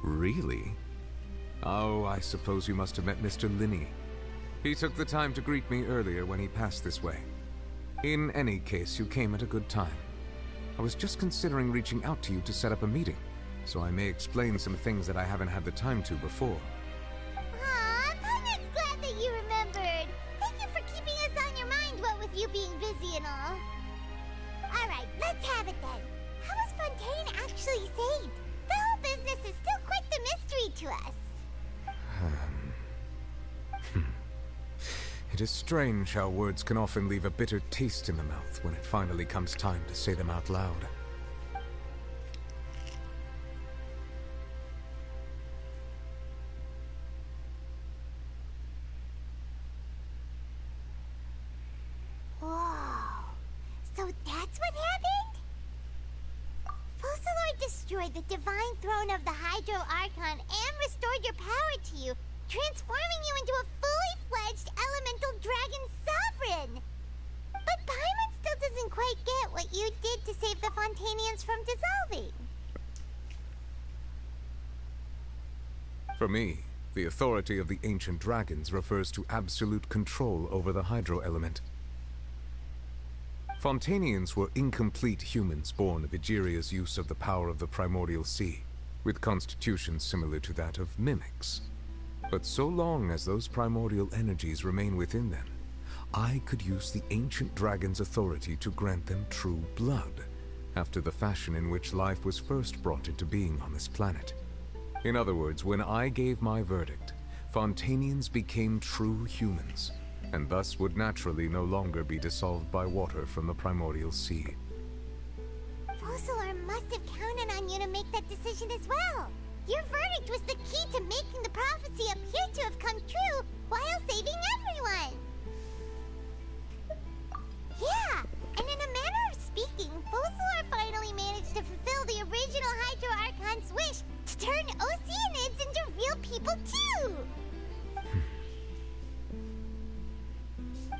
Really? Oh, I suppose you must have met Mr. Linney. He took the time to greet me earlier when he passed this way. In any case, you came at a good time. I was just considering reaching out to you to set up a meeting, so I may explain some things that I haven't had the time to before. Aw, Paimon's glad that you remembered. Thank you for keeping us on your mind, what with you being busy and all. Alright, let's have it then. How was Fontaine actually saved? The whole business is still quite the mystery to us. It is strange how words can often leave a bitter taste in the mouth when it finally comes time to say them out loud. Whoa. So that's what happened? Focalor destroyed the divine throne of the Hydro Archon and restored your power to you, transforming you into a fully fledged elemental dragon sovereign. But Paimon still doesn't quite get what you did to save the Fontainians from dissolving. For me, the authority of the ancient dragons refers to absolute control over the hydro element. Fontainians were incomplete humans born of Egeria's use of the power of the primordial sea, with constitutions similar to that of mimics. But so long as those primordial energies remain within them, I could use the ancient dragon's authority to grant them true blood, after the fashion in which life was first brought into being on this planet. In other words, when I gave my verdict, Fontainians became true humans, and thus would naturally no longer be dissolved by water from the primordial sea. Focalor must have counted on you to make that decision as well. Your verdict was the key to making the prophecy appear to have come true while saving everyone. Yeah, and in a manner of speaking, Focalor finally managed to fulfill the original Hydro Archon's wish to turn Oceanids into real people too!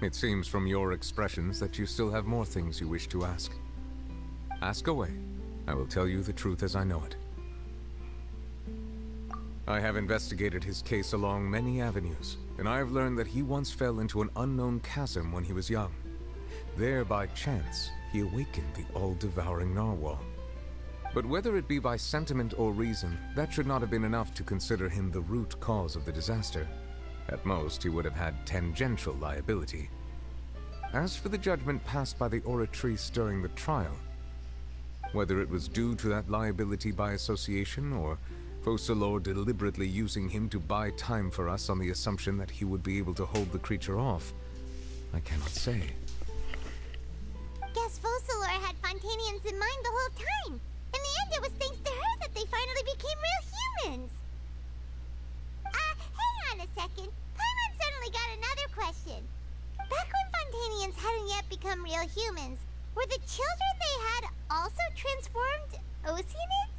It seems from your expressions that you still have more things you wish to ask. Ask away. I will tell you the truth as I know it. I have investigated his case along many avenues, and I have learned that he once fell into an unknown chasm when he was young. There, by chance, he awakened the all-devouring narwhal. But whether it be by sentiment or reason, that should not have been enough to consider him the root cause of the disaster. At most, he would have had tangential liability. As for the judgment passed by the Oratrice during the trial, whether it was due to that liability by association, or Focalor deliberately using him to buy time for us on the assumption that he would be able to hold the creature off, I cannot say. Guess Focalor had Fontainians in mind the whole time. In the end, it was thanks to her that they finally became real humans. Hang on a second. Paimon suddenly got another question. Back when Fontainians hadn't yet become real humans, were the children they had also transformed Oceanids?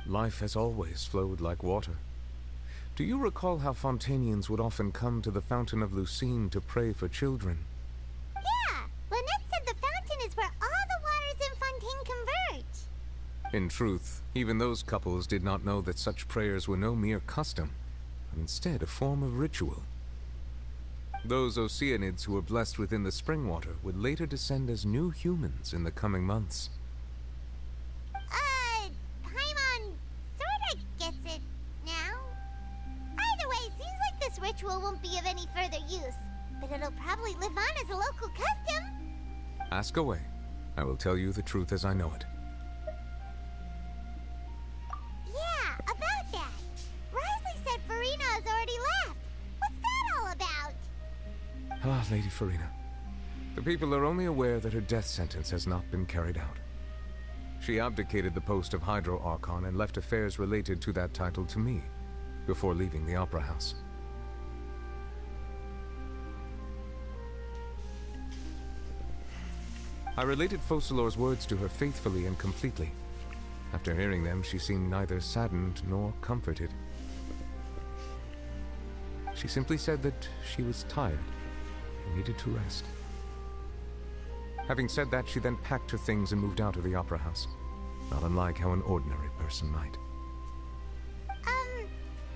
Life has always flowed like water. Do you recall how Fontainians would often come to the Fountain of Lucine to pray for children? Yeah, Lynette said the fountain is where all the waters in Fontaine converge. In truth, even those couples did not know that such prayers were no mere custom, but instead a form of ritual. Those Oceanids who were blessed within the spring water would later descend as new humans in the coming months. Paimon sorta gets it now. Either way, seems like this ritual won't be of any further use, but it'll probably live on as a local custom. Ask away. I will tell you the truth as I know it. Yeah, about that. Risley said Furina has already left. What's that all about? Ah, Lady Furina. The people are only aware that her death sentence has not been carried out. She abdicated the post of Hydro Archon and left affairs related to that title to me, before leaving the Opera House. I related Focalor's words to her faithfully and completely. After hearing them, she seemed neither saddened nor comforted. She simply said that she was tired and needed to rest. Having said that, she then packed her things and moved out of the Opera House, not unlike how an ordinary person might.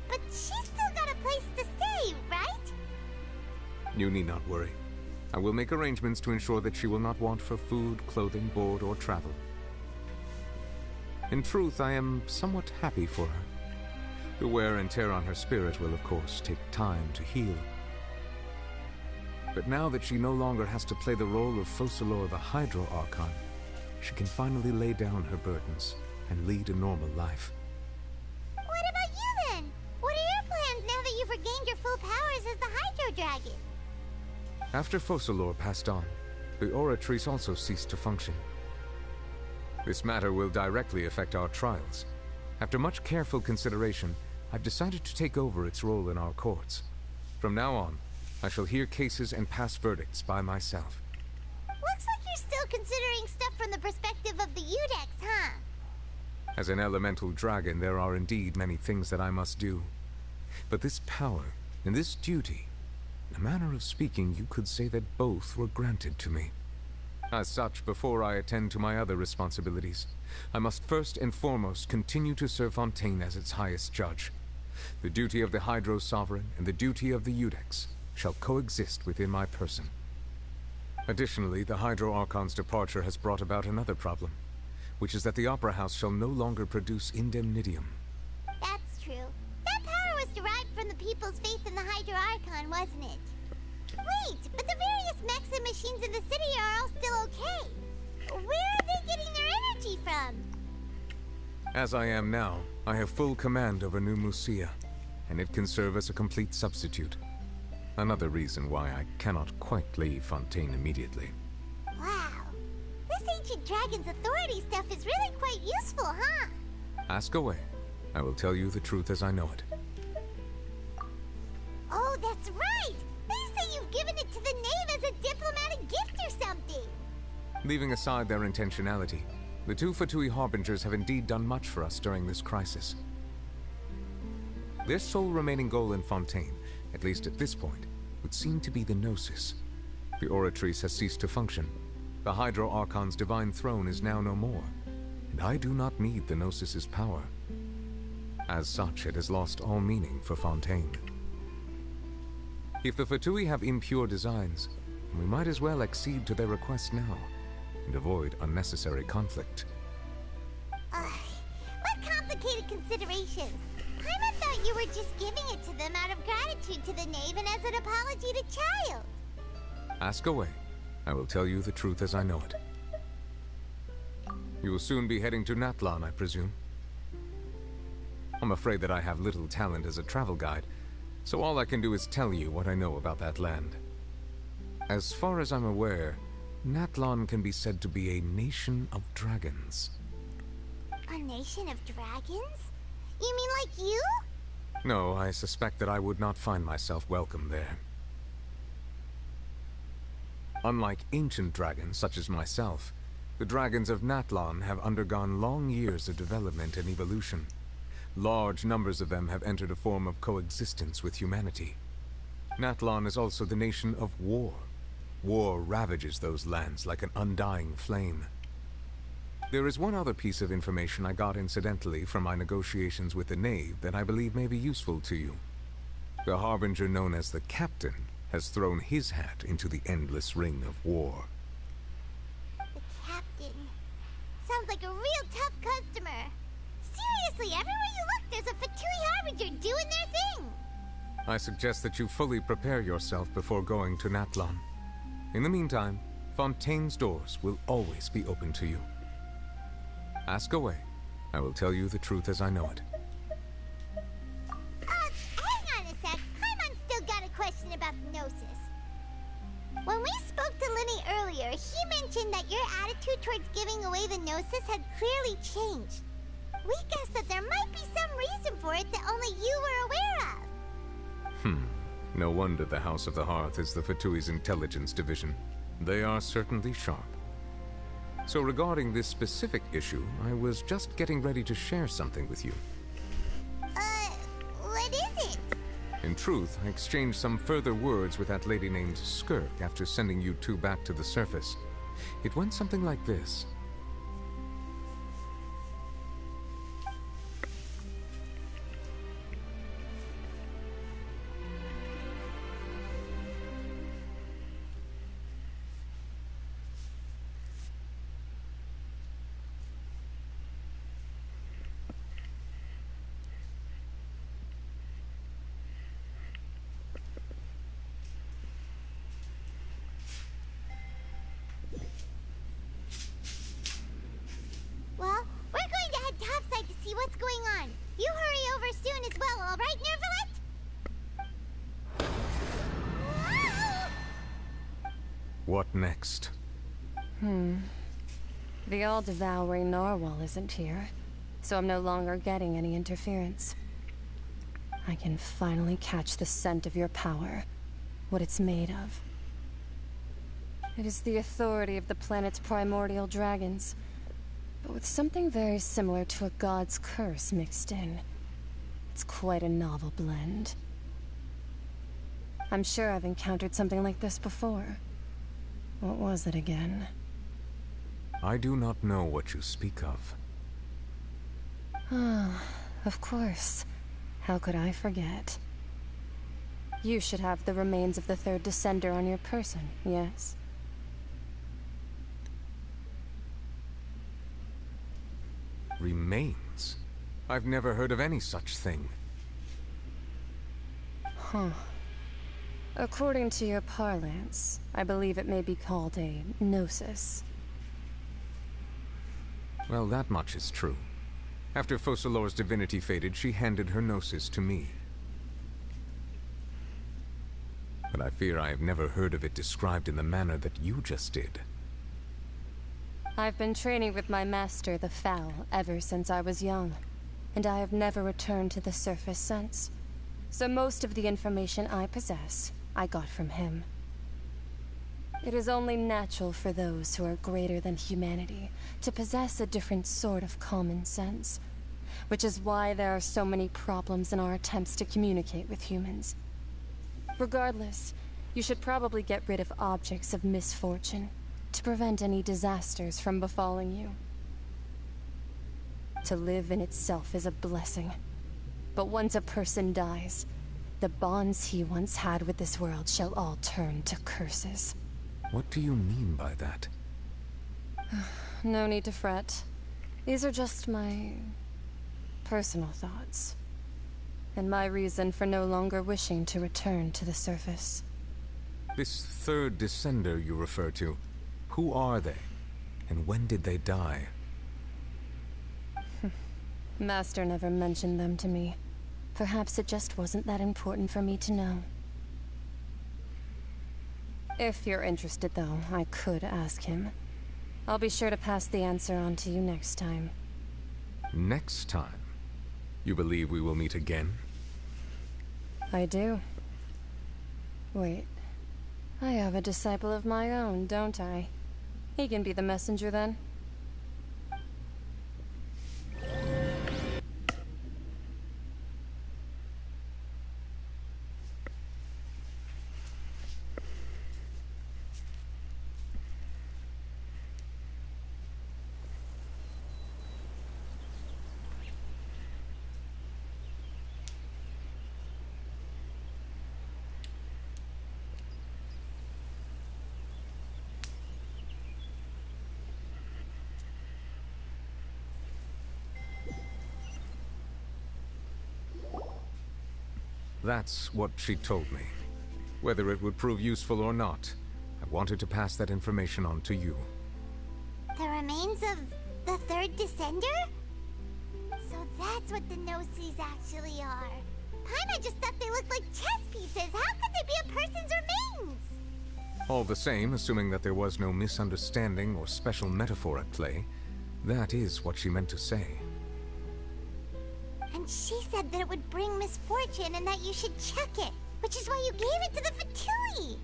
But she's still got a place to stay, right? You need not worry. I will make arrangements to ensure that she will not want for food, clothing, board, or travel. In truth, I am somewhat happy for her. The wear and tear on her spirit will, of course, take time to heal. But now that she no longer has to play the role of Focalor the Hydro Archon, she can finally lay down her burdens and lead a normal life. What about you then? What are your plans now that you've regained your full powers as the Hydro Dragon? After Focalor passed on, the Oratrice also ceased to function. This matter will directly affect our trials. After much careful consideration, I've decided to take over its role in our courts. From now on, I shall hear cases and pass verdicts by myself. Looks like you're still considering stuff from the perspective of the Udex, huh? As an elemental dragon, there are indeed many things that I must do. But this power and this duty, in a manner of speaking, you could say that both were granted to me. As such, before I attend to my other responsibilities, I must first and foremost continue to serve Fontaine as its highest judge. The duty of the Hydro Sovereign and the duty of the Udex shall coexist within my person. Additionally, the Hydro Archon's departure has brought about another problem, which is that the Opera House shall no longer produce indemnitium. That's true. That power was derived from the people's faith in the Hydro Archon, wasn't it? Wait, but the various mechs and machines in the city are all still okay. Where are they getting their energy from? As I am now, I have full command over New Musia, and it can serve as a complete substitute. Another reason why I cannot quite leave Fontaine immediately. Wow. This ancient dragon's authority stuff is really quite useful, huh? Ask away. I will tell you the truth as I know it. Oh, that's right! They say you've given it to the knave as a diplomatic gift or something! Leaving aside their intentionality, the two Fatui Harbingers have indeed done much for us during this crisis. Their sole remaining goal in Fontaine, at least at this point, would seem to be the Gnosis. The Oratrice has ceased to function. The Hydro Archon's divine throne is now no more, and I do not need the Gnosis's power. As such, it has lost all meaning for Fontaine. If the Fatui have impure designs, we might as well accede to their request now, and avoid unnecessary conflict. What complicated considerations! Paimon thought you were just giving it to them out of gratitude to the knave and as an apology to Child. Ask away. I will tell you the truth as I know it. You will soon be heading to Natlan, I presume? I'm afraid that I have little talent as a travel guide, so all I can do is tell you what I know about that land. As far as I'm aware, Natlan can be said to be a nation of dragons. A nation of dragons? You mean like you? No, I suspect that I would not find myself welcome there. Unlike ancient dragons such as myself, the dragons of Natlan have undergone long years of development and evolution. Large numbers of them have entered a form of coexistence with humanity. Natlan is also the nation of war. War ravages those lands like an undying flame. There is one other piece of information I got incidentally from my negotiations with the Knave that I believe may be useful to you. The Harbinger known as the Captain has thrown his hat into the endless ring of war. The captain. Sounds like a real tough customer. Seriously, everywhere you look, there's a Fatui Harbinger doing their thing. I suggest that you fully prepare yourself before going to Natlan. In the meantime, Fontaine's doors will always be open to you. Ask away. I will tell you the truth as I know it. Hang on a sec. Paimon still got a question about the Gnosis. When we spoke to Linny earlier, he mentioned that your attitude towards giving away the Gnosis had clearly changed. We guessed that there might be some reason for it that only you were aware of. No wonder the House of the Hearth is the Fatui's intelligence division. They are certainly sharp. So regarding this specific issue, I was just getting ready to share something with you. What is it? In truth, I exchanged some further words with that lady named Skirk after sending you two back to the surface. It went something like this. Well, we're going to head topside to see what's going on. You hurry over soon as well, all right, Nervalet? What next? The all-devouring narwhal isn't here, so I'm no longer getting any interference. I can finally catch the scent of your power, what it's made of. It is the authority of the planet's primordial dragons, but with something very similar to a god's curse mixed in. It's quite a novel blend. I'm sure I've encountered something like this before. What was it again? I do not know what you speak of. Ah, of course. How could I forget? You should have the remains of the third descender on your person, yes? Remains? I've never heard of any such thing. According to your parlance, I believe it may be called a gnosis. Well, that much is true. After Focalor's divinity faded, she handed her gnosis to me. But I fear I have never heard of it described in the manner that you just did. I've been training with my master, the Foul, ever since I was young, and I have never returned to the surface since. So most of the information I possess, I got from him. It is only natural for those who are greater than humanity to possess a different sort of common sense, which is why there are so many problems in our attempts to communicate with humans. Regardless, you should probably get rid of objects of misfortune to prevent any disasters from befalling you. To live in itself is a blessing, but once a person dies, the bonds he once had with this world shall all turn to curses. What do you mean by that? No need to fret. These are just my personal thoughts, and my reason for no longer wishing to return to the surface. This third descender you refer to, who are they? And when did they die? Master never mentioned them to me. Perhaps it just wasn't that important for me to know. If you're interested, though, I could ask him. I'll be sure to pass the answer on to you next time. Next time? You believe we will meet again? I do. Wait. I have a disciple of my own, don't I? He can be the messenger, then. That's what she told me. Whether it would prove useful or not, I wanted to pass that information on to you. The remains of the third descender? So that's what the no-sees actually are. Paimon just thought they looked like chess pieces. How could they be a person's remains? All the same, assuming that there was no misunderstanding or special metaphor at play, that is what she meant to say. And she said that it would bring misfortune and that you should check it, which is why you gave it to the Fatui.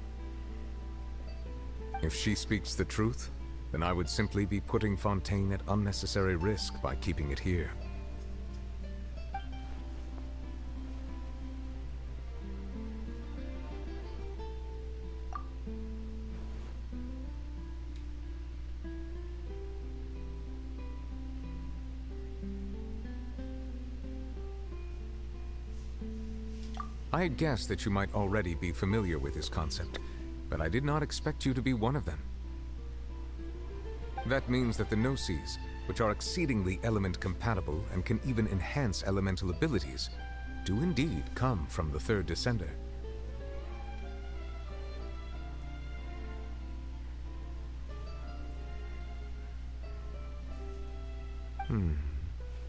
If she speaks the truth, then I would simply be putting Fontaine at unnecessary risk by keeping it here. I had guessed that you might already be familiar with this concept, but I did not expect you to be one of them. That means that the no-sees, which are exceedingly element-compatible and can even enhance elemental abilities, do indeed come from the third descender.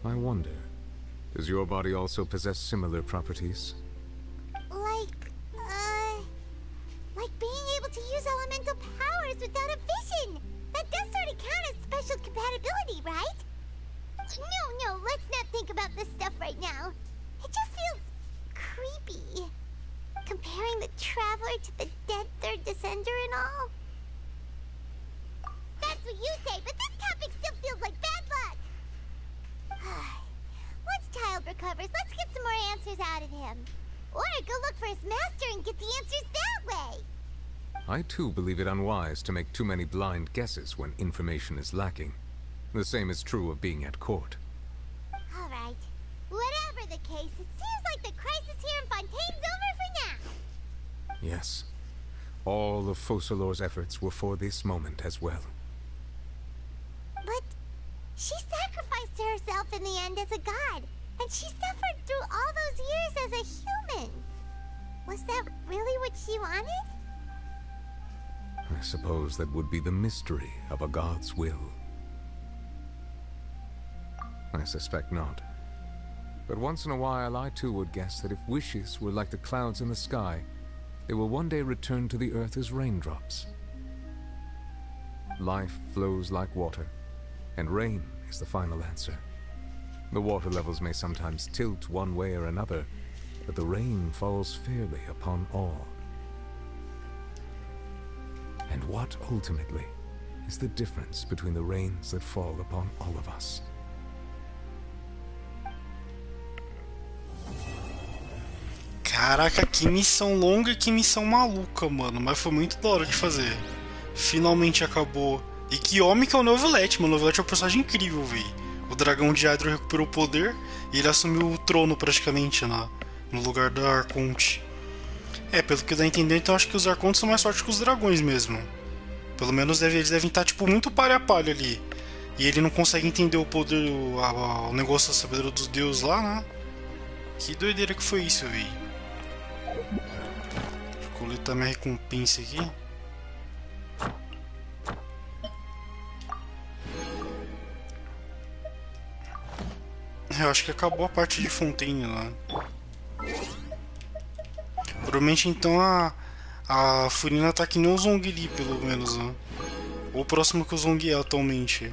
I wonder, does your body also possess similar properties? Like being able to use elemental powers without a vision. That does sort of count as special compatibility, right? No, let's not think about this stuff right now. It just feels creepy. Comparing the Traveler to the dead third descender and all. That's what you say, but this topic still feels like bad luck. Once Child recovers, let's get some more answers out of him. Or go look for his master and get the answers that way. I too believe it unwise to make too many blind guesses when information is lacking. The same is true of being at court. Alright. Whatever the case, it seems like the crisis here in Fontaine's over for now. Yes. All of Focalor's efforts were for this moment as well. But she sacrificed herself in the end as a god, and she suffered through all those years as a human. Was that really what she wanted? I suppose that would be the mystery of a god's will. I suspect not. But once in a while, I too would guess that if wishes were like the clouds in the sky, they will one day return to the earth as raindrops. Life flows like water, and rain is the final answer. The water levels may sometimes tilt one way or another, but the rain falls fairly upon all. And what, ultimately, is the difference between the rains that fall upon all of us? Caraca, que missão longa e que missão maluca, mano. Mas foi muito da hora de fazer. Finalmente acabou. E que homem que é o Neuvillette, mano. O Neuvillette é um personagem incrível, velho. O dragão de Hydro recuperou o poder e ele assumiu o trono, praticamente, no lugar da Arconte. Pelo que dá a entender, então acho que os Arcontes são mais fortes que os dragões mesmo. Pelo menos eles devem estar, tipo, muito palha a palha ali. E ele não consegue entender o poder, o negócio da sabedoria dos deuses lá, né? Que doideira que foi isso, véi. Deixa eu coletar minha recompensa aqui. Eu acho que acabou a parte de Fontaine lá. Provavelmente então a Furina tá que nem o Zhongli, pelo menos, né? Ou próximo que o Zhongli é atualmente.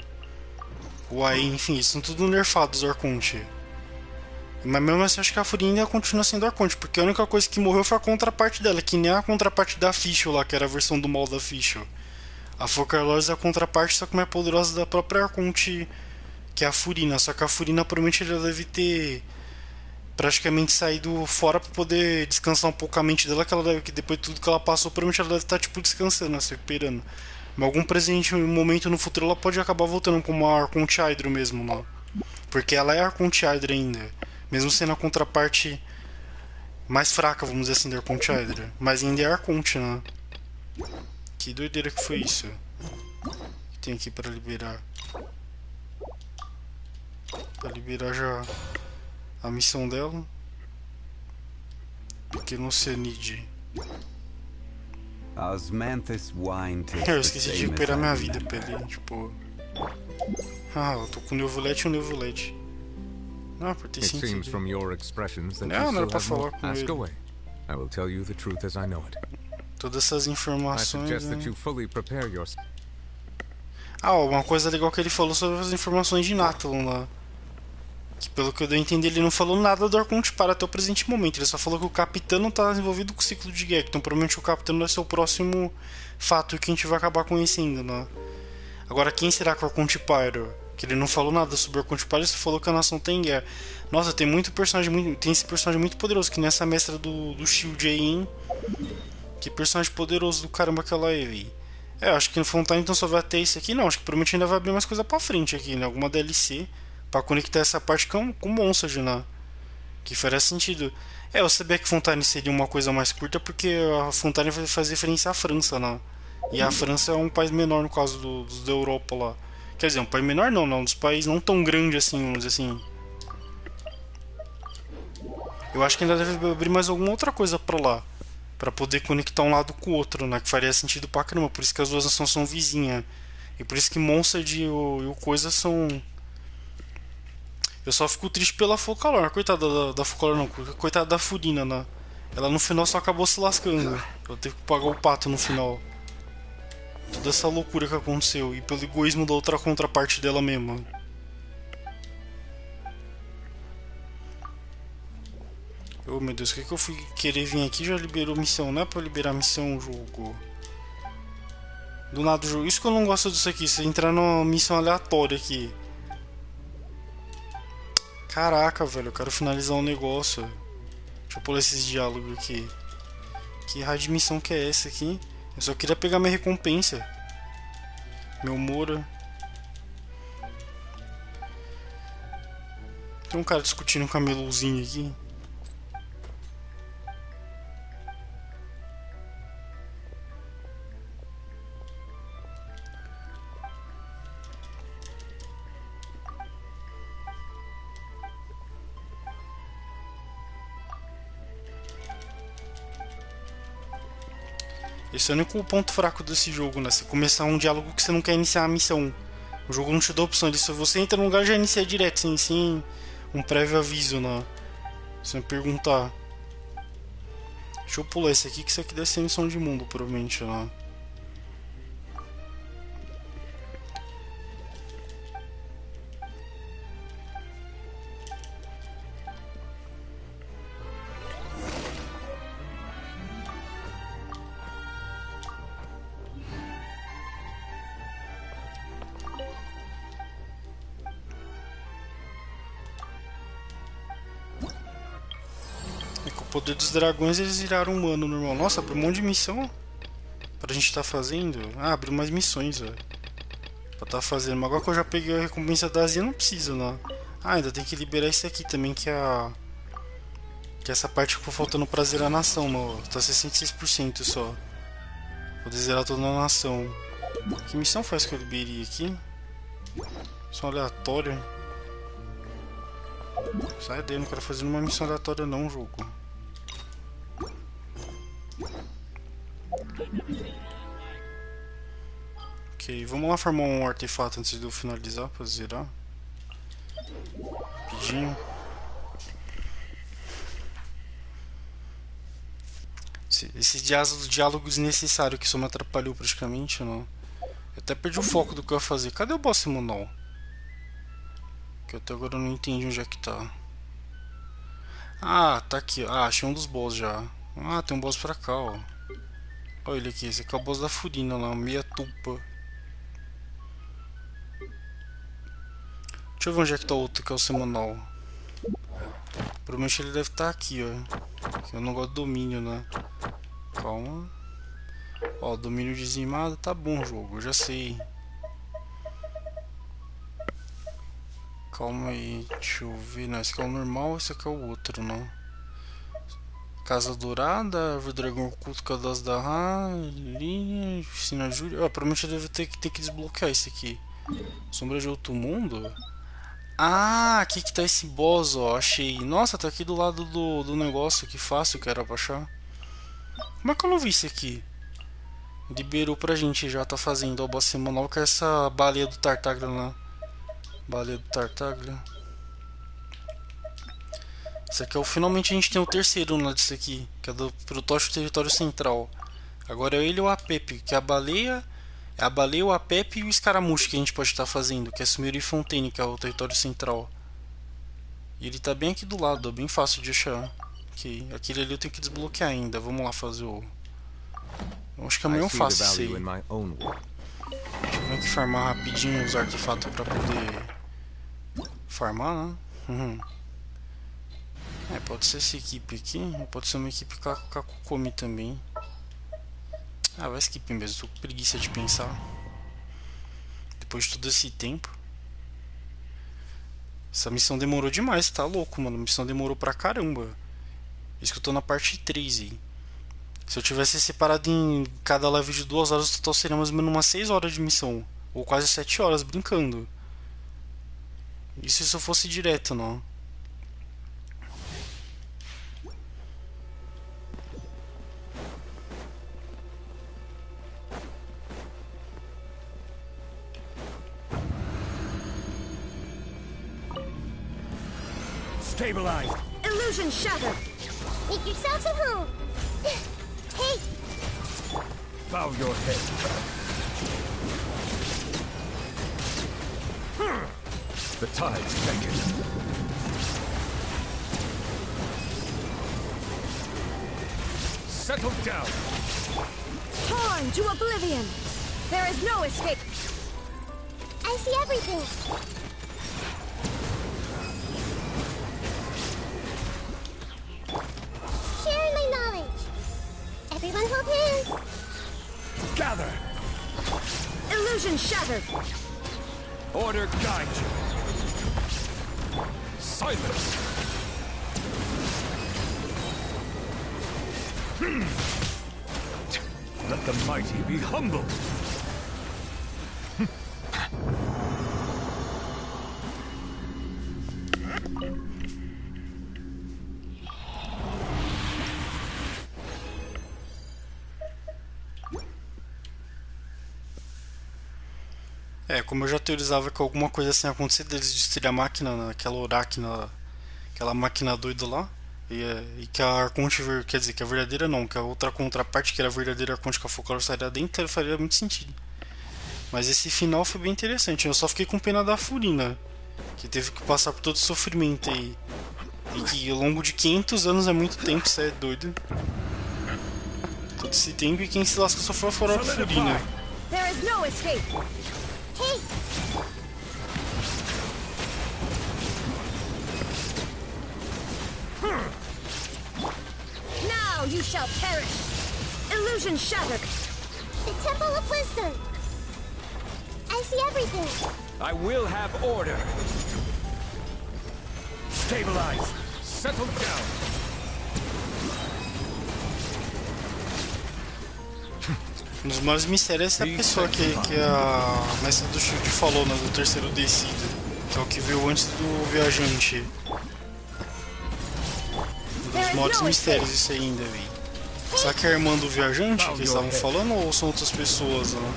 O Ai, enfim, eles são tudo nerfados, o Arconte. Mas mesmo assim, acho que a Furina continua sendo Arconte, porque a única coisa que morreu foi a contraparte dela, que nem a contraparte da Fischl lá, que era a versão do mal da Fischl. A Focalor é a contraparte, só que mais poderosa da própria Arconte, que é a Furina. Só que a Furina provavelmente ela deve ter praticamente saído fora para poder descansar um pouco a mente dela, que depois de tudo que ela passou, provavelmente ela deve estar tipo descansando, se recuperando. Mas algum presente, um momento no futuro, ela pode acabar voltando como a Arconte Hydro mesmo, né? Porque ela é a Arconte Hydro ainda, mesmo sendo a contraparte mais fraca, vamos dizer assim, da Arconte Hydro. Mas ainda é Arconte, né? Que doideira que foi isso? O que tem aqui para liberar? Para liberar já a missão dela. Pequeno Cianide. Osmanthus wine Eu esqueci de recuperar minha vida, peraí, tipo... Ah, eu tô com o Neuvillette e o Neuvillette. Ah, por ter It seems from your expressions that you não era still pra have falar more. com Ask ele. away. I will tell you the truth as I know it. Todas essas I informações... suggest that you fully prepare yourself. Ah, uma coisa legal que ele falou sobre as informações de Nathan lá. Que pelo que eu dei a entender, ele não falou nada do Arconte para até o presente momento. Ele só falou que o capitão não está envolvido com o ciclo de guerra. Então provavelmente o capitão vai ser o próximo fato que a gente vai acabar conhecendo, né? Agora, quem será que é o Arconte Pyro? Que ele não falou nada sobre o Arconte Pyro, ele só falou que a nação tem guerra. Nossa, tem muito personagem, tem esse personagem muito poderoso, que nessa mestra do Shield aí, hein? Que personagem poderoso do caramba que ela é, véi. É, acho que no Fontaine então só vai ter isso aqui, não. Acho que provavelmente ainda vai abrir mais coisa pra frente aqui, né? Alguma DLC pra conectar essa parte com Monster, né? Que faria sentido. É, eu sabia que Fontaine seria uma coisa mais curta porque a Fontaine faz referência à França, né? E a França é um país menor no caso dos da Europa lá. Quer dizer, um país menor não, um dos países não tão grande assim, vamos dizer assim. Eu acho que ainda deve abrir mais alguma outra coisa pra lá. Pra poder conectar um lado com o outro, né? Que faria sentido pra caramba. Por isso que as duas nações são vizinhas. E por isso que Monster e o Coisa são... Eu só fico triste pela Focalor. Coitada da Focalor não. Coitada da Furina, né? Ela no final só acabou se lascando. Eu teve que pagar o pato no final. Toda essa loucura que aconteceu. E pelo egoísmo da outra contraparte dela mesma. Oh meu Deus, o que eu fui querer vir aqui? Já liberou missão, não é pra liberar missão o jogo. Do nada o jogo. Isso que eu não gosto disso aqui, você entrar numa missão aleatória aqui. Caraca, velho, eu quero finalizar um negócio. Deixa eu pular esses diálogos aqui. Que raio de missão que é essa aqui? Eu só queria pegar minha recompensa. Meu Moura. Tem um cara discutindo um camelozinho aqui. Esse é o único ponto fraco desse jogo, né? Você começar um diálogo que você não quer iniciar a missão. O jogo não te dá opção. Se você entra num lugar, já inicia direto, sem um prévio aviso, né? Sem perguntar. Deixa eu pular esse aqui, que isso aqui deve ser missão de mundo, provavelmente, né? O poder dos dragões, eles viraram humano normal. Nossa, abriu um monte de missão pra gente tá fazendo. Ah, abriu mais missões, velho. Pra tá fazendo. Mas agora que eu já peguei a recompensa da Azia, não precisa, não. Ah, ainda tem que liberar esse aqui também, que é essa parte que ficou faltando pra zerar a nação, no... Tá 66% só. Poder zerar toda a nação. Que missão faz que eu liberei aqui? Missão aleatória. Sai daí, não quero fazer uma missão aleatória não, jogo. Ok, vamos lá farmar um artefato antes de eu finalizar pra zerar. Rapidinho. Esse diálogo desnecessário que só me atrapalhou praticamente, não. Eu até perdi o foco do que eu ia fazer. Cadê o boss semanal? Que até agora eu não entendi onde é que tá. Ah, tá aqui. Ah, achei um dos boss já. Ah, tem um boss pra cá, ó. Olha ele aqui, esse aqui é o boss da Furina lá, meia tupa. Deixa eu ver onde é que tá o outro, que é o semanal. Provavelmente ele deve estar aqui, ó. Que eu não gosto do domínio, né? Calma. Ó, domínio dizimado, tá bom jogo, eu já sei. Calma aí, deixa eu ver, não, esse aqui é o normal, esse aqui é o outro, não. Casa Dourada, Árvore Dragão Oculto, Cadastro da Rainha, Oficina Júlia. Ah, provavelmente eu devo ter que desbloquear esse aqui. Sombra de Outro Mundo? Ah, aqui que tá esse boss, ó. Achei. Nossa, tá aqui do lado do negócio. Que fácil que era pra achar. Como é que eu não vi isso aqui? Liberou pra gente já, tá fazendo. Ó, o boss semanal que é essa baleia do Tartaglia lá. Baleia do Tartaglia. Esse aqui é o... Finalmente a gente tem o terceiro lá disso aqui. Que é do Protótipo Território Central. Agora é ele ou a Pepe, que é a baleia... É a baleia, o Apep e o escaramuche que a gente pode estar fazendo, que é Sumir e Fontaine, que é o território central. E ele tá bem aqui do lado, bem fácil de achar. Ok, aquele ali eu tenho que desbloquear ainda. Vamos lá fazer o... Eu acho que amanhã eu faço isso aí. Deixa eu vir aqui farmar rapidinho os artefatos pra poder farmar, né? É, pode ser essa equipe aqui, pode ser uma equipe com a Kokomi também. Ah, vai skip mesmo, tô com preguiça de pensar. Depois de todo esse tempo. Essa missão demorou demais, tá louco, mano. A missão demorou pra caramba. Isso que eu tô na parte 3 aí. Se eu tivesse separado em cada level de 2 horas, o total seria mais ou menos umas 6 horas de missão. Ou quase 7 horas, brincando. Isso se eu fosse direto, não. Stabilized. Illusion shattered. Make yourselves at home. Hey. Bow your head. The tide's beckon. Settle down. Torn to oblivion. There is no escape. I see everything. Sharing my knowledge. Everyone hold hands. Gather. Illusion shattered. Order guide you. Silence. Let the mighty be humbled. É, como eu já teorizava que alguma coisa assim ia acontecer deles destruir a máquina, aquela Oráquina, aquela máquina doida lá, e que a Arconte, quer dizer, que a verdadeira não, que a outra contraparte, que era a verdadeira Arconte que a Focal estaria dentro, faria muito sentido. Mas esse final foi bem interessante, eu só fiquei com pena da Furina, que teve que passar por todo o sofrimento aí. E que ao longo de 500 anos é muito tempo, isso é doido. Todo esse tempo e quem se lasca só foi a Furina. There is no escape. Hey! Now you shall perish! Illusion shattered! The Temple of Wisdom! I see everything! I will have order! Stabilize! Settle down! Um dos maiores mistérios é essa pessoa que a mestra do Shield falou, né, do terceiro descido, que é o que veio antes do viajante. Um dos maiores mistérios isso aí ainda, velho. Será que é a irmã do viajante que eles estavam falando ou são outras pessoas, né?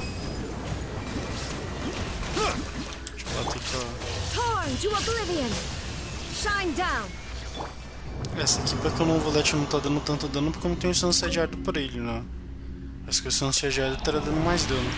Deixa eu bater pra... Essa aqui pra que o Novolete não tá dando tanto dano porque eu não tenho chance de ardo pra ele, né? Acho que o chance de ardo estaria dando mais dano.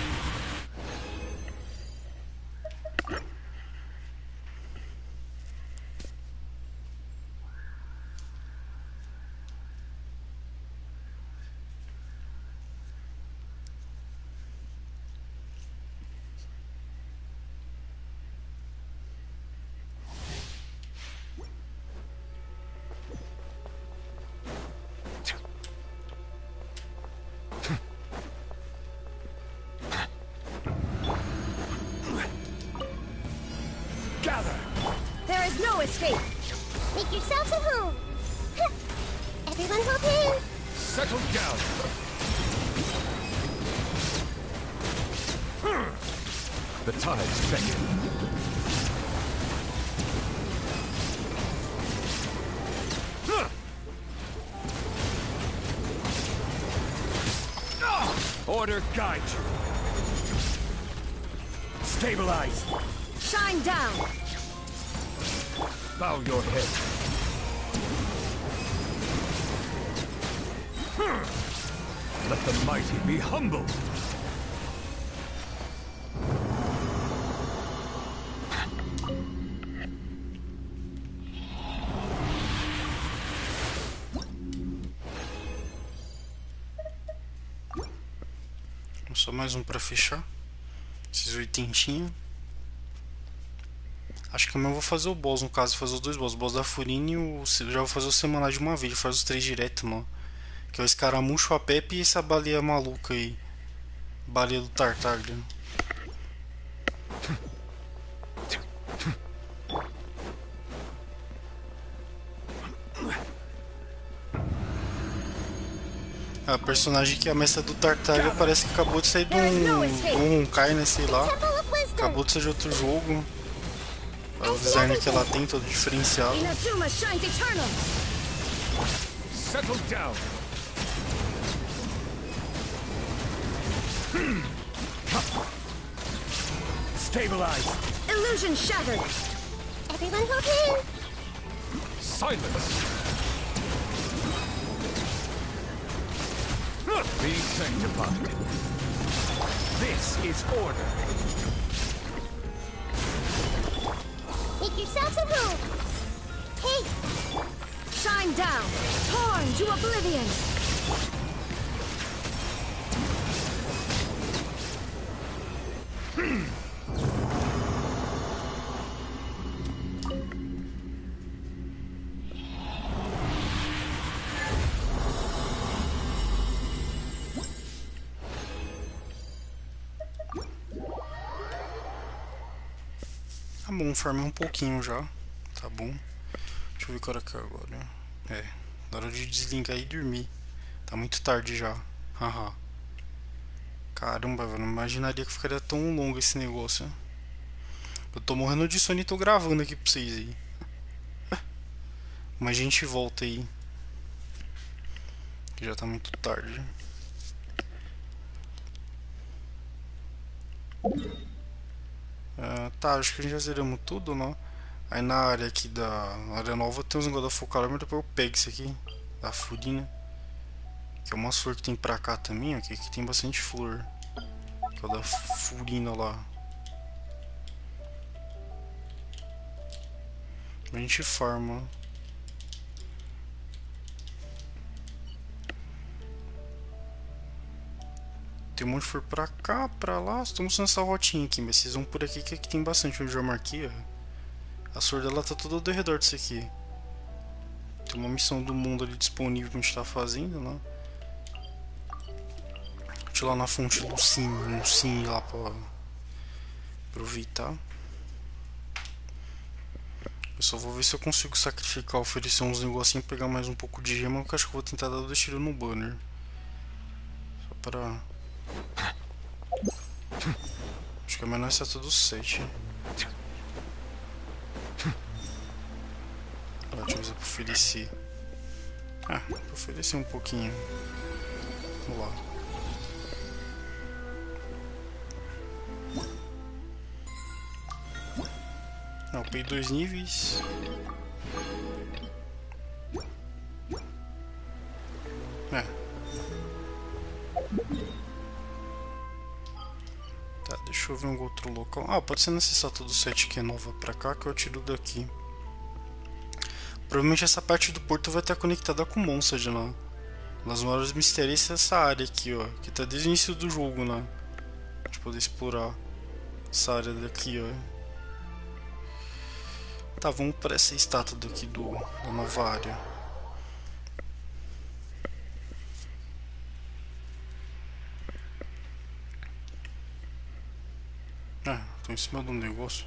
There is no escape! Make yourselves at home! Everyone hold hands! Settle down! The tide's beckon. Order guide you. Stabilize. Shine down. Bow your head. Let the mighty be humble. Só mais um pra fechar. Esses 80. Acho que eu vou fazer o boss, no caso, fazer os dois boss. O boss da Furina e o... já vou fazer o semanal de uma vez. Faz os 3 direto, mano. Que é o escaramucho, a Pepe e essa baleia maluca aí. Baleia do Tartarga. A personagem que é a mestra do Tartarga parece que acabou de sair de um Kai, né, sei lá. Acabou de sair de outro jogo. O design que ela tem, todo diferenciado. Settle down. Stabilize. Illusion shattered. Everyone hold in. Silence. Be sanctified. This is order. Make yourselves a room. Hey. Shine down. Torn to oblivion. Tá bom, farmei um pouquinho já. Tá bom. Deixa eu ver que hora que é agora. É, na hora de desligar e dormir. Tá muito tarde já. Haha. Caramba, eu não imaginaria que ficaria tão longo esse negócio. Eu tô morrendo de sono e tô gravando aqui pra vocês aí. Mas a gente volta aí. Que já tá muito tarde. Tá, acho que a gente já zeramos tudo, né? Aí na área aqui da área nova tem uns negócios da focal, mas depois eu pego isso aqui. Da Furina. Que é uma flor que tem pra cá também, ó, que aqui tem bastante flor. Que é o da Furina lá. A gente farma. Tem um monte de flor pra cá, pra lá. Estamos nessa rotinha aqui, mas vocês vão por aqui que aqui tem bastante. Onde eu marquei, ó. A flor dela tá toda ao redor disso aqui. Tem uma missão do mundo ali disponível pra gente tá fazendo, né? Deixa eu ir lá na fonte do sim lá pra aproveitar. Eu só vou ver se eu consigo sacrificar, oferecer uns negocinhos, pegar mais um pouco de gema, que eu acho que eu vou tentar dar o tiro no banner. Só para... Acho que é menor essa tudo 7. Deixa eu ver se eu oferecer. Vou oferecer um pouquinho. Vamos lá. Não, peguei 2 níveis. Tá, deixa eu ver um outro local. Pode ser nessa estátua do 7 que é nova pra cá, que eu tiro daqui. Provavelmente essa parte do porto vai estar conectada com o Monster, né? Nas maiores mistérios é essa área aqui, ó. Que tá desde o início do jogo, né? Pra gente poder explorar essa área daqui, ó. Tá, vamos para essa estátua daqui da nova área. Tô em cima de um negócio.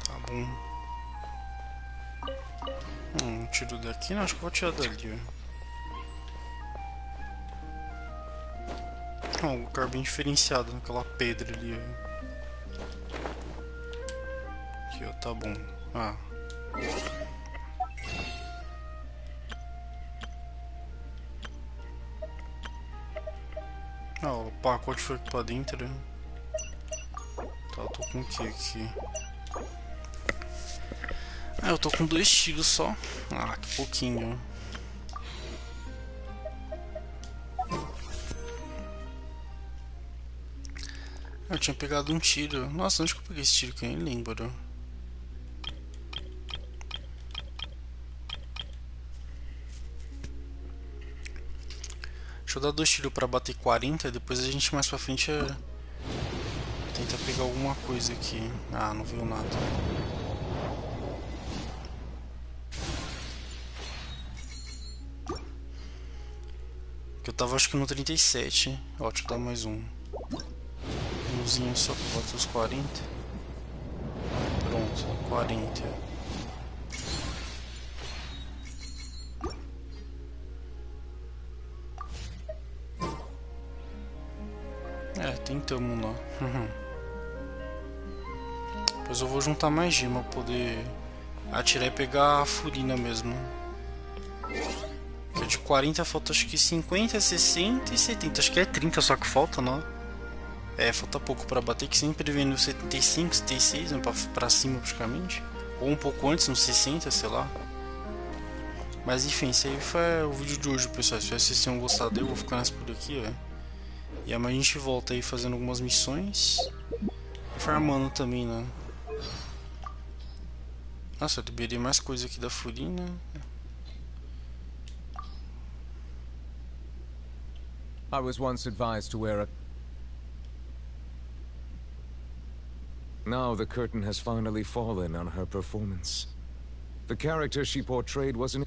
Tá bom. Tiro daqui, não, acho que eu vou tirar dali, ó. Um lugar bem diferenciado naquela pedra ali. Aqui, ó, tá bom. Ah. Ah, o pacote foi aqui pra dentro, né? Tá, eu tô com o que aqui? Ah, eu tô com 2 tiros só. Ah, que pouquinho. Eu tinha pegado um tiro. Nossa, onde que eu peguei esse tiro que eu nem lembro? Deixa eu dar 2 tiros pra bater 40 e depois a gente mais pra frente tenta pegar alguma coisa aqui. Ah, não viu nada. Que eu tava acho que no 37. Ó, deixa eu dar mais um. Umzinho só pra bater os 40. Pronto, 40. É, tentamos lá. Depois eu vou juntar mais gema pra poder atirar e pegar a Furina mesmo. Que é de 40 falta acho que 50, 60 e 70. Acho que é 30 só que falta, não? É, falta pouco pra bater, que sempre vem no 75, 76, né, pra cima praticamente. Ou um pouco antes, no 60, sei lá. Mas enfim, esse aí foi o vídeo de hoje, pessoal. Se vocês tenham gostado, eu vou ficar nessa por aqui, ó. E amanhã a gente volta aí fazendo algumas missões. E farmando também, né? Nossa, eu liberei mais coisa aqui da Furina. I was once advised to wear a... Now the curtain has finally fallen on her performance. The character she portrayed was an...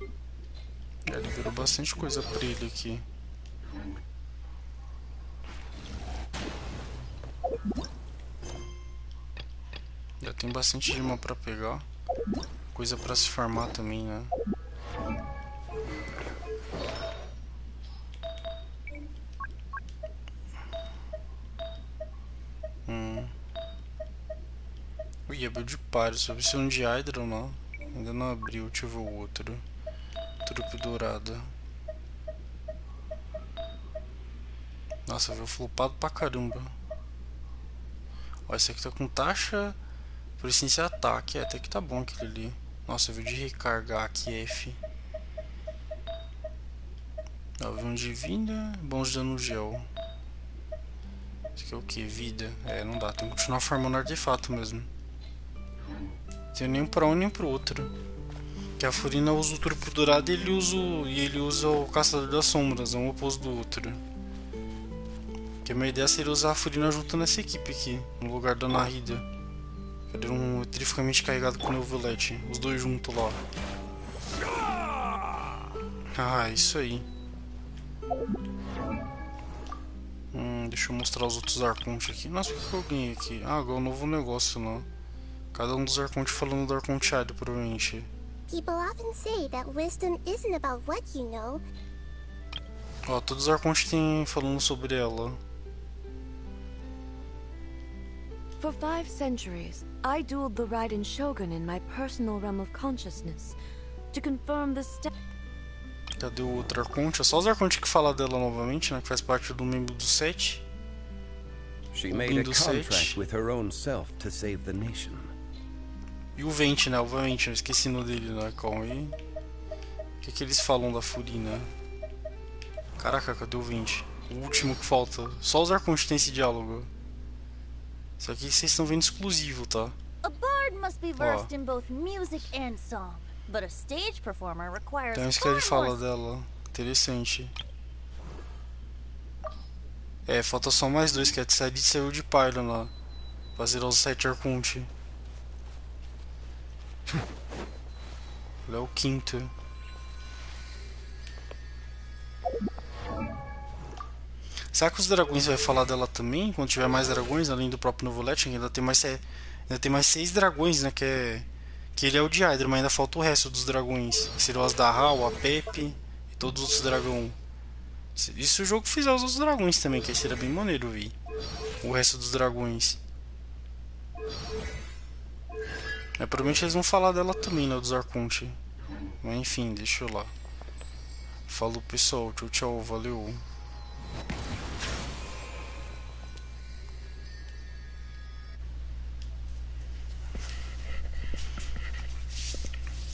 Já liberou bastante coisa pra ele aqui. Já tem bastante gema pra pegar. Coisa pra se farmar também, né? Ui, abriu de páreo. Só se um de Hydra ou não. Ainda não abriu. Deixa eu ver o outro. Trupe dourada. Nossa, veio flopado pra caramba. Ó, esse aqui tá com taxa por essência e ataque. É, até que tá bom aquele ali. Nossa, veio de recarga aqui, F. Ó, veio um de vida. Bons de dano gel. Isso aqui é o que? Vida. É, não dá. Tem que continuar farmando artefato mesmo. Não tem nem pra um nem pro outro. Que a Furina usa o trupe dourado e ele usa o caçador das sombras. É um oposto do outro. Que a minha ideia seria usar a Furina junto nessa equipe aqui, no lugar da Narida. Ele era um terrificamente carregado com o Violette, os dois juntos lá. Ah, isso aí. Deixa eu mostrar os outros Arconte aqui. Nossa, por que eu ganhei aqui? Ah, agora é um novo negócio lá. Cada um dos Arconte falando do Arconteado, provavelmente. People often say that wisdom isn't about what you know. Ó, todos os Arconte tem falando sobre ela. For 5 centuries, I dueled the Raiden Shogun in my personal realm of consciousness to confirm the Cadê o outro Arconte? É só os Arconte que falam dela novamente, né? Que faz parte do membro do 7. She made a contract with her own self to save the nation. E o Vente, né? Obviamente, eu esqueci no dele, né? Calma aí. O que eles falam da Furina? Caraca, cadê o Vente? O último que falta. Só os Arconte tem esse diálogo. Isso aqui vocês estão vendo exclusivo, tá? A bard must be versed in both music and song, but a stage performer requires Então isso que ele fala dela. Interessante. É, falta só mais 2, que a Tsadi saiu de Pylon lá. Pra zerar os 7 Arconte. Ele é o 5º. Será que os dragões vai falar dela também? Quando tiver mais dragões, além do próprio Novolete, ainda tem mais 6 dragões, né? Que ele é o de Hydra, mas ainda falta o resto dos dragões. Que seriam as da Hal, a Pepe e todos os outros dragões. E se o jogo fizer os outros dragões também, que aí seria bem maneiro ver o resto dos dragões. Provavelmente eles vão falar dela também, né, dos Arconte. Mas enfim, deixa eu lá. Falou pessoal, tchau, tchau, valeu.